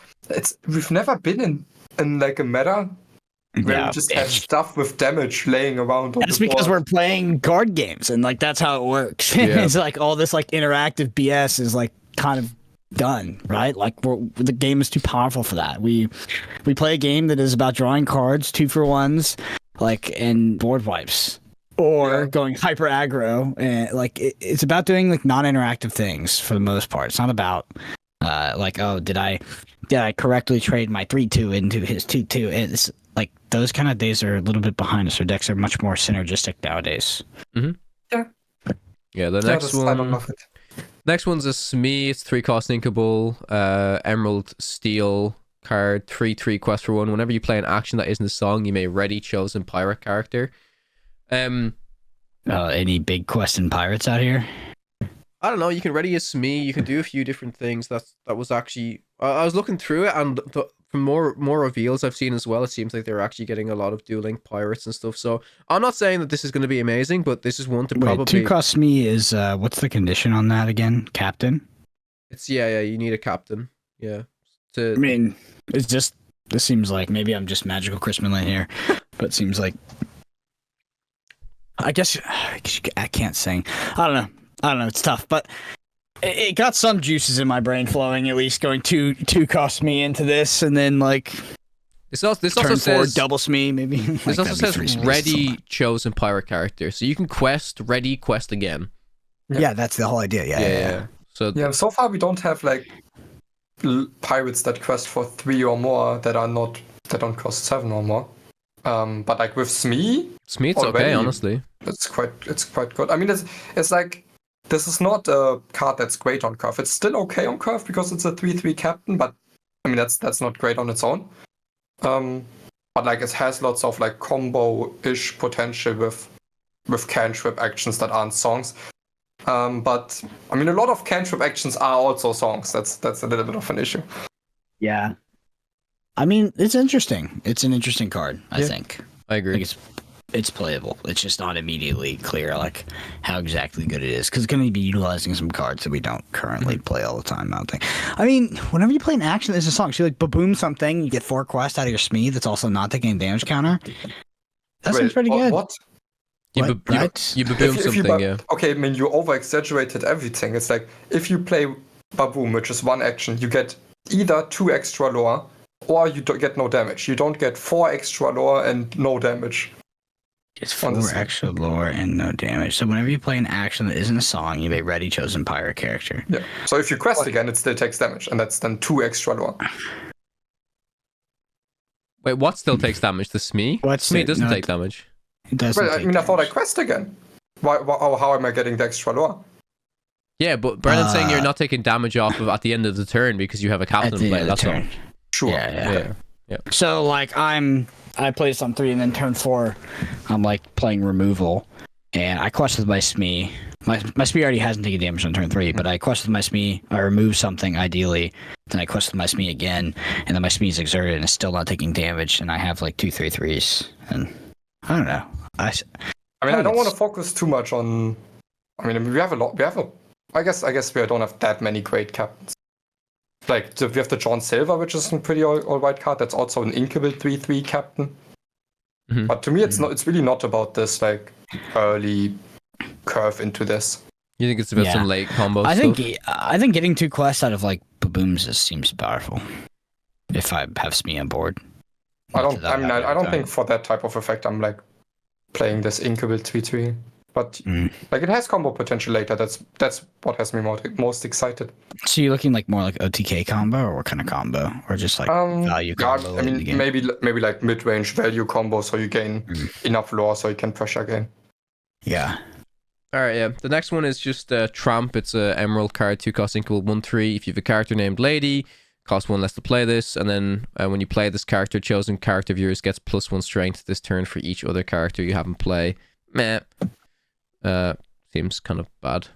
we've never been in like a meta where we just have stuff with damage laying around. That's because we're playing card games, and like that's how it works. Yeah. It's like all this like interactive BS is like kind of done, right? Like the game is too powerful for that. We play a game that is about drawing cards 2-for-1s, like and board wipes, or going hyper aggro, and like it's about doing like non-interactive things for the most part. It's not about like, oh, did I correctly trade my 3/2 into his 2/2? It's like those kind of days are a little bit behind us. Our decks are much more synergistic nowadays. Mm-hmm. Yeah. The next one. I don't love it. Next one's a Smee. It's 3-cost inkable, Emerald Steel card, 3/3 quest for 1. Whenever you play an action that isn't a song, you may ready chosen pirate character. Any big quest in pirates out here? I don't know. You can ready a Smee. You can do a few different things. That was actually. I was looking through it, and from more reveals I've seen as well, it seems like they're actually getting a lot of Duel Link pirates and stuff. So I'm not saying that this is going to be amazing, but this is one to probably. 2-cost Smee is what's the condition on that again? Captain. It's yeah. You need a captain. Yeah. I mean, it's just. This seems like maybe I'm just magical Chris Millen here, but it seems like. I guess I can't sing. I don't know. It's tough, but it got some juices in my brain flowing. At least going 2-cost me into this, and then like this also says double Smee maybe. This also says ready chosen pirate character, so you can quest again. Yeah, that's the whole idea. Yeah. So far we don't have like pirates that quest for 3 or more that don't cost 7 or more. But like with Smee, it's okay, honestly. It's quite good. I mean, it's like. This is not a card that's great on curve. It's still okay on curve because it's a 3/3 captain, but I mean that's not great on its own. But like it has lots of like combo-ish potential with cantrip actions that aren't songs. But I mean a lot of cantrip actions are also songs. That's a little bit of an issue. Yeah. I mean, it's interesting. It's an interesting card, I think. I agree. Like it's playable. It's just not immediately clear like how exactly good it is because it's going to be utilizing some cards that we don't currently play all the time. I don't think. I mean, whenever you play an action, there's a song. So you like baboom something, you get 4 quests out of your SME that's also not taking a damage counter. That seems pretty good. What? You What? baboom something, yeah. Okay, I mean, you over-exaggerated everything. It's like, if you play baboom, which is 1 action, you get either 2 extra lore, or you don't get no damage. You don't get 4 extra lore and no damage. It's 4 extra lore and no damage. So whenever you play an action that isn't a song, you may ready chosen pirate character. Yeah. So if you quest again, it still takes damage, and that's then 2 extra lore. Wait, what still takes damage? The SME? SME doesn't take damage. It doesn't. Well, I mean, I thought I quest again. How am I getting the extra lore? Yeah, but Brennan's saying you're not taking damage off of at the end of the turn because you have a captain play. That's all. Sure. Yeah. So like I play this on 3 and then turn 4, I'm like playing removal, and I quest with my SME. My SME already hasn't taken damage on turn 3, but I quest with my SME. I remove something ideally, then I quest with my SME again, and then my SME is exerted and it's still not taking damage, and I have like 2 3/3s, and I don't know. I don't want to focus too much on. I mean, we have a lot. I guess we don't have that many great captains. Like, we have the John Silver, which is a pretty all-white card. That's also an inkable 3/3 captain. Mm-hmm. But to me, it's not. It's really not about this like early curve into this. You think it's about some late combo I stuff? think getting 2 quests out of like babooms seems powerful. If I have SME on board. I don't think for that type of effect I'm like playing this inkable 3/3. But like it has combo potential later. That's what has me most excited. So you're looking like more like OTK combo, or what kind of combo, or just like value combo? I mean, maybe like mid-range value combo, so you gain enough lore so you can pressure gain. Yeah. All right, yeah. The next one is just Tramp. It's a Emerald card, 2 cost inkable 1/3. If you have a character named Lady, cost 1 less to play this, and then when you play this character, chosen character of yours gets +1 strength this turn for each other character you have in play. Meh. Seems kind of bad.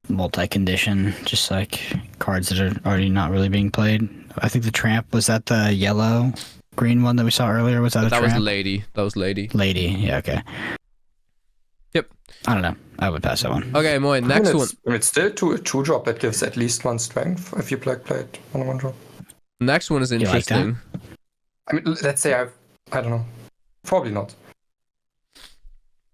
Multi-condition, just like cards that are already not really being played. I think the Tramp, was that the yellow green one that we saw earlier? Was that a Tramp? That was Lady. Lady, yeah, okay. Yep. I don't know. I would pass that one. Okay, Moy, next one. It's still a 2-drop that gives at least 1 strength if you play it on a 1-drop. Next one is interesting. I mean, let's say I don't know. Probably not.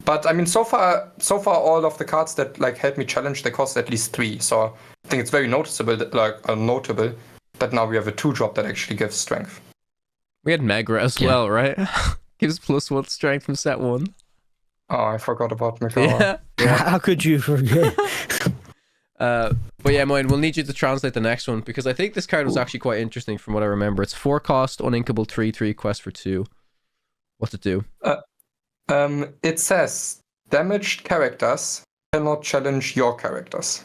But I mean, so far, all of the cards that like help me challenge, they cost at least 3. So I think it's very notable that now we have a 2-drop that actually gives strength. We had Megra as well, right? Gives +1 strength from set 1. Oh, I forgot about Megra. Yeah. How could you forget? But yeah, Moin, we'll need you to translate the next one because I think this card was actually quite interesting from what I remember. It's 4 cost, uninkable 3/3, quest for 2. What's it do? It says damaged characters cannot challenge your characters.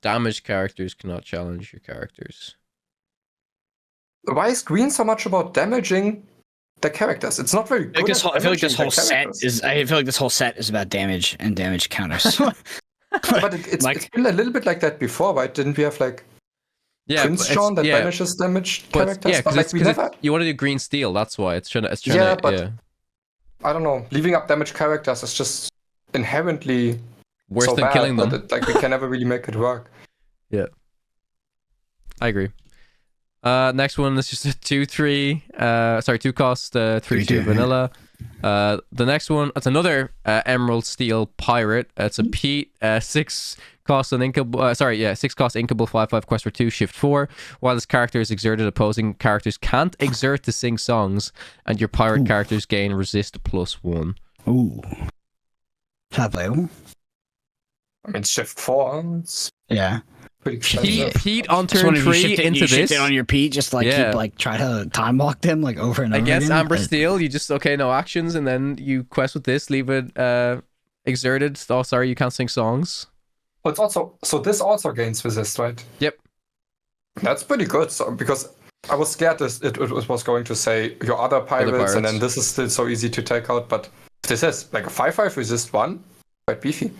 Damaged characters cannot challenge your characters. Why is green so much about damaging the characters? It's not very good. I feel like this whole set is about damage and damage counters. But it's been a little bit like that before, right? Didn't we have like Prince John that banishes damaged characters? Yeah, because you want to do green steel. That's why it's trying to. I don't know. Leaving up damaged characters is just inherently worse than killing them. Like we can never really make it work. Yeah, I agree. Next one is just a 2/3. 2 cost, 3/2 vanilla. The next one, it's another Emerald Steel Pirate. It's a Pete, 6 cost uninkable. 6 cost inkable 5/5 quest for 2 shift 4. While this character is exerted, opposing characters can't exert to sing songs, and your pirate characters gain resist +1. Ooh, is that playable? I mean, shift 4. Yeah. Pete on turn 3 into this. Shift it on your Pete, just like keep like try to time lock them like over and over. I guess again. Amber Steel, you just no actions, and then you quest with this, leave it exerted. Oh, sorry, you can't sing songs. Well, it's also this also gains resist, right? Yep. That's pretty good. So because I was scared it was going to say your other pirates, and then this is still so easy to take out. But this is like a 5/5 resist 1, quite beefy.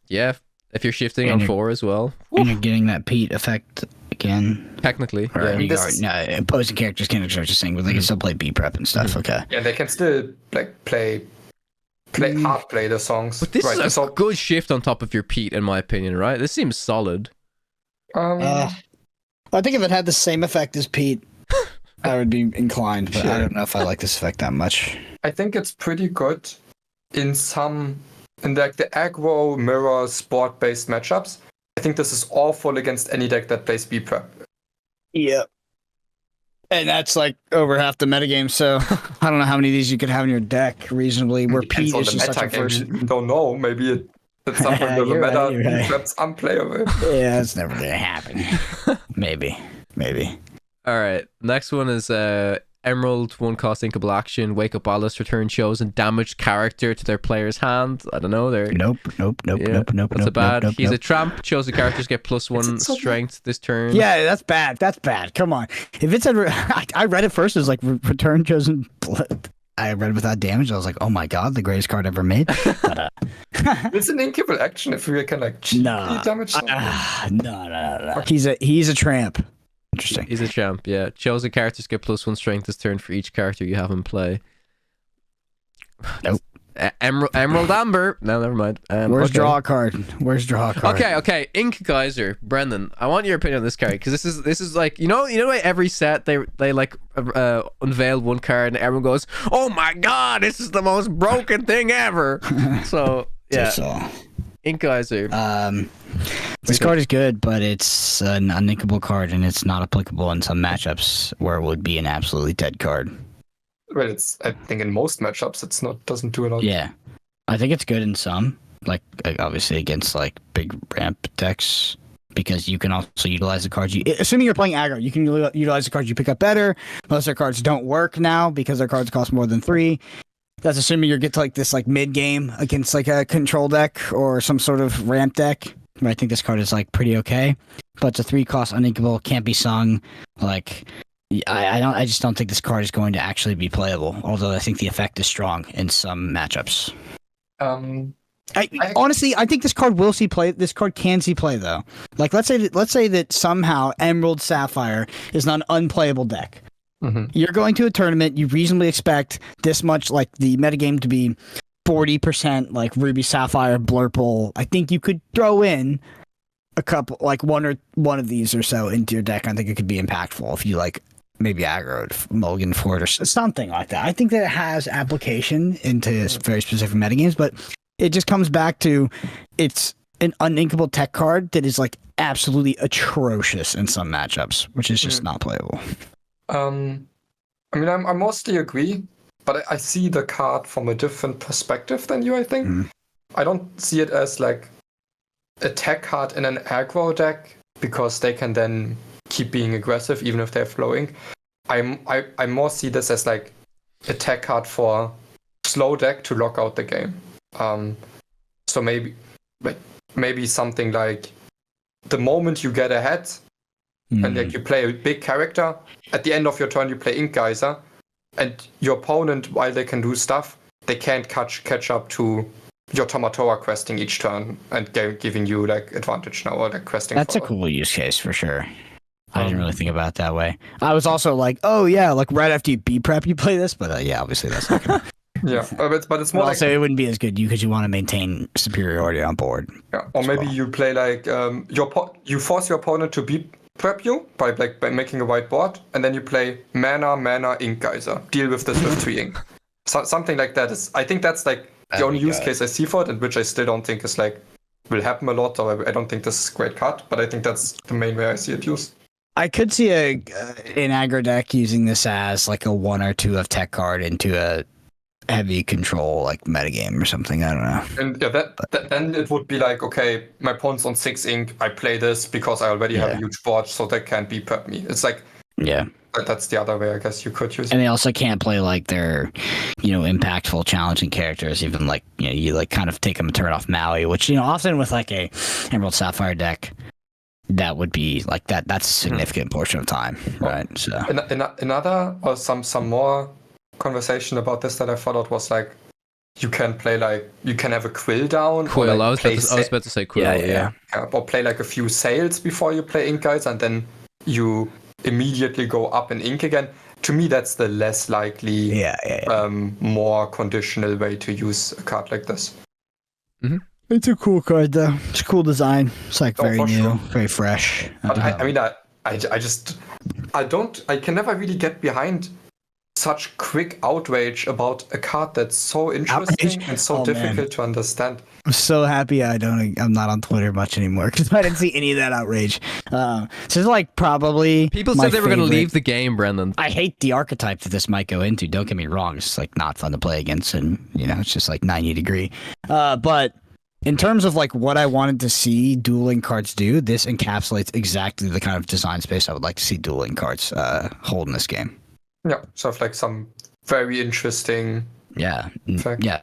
Yeah. If you're shifting on 4 as well. And you're getting that Pete effect can. Technically, Or yeah. no, opposing characters can exert a thing, but they can still play B prep and stuff. Okay. Yeah, they can still like play hard play the songs. But this is a good shift on top of your Pete, in my opinion, right? This seems solid. I think if it had the same effect as Pete, I would be inclined, but I don't know if I like this effect that much. I think it's pretty good in like the aggro mirror sport based matchups. I think this is awful against any deck that plays B prep. Yep. And that's like over half the metagame, so I don't know how many of these you could have in your deck reasonably. Where Pete is just such a first. You don't know. Maybe at some point the meta B prep's unplayable. Yeah, it's never gonna happen. Maybe. All right. Next one is Emerald, 1 cost inkable action, wake up Alice, return chosen damaged character to their player's hand. I don't know. Nope. That's a bad. He's a tramp. Chosen characters get +1 strength this turn. Yeah, that's bad. Come on. If it said, I read it first as like return chosen. I read it without damage. I was like, oh my god, the greatest card ever made. But, it's an inkable action if we can like damage something. No. He's a tramp. Interesting. He's a champ, yeah. Chosen characters get +1 strength this turn for each character you have in play. Nope. Emerald Amber. No, never mind. Where's draw a card? Okay. Ink Geyser. Brendan, I want your opinion on this card because this is like you know every set they like unveil one card and everyone goes, oh my god, this is the most broken thing ever. So yeah. Ink Geyser. This card is good, but it's an uninkable card, and it's not applicable in some matchups where it would be an absolutely dead card. Well, I think in most matchups doesn't do a lot. Yeah, I think it's good in some, like obviously against like big ramp decks, because you can also utilize the cards. Assuming you're playing aggro, you can utilize the cards you pick up better. Most of their cards don't work now because their cards cost more than 3. That's assuming you get to like this like mid game against like a control deck or some sort of ramp deck. I think this card is like pretty okay, but it's a 3 cost uninkable, can't be sung. Like I just don't think this card is going to actually be playable. Although I think the effect is strong in some matchups. Honestly, I think this card will see play. This card can see play though. Like let's say that somehow Emerald Sapphire is not an unplayable deck. Mm-hmm. You're going to a tournament. You reasonably expect this much, like the metagame to be 40% like Ruby Sapphire Blurple. I think you could throw in a couple, like one of these or so into your deck. I think it could be impactful if you like maybe aggroed Mulligan for it or something like that. I think that it has application into very specific metagames, but it just comes back to it's an uninkable tech card that is like absolutely atrocious in some matchups, which is just not playable. I mean, I mostly agree, but I see the card from a different perspective than you, I think. I don't see it as like a tech card in an aggro deck because they can then keep being aggressive even if they're flowing. I more see this as like a tech card for slow deck to lock out the game. So maybe something like the moment you get ahead and like you play a big character, at the end of your turn you play Ink Geyser, and your opponent, while they can do stuff, they can't catch up to your Tamatoa questing each turn and giving you like advantage now or like questing. That's a cool use case for sure. I didn't really think about it that way. I was also like, oh yeah, like right after you B prep you play this, but yeah, obviously that's not gonna. Yeah, but it's more. Also, it wouldn't be as good because you want to maintain superiority on board. Yeah, or maybe you play like you force your opponent to B prep you by making a white board, and then you play mana Ink Geyser. Deal with this with 3 ink. So, something like that is. I think that's like the only use case I see for it, and which I still don't think is like will happen a lot. Or I don't think this is a great card, but I think that's the main way I see it used. I could see an aggro deck using this as like a 1 or 2 of tech card into a heavy control like metagame or something. I don't know. And yeah, then it would be like, okay, my opponent's on 6 ink. I play this because I already have a huge board, so they can't be prep me. It's like that's the other way I guess you could use it. And they also can't play like their, impactful, challenging characters. Even like you like kind of take them a turn off Maui, which often with like a Emerald Sapphire deck. That would be like that. That's a significant portion of time, right? So another or some more conversation about this that I followed was like you can play like you can have a quill down. Quill. Or, like, I was about to say quill. Yeah. Or play like a few sails before you play Ink Geyser, and then you immediately go up in ink again. To me, that's the less likely, more conditional way to use a card like this. Mm-hmm. It's a cool card, though. It's a cool design. It's like very new, very fresh. But I can never really get behind such quick outrage about a card that's so interesting and so difficult to understand. I'm so happy I'm not on Twitter much anymore because I didn't see any of that outrage. So it's like probably people said they were going to leave the game, Brendan. I hate the archetype that this might go into. Don't get me wrong; it's like not fun to play against, and it's just like 90 degree. But in terms of like what I wanted to see dueling cards do, this encapsulates exactly the kind of design space I would like to see dueling cards hold in this game. Yeah, so like some very interesting. Yeah,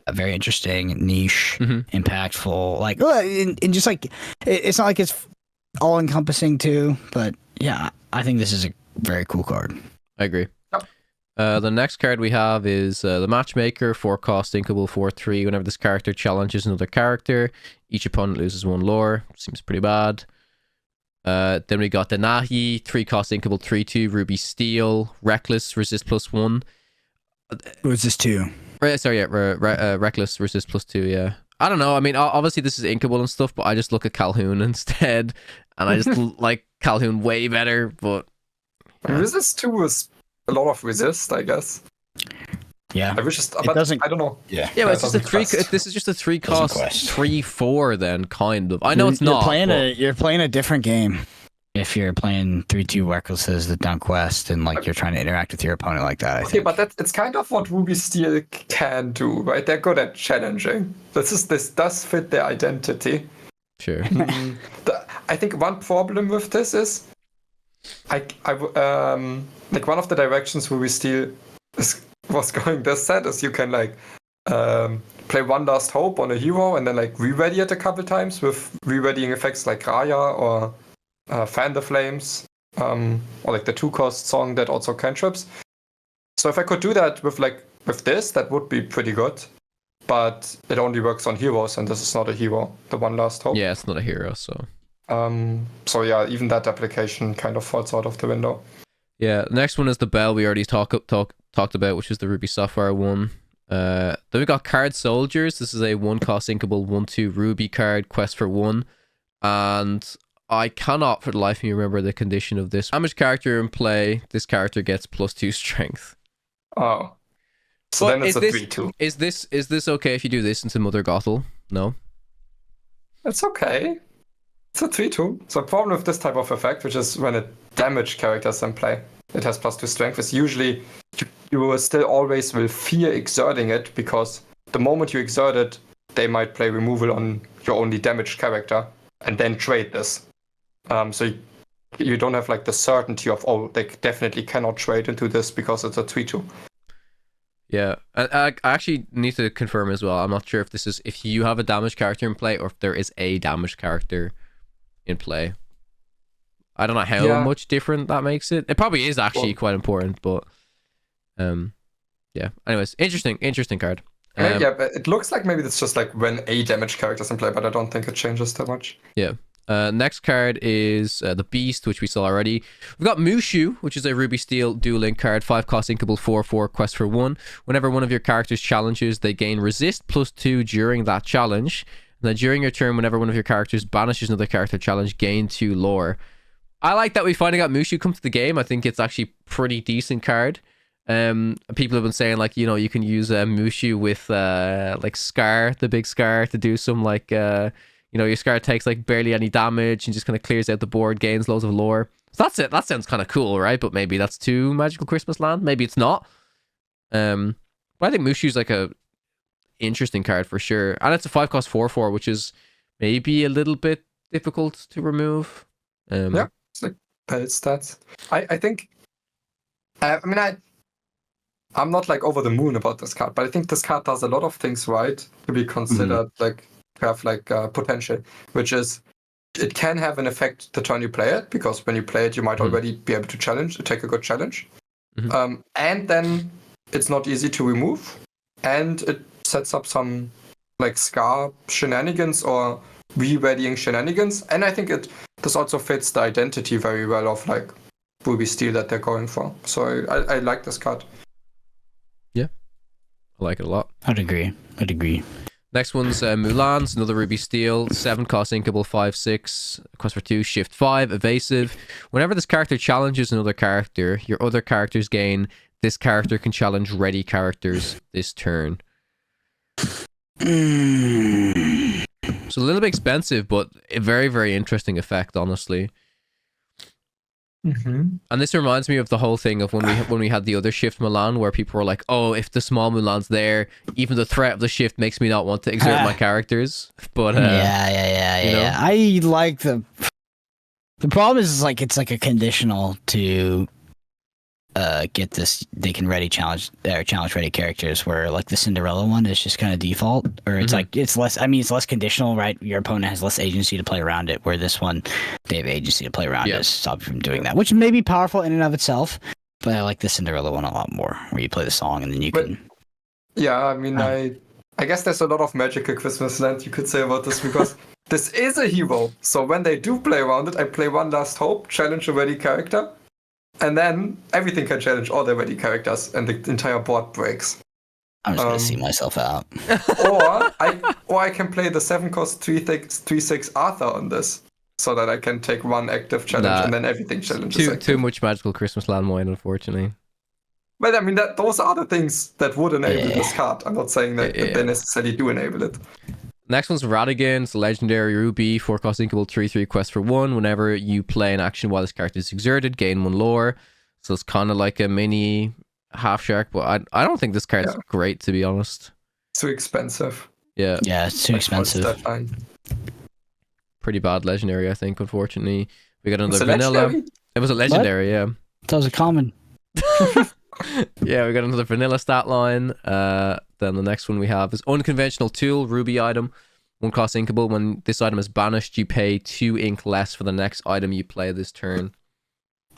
very interesting, niche, impactful. Like, and just like it's not like it's all encompassing too, but yeah, I think this is a very cool card. I agree. Yep. The next card we have is the Matchmaker, 4-cost, inkable, 4/3. Whenever this character challenges another character, each opponent loses 1 lore. Seems pretty bad. Then we got the Nahi, 3-cost, inkable, 3/2, Ruby Steel, Reckless, resist +1. Resist 2. Reckless, resist +2, yeah. I don't know, I mean, obviously this is inkable and stuff, but I just look at Calhoun instead, and I just like Calhoun way better, but... Resist 2 is a lot of resist, I guess. Yeah. I don't know. Yeah, but it's just a 3. This is just a 3-cost 3/4 then, kind of. I know it's not. You're playing a different game if you're playing 3/2 Recklesses that don't quest and like you're trying to interact with your opponent like that. I think. But it's kind of what Ruby Steel can do, right? They're good at challenging. This does fit their identity. Sure. I think one problem with this is, like one of the directions Ruby Steel was going this set is you can like play One Last Hope on a hero and then like re-ready it a couple times with re-readying effects like Raya or Fan the Flames or like the 2-cost song that also cantrips. So if I could do that with this, that would be pretty good. But it only works on heroes, and this is not a hero, the One Last Hope. Yeah, it's not a hero, so... So yeah, even that application kind of falls out of the window. Yeah, the next one is the Bell we already talked about, which is the Ruby Sapphire one. Then we got Card Soldiers. This is a 1-cost inkable 1/2 Ruby card, quest for 1. And I cannot for the life of me remember the condition of this. Damage character in play, this character gets +2 strength. Oh. So then it's a 3/2. Is this okay if you do this into Mother Gothel? No? It's okay. It's a 3/2. So the problem with this type of effect, which is when a damage character is in play, it has +2 strength, is usually you will still always will fear exerting it, because the moment you exert it, they might play removal on your only damaged character and then trade this. So you don't have like the certainty of, they definitely cannot trade into this because it's a 3/2. Yeah, I actually need to confirm as well. I'm not sure if you have a damaged character in play or if there is a damaged character in play. I don't know how much different that makes it. It probably is actually quite important, but yeah. Anyways, interesting card. Yeah, but it looks like maybe it's just like when a damaged character is in play, but I don't think it changes that much. Yeah. Next card is the Beast, which we saw already. We've got Mushu, which is a Ruby Steel dual link card, 5-cost inkable 4/4, quest for 1. Whenever one of your characters challenges, they gain resist +2 during that challenge. And then during your turn, whenever one of your characters banishes another character challenge, gain 2 lore. I like that we finally got Mushu come to the game. I think it's actually pretty decent card. People have been saying like, you can use Mushu with like Scar, the big Scar, to do some like your Scar takes like barely any damage and just kind of clears out the board, gains loads of lore. So that's it. That sounds kind of cool, right? But maybe that's too Magical Christmas Land. Maybe it's not. But I think Mushu's like a interesting card for sure. And it's a 5-cost 4/4, which is maybe a little bit difficult to remove. Yeah, it's like pellet stats. I think, I'm not like over the moon about this card, but I think this card does a lot of things right to be considered like have like potential, which is it can have an effect the turn you play it, because when you play it you might already be able to take a good challenge, and then it's not easy to remove, and it sets up some like Scar shenanigans or re-readying shenanigans, and I think this also fits the identity very well of like Ruby Steel that they're going for. So I like this card. Yeah, I like it a lot. I'd agree. Next one's Mulan's, another Ruby Steel, 7 cost inkable, 5/6, cost for 2, shift 5, evasive. Whenever this character challenges another character, your other characters gain. This character can challenge ready characters this turn. So a little bit expensive, but a very, very interesting effect, honestly. Mm-hmm. And this reminds me of the whole thing of when we had the other shift Mulan, where people were like, "Oh, if the small Mulan's there, even the threat of the shift makes me not want to exert my characters." But yeah. I like the problem is like it's like a conditional to get this. They can challenge ready characters, where like the Cinderella one is just kind of default, or it's like it's less. I mean, it's less conditional, right? Your opponent has less agency to play around it, where this one they have agency to play around it, stop you from doing that, which may be powerful in and of itself. But I like the Cinderella one a lot more, where you play the song and then you can. Yeah, I mean, I guess there's a lot of magical Christmas land you could say about this, because this is a hero. So when they do play around it, I play One Last Hope, challenge a ready character. And then everything can challenge all the ready characters, and the entire board breaks. I'm just gonna see myself out. or I can play the 7 cost 3/6 Arthur on this, so that I can take one active challenge and then everything challenges. Too much magical Christmas land Moine, unfortunately. But I mean, those are the things that would enable this card. I'm not saying that they necessarily do enable it. Next one's Radigan. It's a legendary Ruby, 4 cost inkable, 3/3 quest for 1. Whenever you play an action while this character is exerted, gain 1 lore. So it's kind of like a mini half shark, but I don't think this card's great, to be honest. Too expensive. Yeah, it's too expensive. Pretty bad legendary, I think, unfortunately. We got another vanilla. Legendary? It was a legendary, That was a common. Yeah, we got another vanilla stat line. Then the next one we have is unconventional tool, Ruby item. 1 cost inkable. When this item is banished, you pay 2 ink less for the next item you play this turn.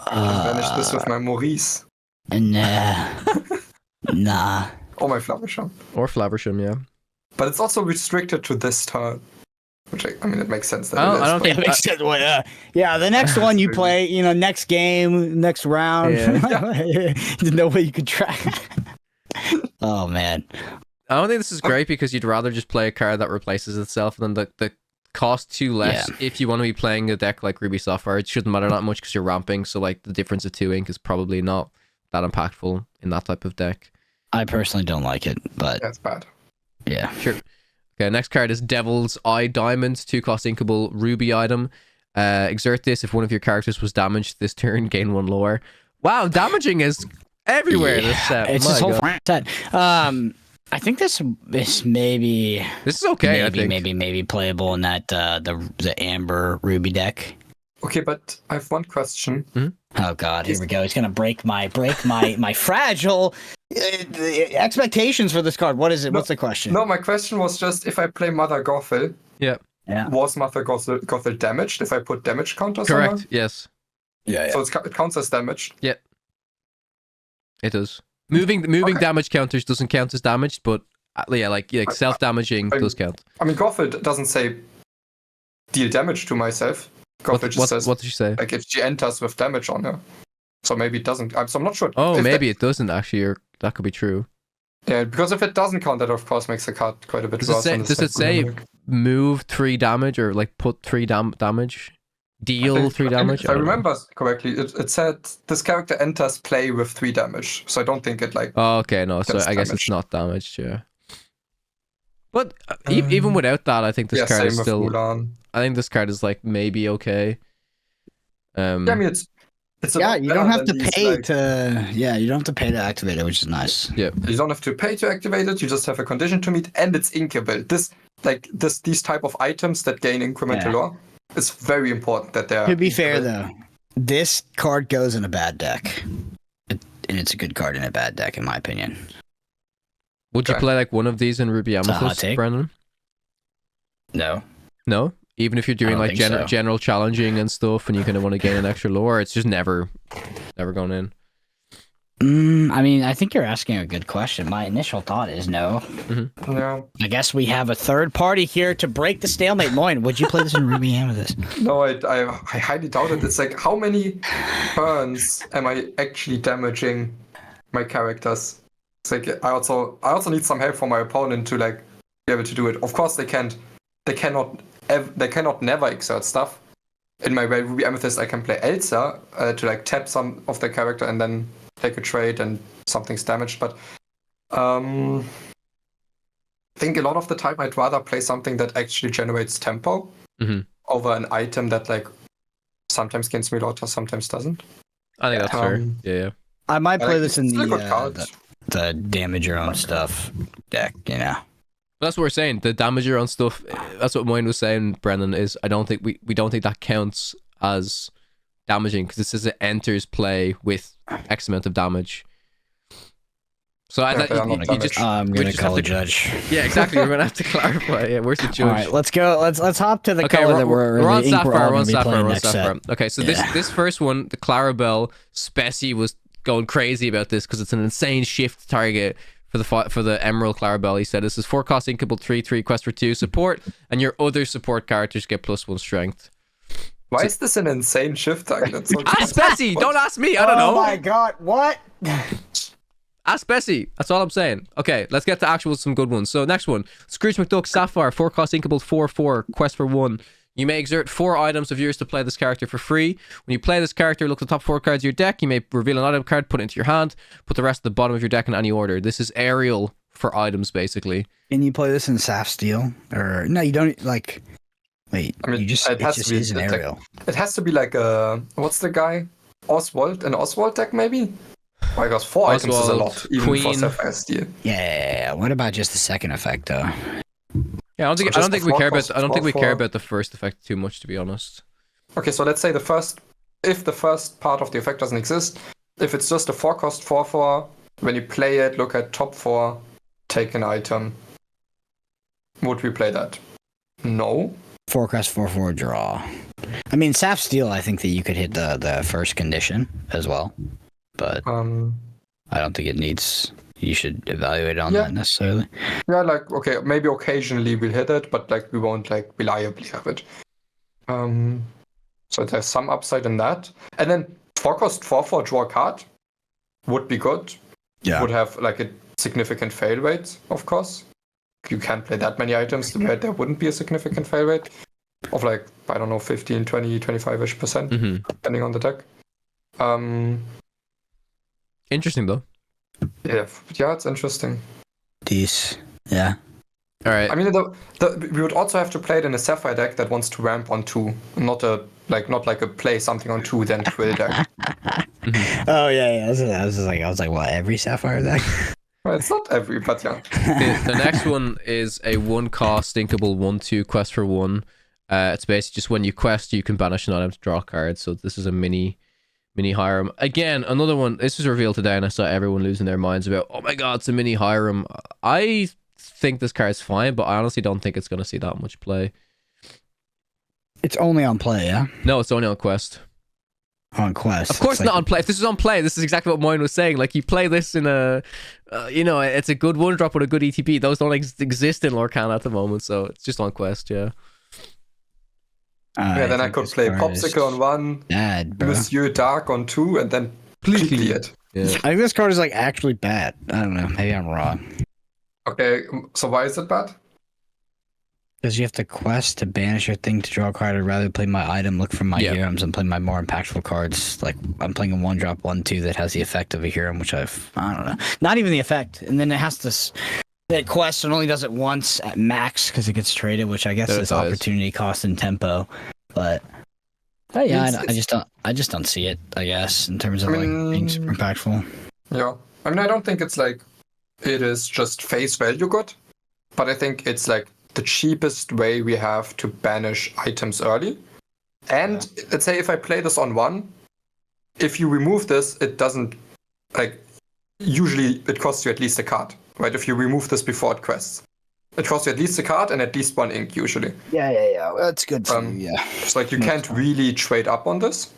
I banish this with my Maurice. Nah. Or my Flaversham. Or Flaversham, yeah. But it's also restricted to this turn. Which, I mean, it makes sense that I don't think it makes sense. Yeah, the next one you play, next game, next round. There's no way you could track. Oh, man. I don't think this is great, because you'd rather just play a card that replaces itself than the cost 2 less. If you want to be playing a deck like Ruby Sapphire, it shouldn't matter that much because you're ramping, so like the difference of 2 ink is probably not that impactful in that type of deck. I personally don't like it, but that's bad. Yeah. Sure. Okay, next card is Devil's Eye Diamond, 2 cost inkable Ruby item. Exert this if one of your characters was damaged this turn, gain 1 lore. Wow, damaging is everywhere this set. It's this whole set. I think this is maybe. This is okay. Maybe playable in that the Amber Ruby deck. Okay, but I have one question. Oh God, here we go. It's gonna break my fragile expectations for this card. What is it? What's the question? No, my question was just if I play Mother Gothel. Yeah. Was Mother Gothel damaged if I put damage counters on her? Correct. Yes. Yeah. So it counts as damaged. Yeah. It does. Moving damage counters doesn't count as damaged, but like self-damaging does count. I mean, Gothel doesn't say deal damage to myself. Gothel just says, what did she say? Like if she enters with damage on her. So maybe it doesn't. So I'm not sure. Oh, maybe it doesn't actually. That could be true. Yeah, because if it doesn't count, that of course makes the card quite a bit worse. Does it say move 3 damage or like put 3 damage? Deal 3 damage? If I remember correctly, it said this character enters play with 3 damage. So I don't think it like. Oh, okay, no. So I guess it's not damaged, yeah. But even without that, I think this card is still. Mulan. I think this card is like maybe okay. I mean it's. You don't have to pay to. Yeah, you don't have to pay to activate it, which is nice. Yeah. You don't have to pay to activate it. You just have a condition to meet, and it's inkable. These type of items that gain incremental lore. It's very important that they're. To be fair, though, this card goes in a bad deck, and it's a good card in a bad deck, in my opinion. Would you play like one of these in Ruby Amethyst, Brendan? No. No? Even if you're doing like general challenging and stuff, and you kind of want to gain an extra lore, it's just never going in. I mean, I think you're asking a good question. My initial thought is no. Mm-hmm. Yeah. I guess we have a third party here to break the stalemate. Moin, would you play this in Ruby Amethyst? No, I highly doubt it. It's like, how many turns am I actually damaging my characters? It's like I also need some help from my opponent to like be able to do it. Of course, they cannot never exert stuff. In my Ruby Amethyst, I can play Elsa to like tap some of the character and then take a trade and something's damaged. But I think a lot of the time I'd rather play something that actually generates tempo over an item that like sometimes gains me a lot or sometimes doesn't. I think that's fair. Yeah. I might play this in the damage your own stuff deck, you know. That's what we're saying. The damage your own stuff. That's what mine was saying, Brendan. Is I don't think we don't think that counts as damaging because it says it enters play with X amount of damage. So I thought you just. I'm gonna call a judge. Yeah, exactly. We're gonna have to clarify. Yeah, where's the judge? All right, let's go. Let's hop to the color that we're on Sapphire. We're on Sapphire. Next set. Okay, so this first one, the Clarabelle, Specie was going crazy about this because it's an insane shift target. For the Emerald Clarabelle, he said this is 4 cost inkable 3/3 quest for 2 support, and your other support characters get +1 strength. Why is this an insane shift target? Ask Specie! Don't ask me! I don't know! Oh my god, what? Ask Specie! That's all I'm saying. Okay, let's get to some good ones. So next one, Scrooge McDuck Sapphire, 4 cost inkable 4/4 quest for 1. You may exert 4 items of yours to play this character for free. When you play this character, look at the top 4 cards of your deck. You may reveal an item card, put it into your hand, put the rest at the bottom of your deck in any order. This is aerial for items, basically. Can you play this in Saf Steel? Or no, you don't like. Wait, I mean, it just is an aerial. It has to be like what's the guy? Oswald, an Oswald deck maybe? Oh my gosh, 4 items is a lot, even Queen. for Sapphire Steel. Yeah. What about just the second effect though? Yeah, I don't think we care about the first effect too much, to be honest. Okay, so let's say if the first part of the effect doesn't exist, if it's just a 4 cost 4/4, when you play it, look at top 4, take an item. Would we play that? No. 4 cost 4/4 draw. I mean, Saf Steel, I think that you could hit the first condition as well, but I don't think it needs. You should evaluate on that necessarily. Yeah, like, okay, maybe occasionally we'll hit it, but like we won't like reliably have it. So there's some upside in that. And then 4 cost 4/4 draw a card would be good. Yeah. Would have like a significant fail rate, of course. You can't play that many items where there wouldn't be a significant fail rate of like, I don't know, 15, 20, 25-ish%, depending on the deck. Interesting though. Yeah, it's interesting. Yeah. All right. I mean, we would also have to play it in a Sapphire deck that wants to ramp on 2, not like a play something on 2 then Quill deck. Oh yeah. I was like, what? Every Sapphire deck? Well, it's not every, but yeah. The next one is a 1 cost inkable 1/2 quest for 1. It's basically just when you quest, you can banish an item to draw a card. So this is a mini Hiram. Again, another one. This was revealed today, and I saw everyone losing their minds about, oh my god, it's a mini Hiram. I think this card's fine, but I honestly don't think it's going to see that much play. It's only on play, yeah? No, it's only on quest. On quest. Of course, not on play. If this is on play, this is exactly what mine was saying. Like, you play this in a, it's a good 1-drop with a good ETB. Those don't exist in Lorcana at the moment, so it's just on quest, yeah. Then I could play Popsicle on 1, Monsieur Dark on 2, and then completely it. Yeah. I think this card is like actually bad. I don't know. Maybe I'm wrong. Okay, so why is it bad? Because you have to quest to banish your thing to draw a card. I'd rather play my item, look for my heroes, and play my more impactful cards. Like, I'm playing a 1-drop 1/2 that has the effect of a hero, which I don't know. Not even the effect. And then it has to... That quest and only does it once at max because it gets traded, which I guess is opportunity cost and tempo. But yeah, I just don't see it, I guess, in terms of being super impactful. Yeah. I mean, I don't think it's like it is just face value good, but I think it's like the cheapest way we have to banish items early. And let's say if I play this on 1, if you remove this, it doesn't, like, usually it costs you at least a card, right? If you remove this before it quests, it costs you at least a card and at least 1 ink usually. Yeah. Well, that's good for you, yeah. So like you can't really trade up on this.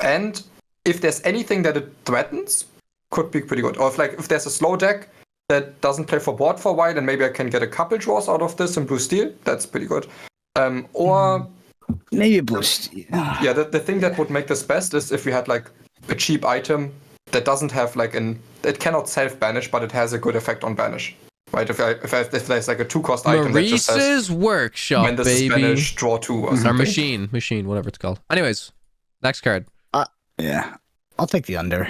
And if there's anything that it threatens, could be pretty good. Or if there's a slow deck that doesn't play for board for a while, and maybe I can get a couple draws out of this in blue steel, that's pretty good. Or maybe a blue steel. Yeah, the thing that would make this best is if we had like a cheap item that doesn't have like it cannot self-banish, but it has a good effect on banish. Right? If there's like a 2-cost item that just says Maurice's Workshop, when this is banished, draw 2 or something. Or machine, whatever it's called. Anyways, next card. Yeah, I'll take the under.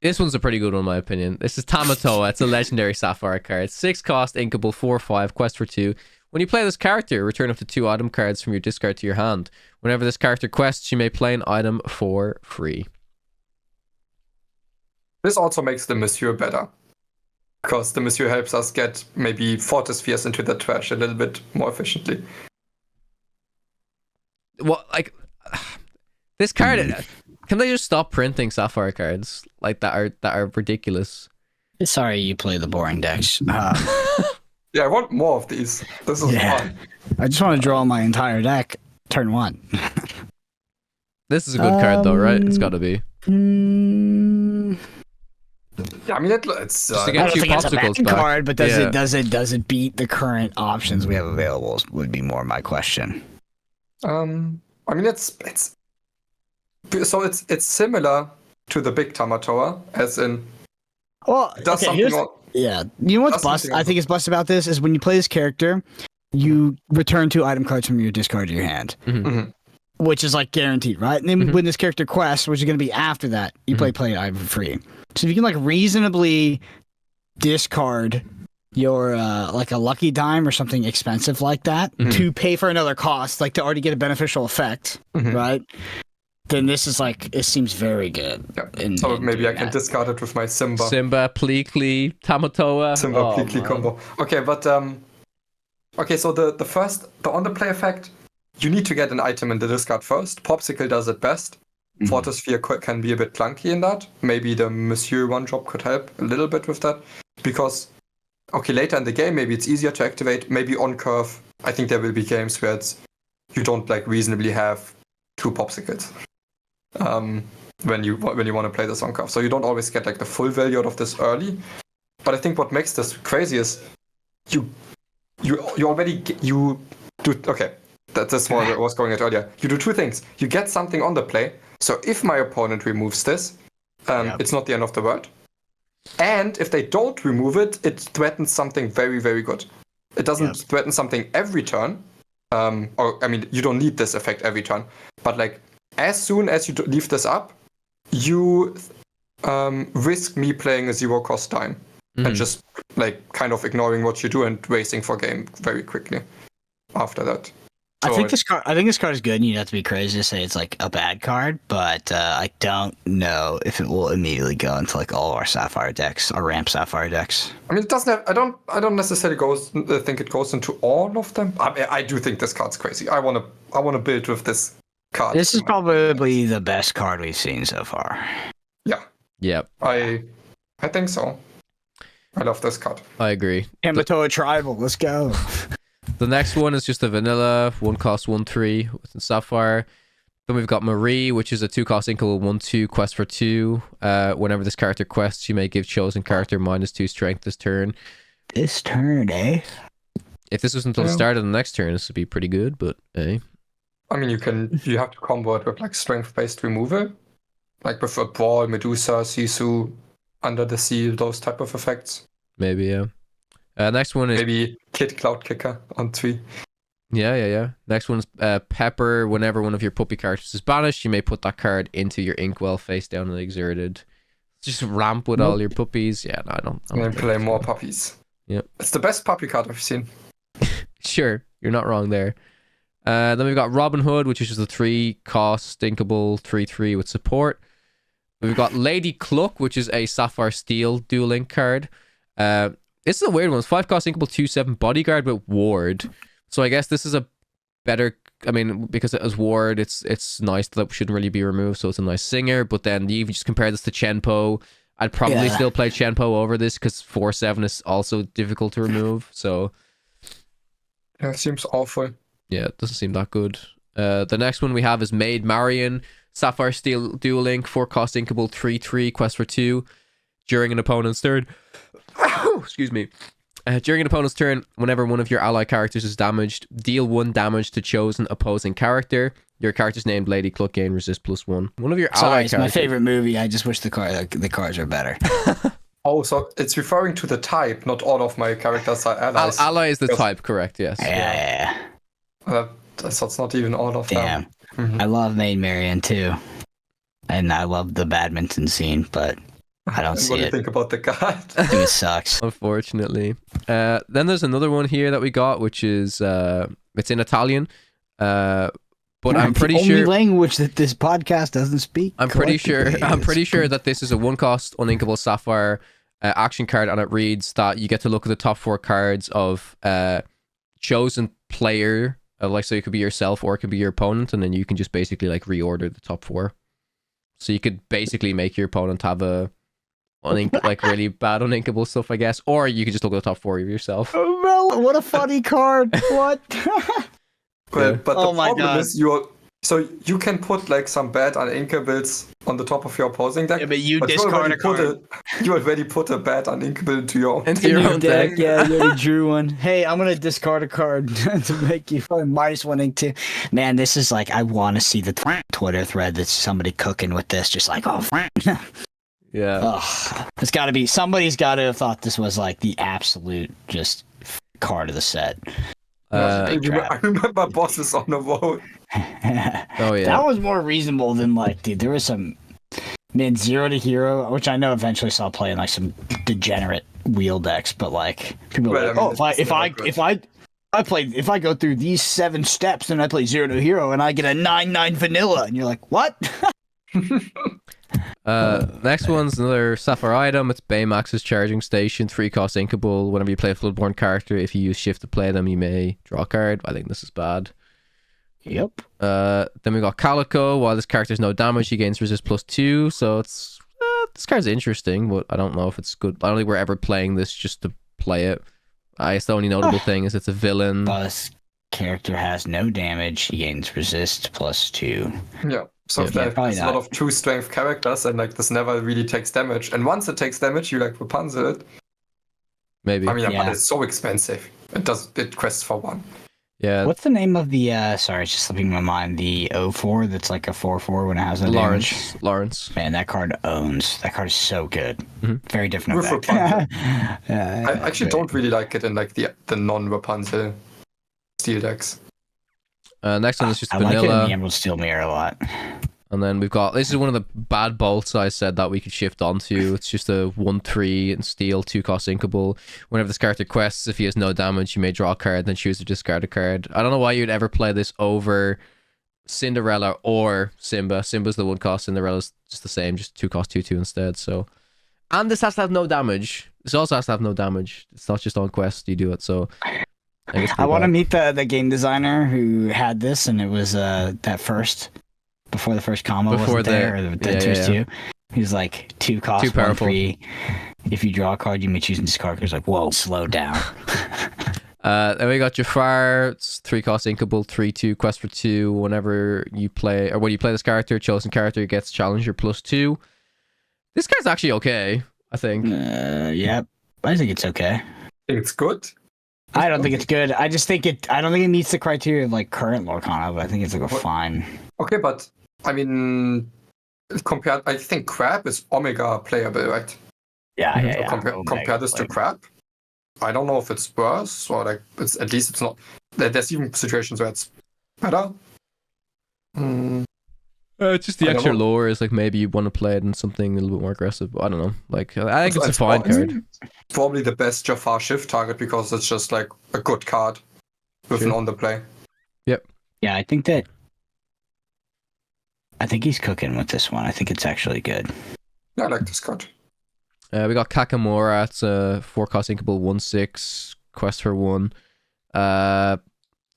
This one's a pretty good one, in my opinion. This is Tamatoa. It's a legendary Sapphire card. 6 cost, inkable, 4/5, quest for 2. When you play this character, return up to 2 item cards from your discard to your hand. Whenever this character quests, you may play an item for free. This also makes the Monsieur better. Because the Monsieur helps us get maybe Fortis Spheres into the trash a little bit more efficiently. Well, like, this card... Can they just stop printing Sapphire cards like that are ridiculous? Sorry, you play the boring decks. Yeah, I want more of these. This is fun. I just want to draw my entire deck turn 1. This is a good card though, right? It's got to be. Yeah, I mean it's just to I get don't you think it's a popsicles bad back. card, but does it beat the current options we have available? Would be more my question. I mean it's similar to the big Tamatoa, as in it does something. Yeah, you know what's bust? I think it's bust about this is when you play this character, you return 2 item cards from your discard to your hand, which is like guaranteed, right? And then when this character quests, which is going to be after that, you play an item for free. So if you can like reasonably discard your like a lucky dime or something expensive like that to pay for another cost, like to already get a beneficial effect, right? Then this is like, it seems very good. Yeah. So maybe I can discard it with my Simba. Pleakly, Tamatoa. Simba, Pleakly combo. Okay, but okay, so the on the play effect, you need to get an item in the discard first. Popsicle does it best. Fortis Sphere can be a bit clunky in that. Maybe the Monsieur 1-drop could help a little bit with that. Because, okay, later in the game, maybe it's easier to activate. Maybe on curve, I think there will be games where you don't like reasonably have 2 Popsicles. When you want to play this on curve. So you don't always get like the full value out of this early. But I think what makes this crazy is you already do okay. That's what I was going at earlier. You do 2 things. You get something on the play. So if my opponent removes this, it's not the end of the world. And if they don't remove it, it threatens something very, very good. It doesn't threaten something every turn. Or I mean, you don't need this effect every turn. But like as soon as you leave this up, you risk me playing a 0-cost dime and just like kind of ignoring what you do and racing for game very quickly after that. So I think this card is good, and you'd have to be crazy to say it's like a bad card, but I don't know if it will immediately go into like all our Sapphire decks, our ramp Sapphire decks. I mean, it doesn't have. I don't necessarily think it goes into all of them. I do think this card's crazy. I want to build with this card. This is probably the best card we've seen so far. Yeah. Yep. I think so. I love this card. I agree. Tamatoa Tribal, let's go. The next one is just a vanilla 1-cost 1/3 with Sapphire. Then we've got Marie, which is a 2-cost inkable 1/2 quest for 2. Whenever this character quests, you may give chosen character -2 strength this turn. This turn, eh? If this was until the start of the next turn, this would be pretty good, but eh. I mean, you have to combo it with like strength-based removal, like with a Brawl, Medusa, Sisu, Under the Sea, those type of effects. Maybe, yeah. Next one is maybe Kid Cloud Kicker on 3. Yeah. Next one is Pepper. Whenever one of your puppy characters is banished, you may put that card into your inkwell face down and exerted. Just ramp with all your puppies. Yeah, no, I don't. And then play more puppies. Yep. It's the best puppy card I've seen. Sure, you're not wrong there. Then we've got Robin Hood, which is just a 3-cost stinkable 3/3 with support. We've got Lady Cluck, which is a Sapphire Steel dual link card. This is a weird one. It's 5-cost inkable 2/7 bodyguard with ward. So I guess this is a better. I mean, because it has ward, it's nice that it shouldn't really be removed. So it's a nice singer. But then you just compare this to Chenpo. I'd probably still play Chenpo over this because 4/7 is also difficult to remove. So yeah, it seems awful. Yeah, it doesn't seem that good. The next one we have is Maid Marian. Sapphire Steel Dual Link, 4-cost inkable, 3/3, quest for 2. During an opponent's turn. Excuse me. During an opponent's turn, whenever one of your ally characters is damaged, deal 1 damage to chosen opposing character. Your character's named Lady Cluck, gain resist +1. One of your ally it's characters. my favorite movie. I just wish the cards are better. Oh, so it's referring to the type, not all of my characters are allies. Ally is the type, correct? Yes. Yeah. So it's not even all of Damn. them. Mm-hmm. I love Maid Marian too, and I love the badminton scene, but I don't see What do you it. think about the card? It sucks. Unfortunately. Then there's another one here that we got, which is it's in Italian. But I'm pretty the sure only language that this podcast doesn't speak. I'm pretty sure that this is a 1-cost uninkable Sapphire action card, and it reads that you get to look at the top 4 cards of chosen player, like, so it could be yourself or it could be your opponent, and then you can just basically like reorder the top 4. So you could basically make your opponent have a like really bad uninkable stuff, I guess, or you could just look at the top 4 of yourself. Oh, well, what a funny card! What? But the Oh my problem God. is so you can put like some bad uninkables on the top of your opposing deck. Yeah, but you discard a card. You already put a bad uninkable into your own Into your own deck. Yeah, you already drew one. Hey, I'm gonna discard a card to make you -1 ink 2. Man, this is like, I want to see the Twitter thread that's somebody cooking with this, just like, oh, Yeah. ugh. It's got to be, somebody's got to have thought this was like the absolute just card of the set. I remember bosses on the vote. Oh yeah. That was more reasonable than like, dude, there was some, man, 0 to hero, which I know eventually saw play in like some degenerate wheel decks, but like people are like, oh, if I go through these 7 steps and I play 0 to hero and I get a 9/9 vanilla, and you're like, what? Next one's another Sapphire item. It's Baymax's charging station, 3-cost inkable. Whenever you play a Floodborn character, if you use shift to play them, you may draw a card. I think this is bad. Yep. Then we got Calico. While this character has no damage, he gains resist +2. So it's this card's interesting, but I don't know if it's good. I don't think we're ever playing this just to play it. I guess the only notable thing is it's a villain. This character has no damage. He gains resist +2. Yeah. So there's a lot of 2 strength characters, and like this never really takes damage. And once it takes damage, you like Rapunzel it. Maybe. I mean, but it's so expensive. It quests for 1. Yeah. What's the name of the sorry, it's just slipping my mind, the 04 that's like a 4/4 when it has no damage? Lawrence. Man, that card owns. That card is so good. Mm-hmm. Very different With effect. Rapunzel. I actually don't really like it in like the non-Rapunzel steel decks. Next one is just I vanilla. like it in the Emerald Steel Mirror a lot. And then we've got, this is one of the bad bolts I said that we could shift onto. It's just a 1/3 and steel, 2-cost inkable. Whenever this character quests, if he has no damage, you may draw a card, then choose to discard a card. I don't know why you'd ever play this over Cinderella or Simba. Simba's the 1-cost, Cinderella's just the same, just 2-cost 2/2 instead. So, and this has to have no damage. This also has to have no damage. It's not just on quest you do it. So I want to meet the game designer who had this, and it was that first. Before the first combo wasn't there, or the twist 2. He's like 2 cost, 1/3. If you draw a card, you may choose and discard. He's like, whoa, slow down. Then we got Jafar. It's 3-cost inkable, 3/2, quest for 2. Whenever you play, or when you play this character, chosen character gets challenger +2. This guy's actually okay, I think. Yeah, I think it's okay. It's good. I don't think it's good. I just think I don't think it meets the criteria of like current Lorcana, but I think it's like a fine. Okay, but I mean, compared, I think Crab is Omega playable, right? Yeah. Compare this to Crab. I don't know if it's worse or like it's at least it's not. There's even situations where it's better. Just the extra lore is like maybe you want to play it in something a little bit more aggressive. But I don't know. Like I think it's a fine card. Probably the best Jafar shift target because it's just like a good card with an on the play. Yep. Yeah, I think he's cooking with this one. I think it's actually good. Yeah, I like this card. We got Kakamora. It's a 4-cost inkable, 1/6, quest for 1.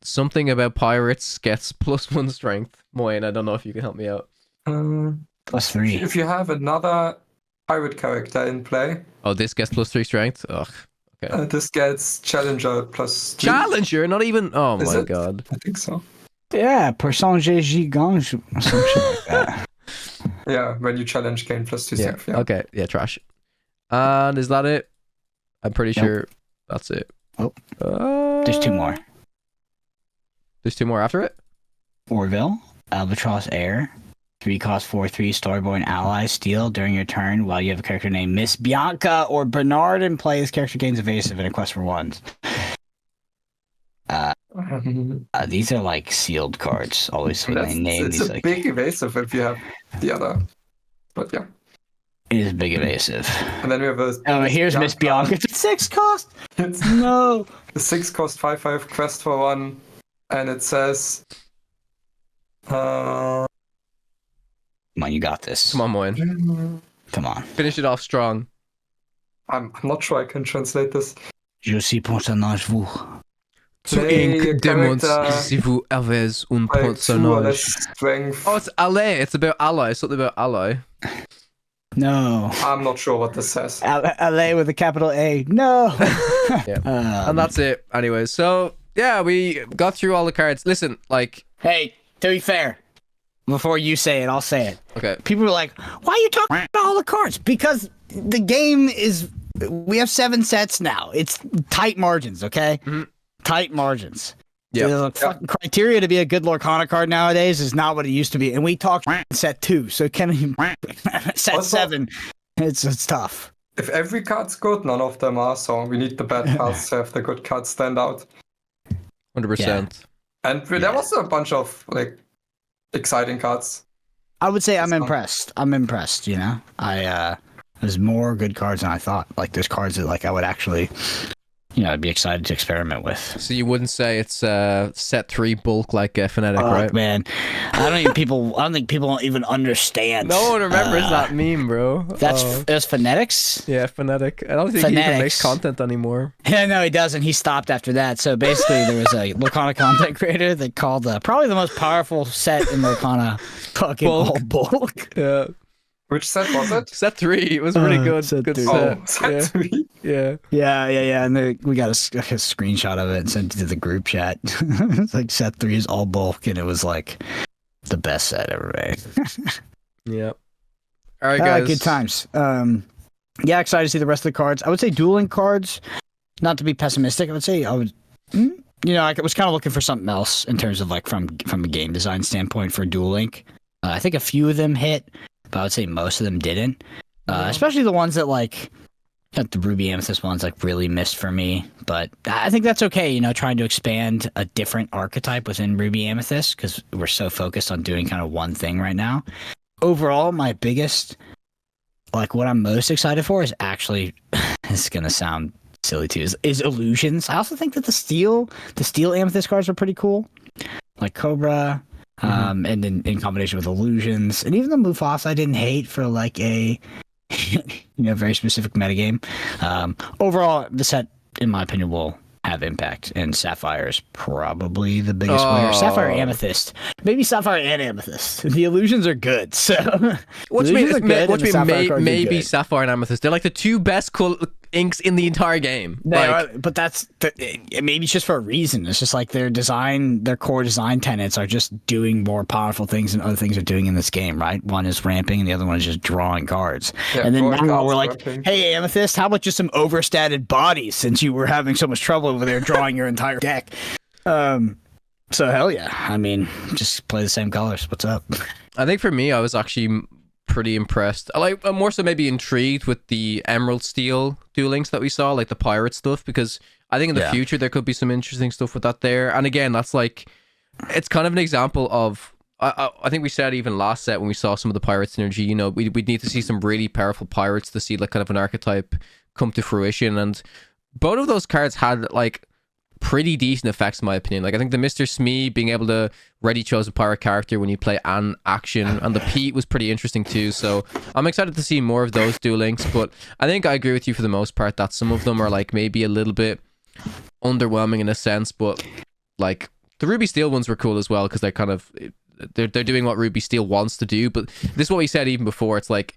Something about pirates gets +1 strength. Moyen, I don't know if you can help me out. +3. If you have another pirate character in play. Oh, this gets +3 strength? Ugh. Okay. This gets Challenger +2. Challenger? Not even... Oh Is my it? god. I think so. Yeah, Personnage Gigant or some shit like that. Yeah, when you challenge gain plus 2 Yeah. strength. Yeah. Okay. Yeah. Trash. And is that it? I'm pretty sure that's it. Oh. There's 2 more. There's 2 more after it? Orville, Albatross Air, 3 cost 4/3 Storyboy and ally steal during your turn while you have a character named Miss Bianca or Bernard in play. This character gains evasive in a quest for ones. These are like sealed cards. Always when they name it's these. a Like, big evasive if you have the other. But yeah. it is big evasive. And then we have Here's Miss Bianca. It's a 6 cost. It's No. the 6 cost 5/5 quest for 1, and it says. Come on, you got this. Come on, Moyen. Come on. Finish it off strong. I'm not sure I can translate this. Je suis personnage vous. Zu Play ink a demons character si vous avez un by 2 or less personnage. strength. Oh, it's ally. It's about ally. Something about ally. No. I'm not sure what this says. LA with a capital A. No. Yeah. And that's it. Anyways, so yeah, we got through all the cards. Listen, like, Hey, to be fair, before you say it, I'll say it. okay, People are like, why are you talking about all the cards? Because the game is, we have 7 sets now. It's tight margins, okay? Mm-hmm. Tight margins. Yep. The fucking criteria to be a good Lorcana card nowadays is not what it used to be. And we talked set 2, so can set Also- 7. It's tough. If every card's good, none of them are, so we need the bad cards to have the good cards stand out. 100%. And there was a bunch of like exciting cards. I would say I'm So- impressed. I'm impressed, you know? There's more good cards than I thought. Like, there's cards that, like, I would actually, I'd be excited to experiment with. So you wouldn't say it's set 3 bulk like Phonetic, right? Man, I don't think people even understand. No one remembers that meme, bro. That's phonetics. Yeah, Phonetic. I don't think he even makes content anymore. Yeah, no, he doesn't. He stopped after that. So basically, there was a Lorcana content creator that called probably the most powerful set in Lorcana fucking all bulk. Yeah. Which set was it? Set 3. It was really good. set Good 3. set. Set 3? Yeah. Yeah. And we got a screenshot of it and sent it to the group chat. It's like set 3 is all bulk, and it was like the best set ever made. Yeah. All right, guys. Good times. Yeah, excited to see the rest of the cards. I would say dueling cards. Not to be pessimistic, I was kind of looking for something else in terms of like from a game design standpoint for Duel Link. I think a few of them hit, but I would say most of them didn't. Especially the ones that like the Ruby Amethyst ones like really missed for me. But I think that's okay, trying to expand a different archetype within Ruby Amethyst because we're so focused on doing kind of one thing right now. Overall, my biggest, like what I'm most excited for is actually, this is going to sound silly too, is illusions. I also think that the steel Amethyst cards are pretty cool. Like Cobra, and then in combination with illusions, and even the Mufasa I didn't hate for like a very specific metagame. Overall, the set, in my opinion, will have impact, and Sapphire is probably the biggest winner. Sapphire, Amethyst, maybe Sapphire and Amethyst. The illusions are good. So what do you mean? Maybe Sapphire and Amethyst. They're like the 2 best inks in the entire game. But maybe it's just for a reason. It's just like their core design tenets are just doing more powerful things than other things are doing in this game, right? One is ramping and the other one is just drawing cards. Yeah, and then now we're like, hey, Amethyst, how about just some overstated bodies since you were having so much trouble over there drawing your entire deck? So hell yeah. I mean, just play the same colors. What's up? I think for me, I was actually pretty impressed. I'm more so maybe intrigued with the Emerald Steel Duel Links that we saw, like the pirate stuff, because I think in the future there could be some interesting stuff with that there. And again, that's like, it's kind of an example of, I think we said even last set when we saw some of the pirate synergy, we'd need to see some really powerful pirates to see like kind of an archetype come to fruition. And both of those cards had like pretty decent effects in my opinion. Like I think the Mr. Smee being able to ready choose a pirate character when you play an action, and the Pete was pretty interesting too. So I'm excited to see more of those Duel Links, but I think I agree with you for the most part that some of them are like maybe a little bit underwhelming in a sense, but like the Ruby Steel ones were cool as well because they're doing what Ruby Steel wants to do. But this is what we said even before, it's like,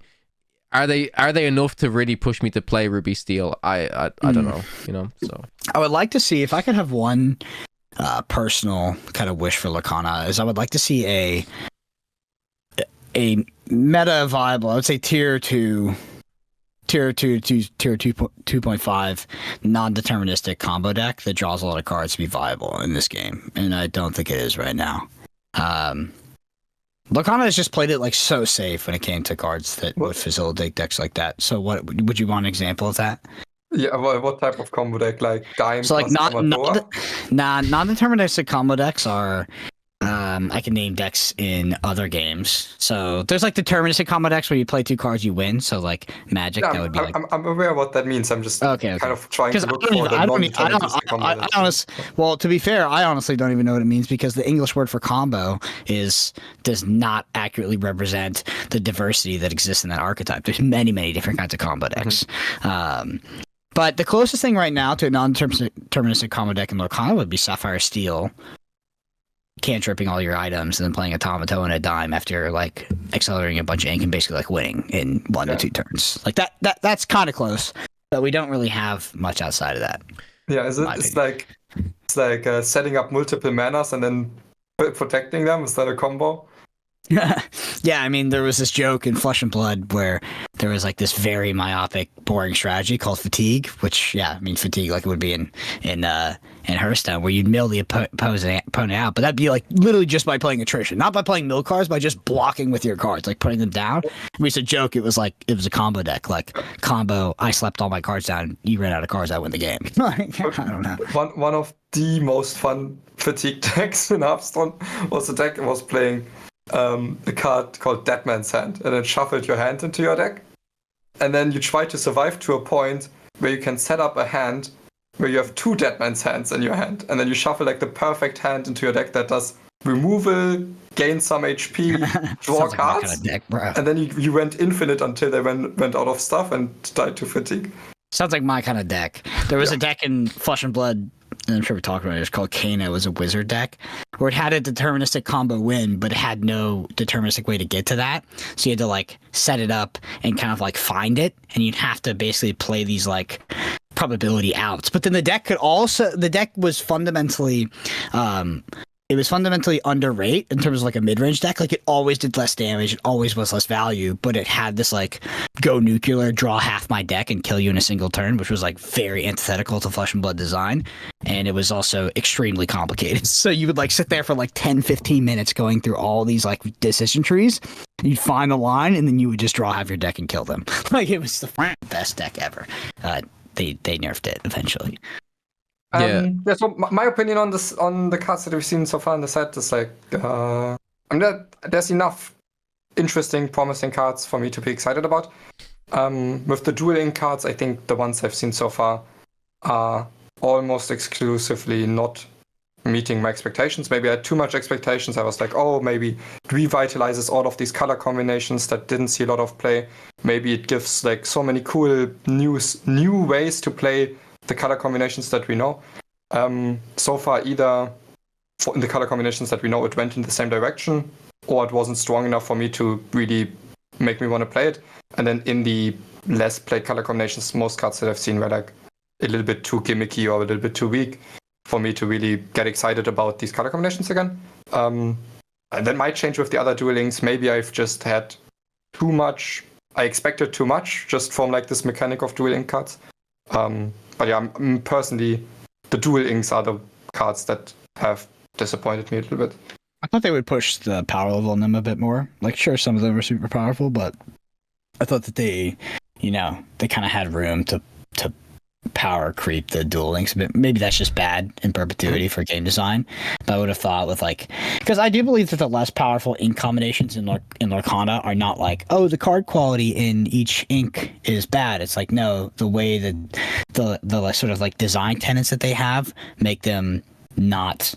are they enough to really push me to play Ruby Steel? I don't know, so I would like to see if I could have one personal kind of wish for Lorcana is I would like to see a meta viable, I would say tier 2.5 non-deterministic combo deck that draws a lot of cards to be viable in this game, and I don't think it is right now. Lorcana has just played it like so safe when it came to cards that would facilitate decks like that. So what would you want an example of that? Yeah, well, what type of combo deck? Like Dime? So like non-deterministic combo decks are I can name decks in other games. So there's like deterministic combo decks where you play 2 cards, you win. So like Magic, yeah, that would be like. I'm aware what that means. I'm just kind of trying to look for the non-deterministic combo decks. Well, to be fair, I honestly don't even know what it means because the English word for combo does not accurately represent the diversity that exists in that archetype. There's many, many different kinds of combo decks. But the closest thing right now to a non-deterministic combo deck in Lorcana would be Sapphire Steel, cantripping all your items and then playing Automato and a Dime after like accelerating a bunch of ink and basically like winning in 1 to 2 turns. Like that's kind of close, but we don't really have much outside of that. Yeah, it's like setting up multiple manas and then protecting them. Is that a combo? Yeah, I mean, there was this joke in Flesh and Blood where there was like this very myopic, boring strategy called Fatigue, which, yeah, I mean, Fatigue like it would be in Hearthstone, where you'd mill the opponent out, but that'd be like literally just by playing attrition, not by playing mill cards, by just blocking with your cards, like putting them down. We used to joke it was a combo deck, like combo, I slept all my cards down, you ran out of cards, I win the game. I don't know. One of the most fun Fatigue decks in Hearthstone was a deck that was playing a card called Dead Man's Hand, and then shuffled your hand into your deck, and then you try to survive to a point where you can set up a hand where you have 2 Dead Man's Hands in your hand, and then you shuffle like the perfect hand into your deck that does removal, gain some HP, draw cards, kind of deck, and then you went infinite until they went out of stuff and died to Fatigue. Sounds like my kind of deck. There was a deck in Flesh and Blood, and I'm sure we talked about it, it's called Kana. It was a wizard deck where it had a deterministic combo win, but it had no deterministic way to get to that. So you had to like set it up and kind of like find it, and you'd have to basically play these like probability outs. But then the deck was fundamentally underrate in terms of like a mid-range deck. Like it always did less damage, it always was less value, but it had this like go nuclear, draw half my deck and kill you in a single turn, which was like very antithetical to Flesh and Blood design. And it was also extremely complicated. So you would like sit there for like 10-15 minutes going through all these like decision trees. You'd find the line and then you would just draw half your deck and kill them. Like it was the best deck ever. They nerfed it eventually. So my opinion on the cards that we've seen so far in the set is like, there's enough interesting, promising cards for me to be excited about. With the dual ink cards, I think the ones I've seen so far are almost exclusively not meeting my expectations. Maybe I had too much expectations. I was like, oh, maybe it revitalizes all of these color combinations that didn't see a lot of play. Maybe it gives like so many cool new ways to play the color combinations that we know. So far, either in the color combinations that we know, it went in the same direction, or it wasn't strong enough for me to really make me want to play it. And then in the less played color combinations, most cards that I've seen were like a little bit too gimmicky or a little bit too weak for me to really get excited about these color combinations again. And that might change with the other dual links. Maybe I've just had too much. I expected too much just from like this mechanic of dual link cards. But yeah, personally, the dual inks are the cards that have disappointed me a little bit. I thought they would push the power level on them a bit more. Like, sure, some of them are super powerful, but I thought that they kind of had room to power creep the dual links a bit. Maybe that's just bad in perpetuity for game design. But I would have thought with like, because I do believe that the less powerful ink combinations in Lorcana are not like, oh, the card quality in each ink is bad. It's like, no, the way that the sort of like design tenets that they have make them not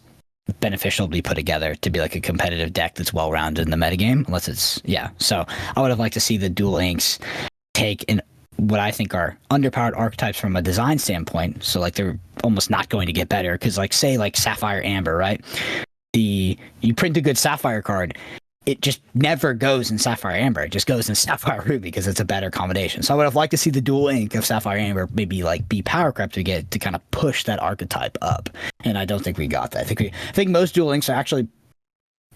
beneficial to be put together to be like a competitive deck that's well rounded in the metagame, unless it's So I would have liked to see the dual inks take what I think are underpowered archetypes from a design standpoint. So like they're almost not going to get better because like say like Sapphire Amber, right? You print a good Sapphire card, it just never goes in Sapphire Amber. It just goes in Sapphire Ruby because it's a better combination. So I would have liked to see the dual ink of Sapphire Amber maybe like be power crept to kind of push that archetype up. And I don't think we got that. I think most dual inks are actually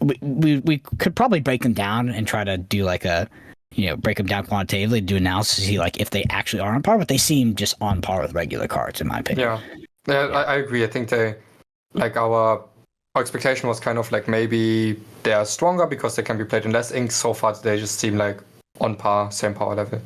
we could probably break them down and try to do like a break them down quantitatively, do analysis, see like if they actually are on par, but they seem just on par with regular cards in my opinion. Yeah, I agree. I think they like our expectation was kind of like maybe they are stronger because they can be played in less ink. So far, they just seem like on par, same power level.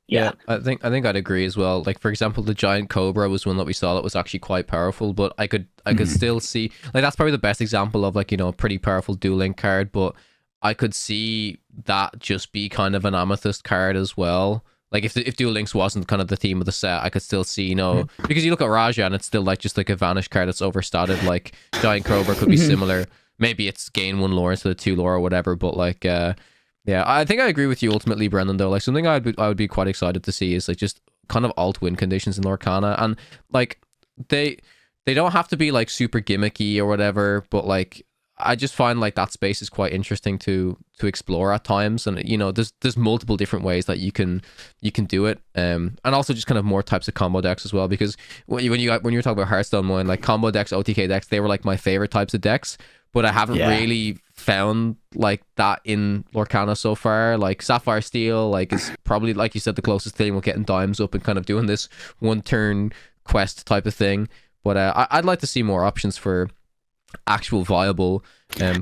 Yeah, I think I'd agree as well. Like for example, the Giant Cobra was one that we saw that was actually quite powerful, but I could still see like that's probably the best example of like a pretty powerful dual link card. But I could see that just be kind of an Amethyst card as well. Like if Duel Links wasn't kind of the theme of the set, I could still see, because you look at Raja and it's still like just like a Vanish card that's overstated. Like Giant Cobra could be similar. Maybe it's gain 1 lore instead of 2 lore or whatever. But like, yeah, I think I agree with you ultimately, Brendan. Though, like something I would be quite excited to see is like just kind of alt win conditions in Lorcana, and like they don't have to be like super gimmicky or whatever, but like I just find like that space is quite interesting to explore at times, and there's multiple different ways that you can do it, and also just kind of more types of combo decks as well. Because when you were talking about Hearthstone, one like combo decks, OTK decks, they were like my favorite types of decks, but I haven't really found like that in Lorcana so far. Like Sapphire Steel, like is probably like you said the closest thing with getting dimes up and kind of doing this 1 turn quest type of thing. But I'd like to see more options for actual viable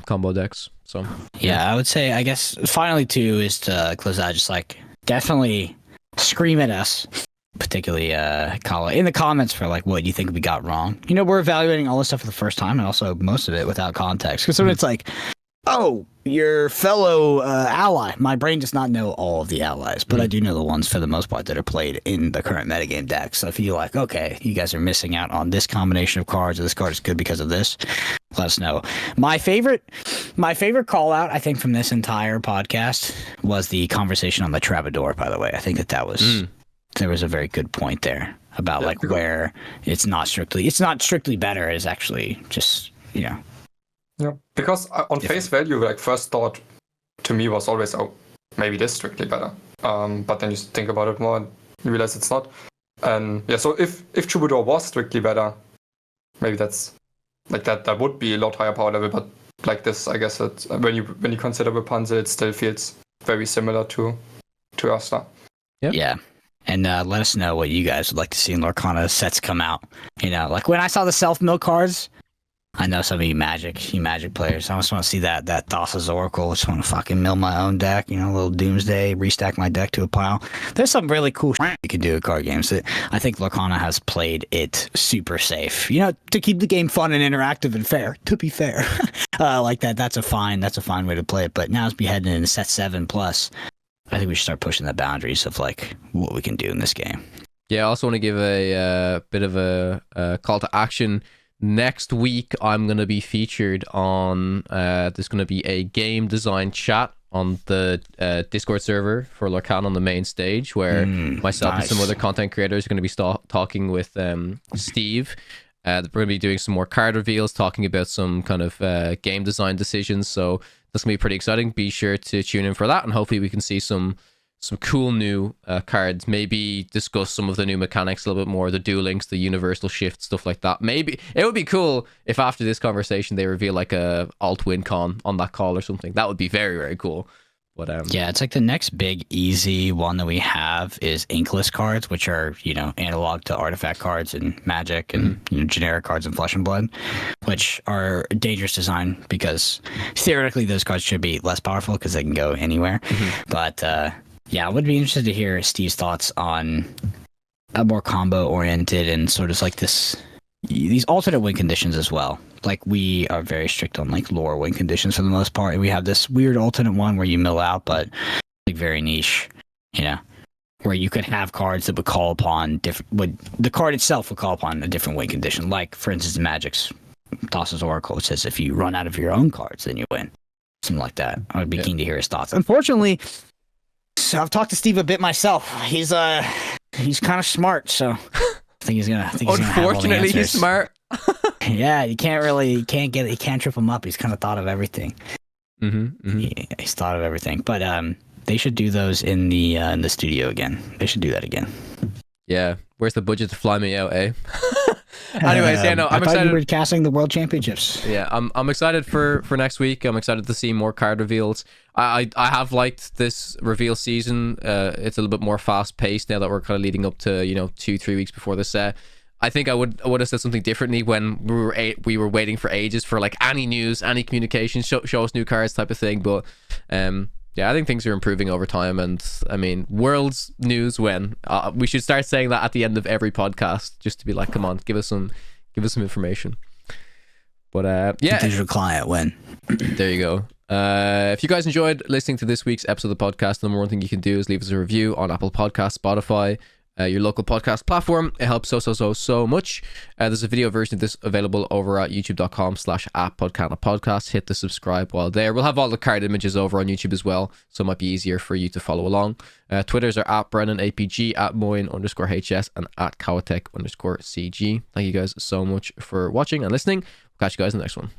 combo decks. So yeah, I would say, I guess finally too is to close out, just like definitely scream at us, particularly Kala, in the comments for like what you think we got wrong. We're evaluating all this stuff for the first time, and also most of it without context, because when it's like, oh, your fellow ally, my brain does not know all of the allies, but I do know the ones for the most part that are played in the current metagame deck. So if you're like, okay, you guys are missing out on this combination of cards, or this card is good because of this, let us know. My favorite call out, I think, from this entire podcast was the conversation on the Travador, by the way. I think that was there was a very good point there about like where it's not strictly better, it's actually just Yeah, because on face value, like first thought to me was always, oh, maybe this strictly better. But then you think about it more and you realize it's not. And yeah, so if Troubadour was strictly better, maybe that's like that would be a lot higher power level. But like this, I guess that when you consider Rapunzel, it still feels very similar to Ursula. Yeah. And let us know what you guys would like to see in Lorcana sets come out. Like when I saw the self-mill cards, I know some of you Magic players. I just want to see that Thassa's Oracle. I just want to fucking mill my own deck, a little Doomsday, restack my deck to a pile. There's some really cool shit you can do with card games. I think Lorcana has played it super safe. To keep the game fun and interactive and fair. To be fair, like that. That's a fine way to play it. But now as we head into set 7+, I think we should start pushing the boundaries of like what we can do in this game. Yeah, I also want to give a bit of a call to action. Next week, I'm going to be featured on, there's going to be a game design chat on the Discord server for Lorcana on the main stage, where myself and some other content creators are going to be talking with Steve. We're going to be doing some more card reveals, talking about some kind of game design decisions. So that's going to be pretty exciting. Be sure to tune in for that, and hopefully we can see some cool new cards, maybe discuss some of the new mechanics a little bit more, the dual links, the universal shift, stuff like that. Maybe it would be cool if after this conversation they reveal like a alt win con on that call or something. That would be very, very cool. But yeah, it's like the next big easy one that we have is inkless cards, which are analog to artifact cards and Magic, and generic cards in Flesh and Blood, which are a dangerous design because theoretically those cards should be less powerful because they can go anywhere. But yeah, I would be interested to hear Steve's thoughts on a more combo-oriented and sort of like these alternate win conditions as well. Like we are very strict on like lore win conditions for the most part, and we have this weird alternate one where you mill out, but like very niche, where you could have cards that would call upon the card itself would call upon a different win condition. Like for instance, Magic's Thassa's Oracle, which says if you run out of your own cards, then you win. Something like that. I would be keen to hear his thoughts. Unfortunately, so I've talked to Steve a bit myself. He's kind of smart, so I think he's gonna. Unfortunately, he's smart. Yeah, you can't trip him up. He's kind of thought of everything. He's thought of everything, but they should do those in the studio again. They should do that again. Yeah, where's the budget to fly me out, eh? Anyways, yeah, no, I'm excited. You were casting the World Championships. Yeah, I'm excited for next week. I'm excited to see more card reveals. I have liked this reveal season. It's a little bit more fast paced now that we're kind of leading up to 2-3 weeks before the set. I think I would have said something differently when we were waiting for ages for like any news, any communication, show us new cards type of thing. But yeah, I think things are improving over time. And I mean, World's news when we should start saying that at the end of every podcast, just to be like, come on, give us some information. But yeah, digital client when. There you go. If you guys enjoyed listening to this week's episode of the podcast, the number one thing you can do is leave us a review on Apple Podcasts, Spotify, your local podcast platform. It helps so much. There's a video version of this available over at youtube.com/@Podcana podcast. Hit the subscribe while there. We'll have all the card images over on YouTube as well, so it might be easier for you to follow along. Twitters are @BrennanAPG, @Moin_HS, and @Kawatek_CG. Thank you guys so much for watching and listening. We'll catch you guys in the next one.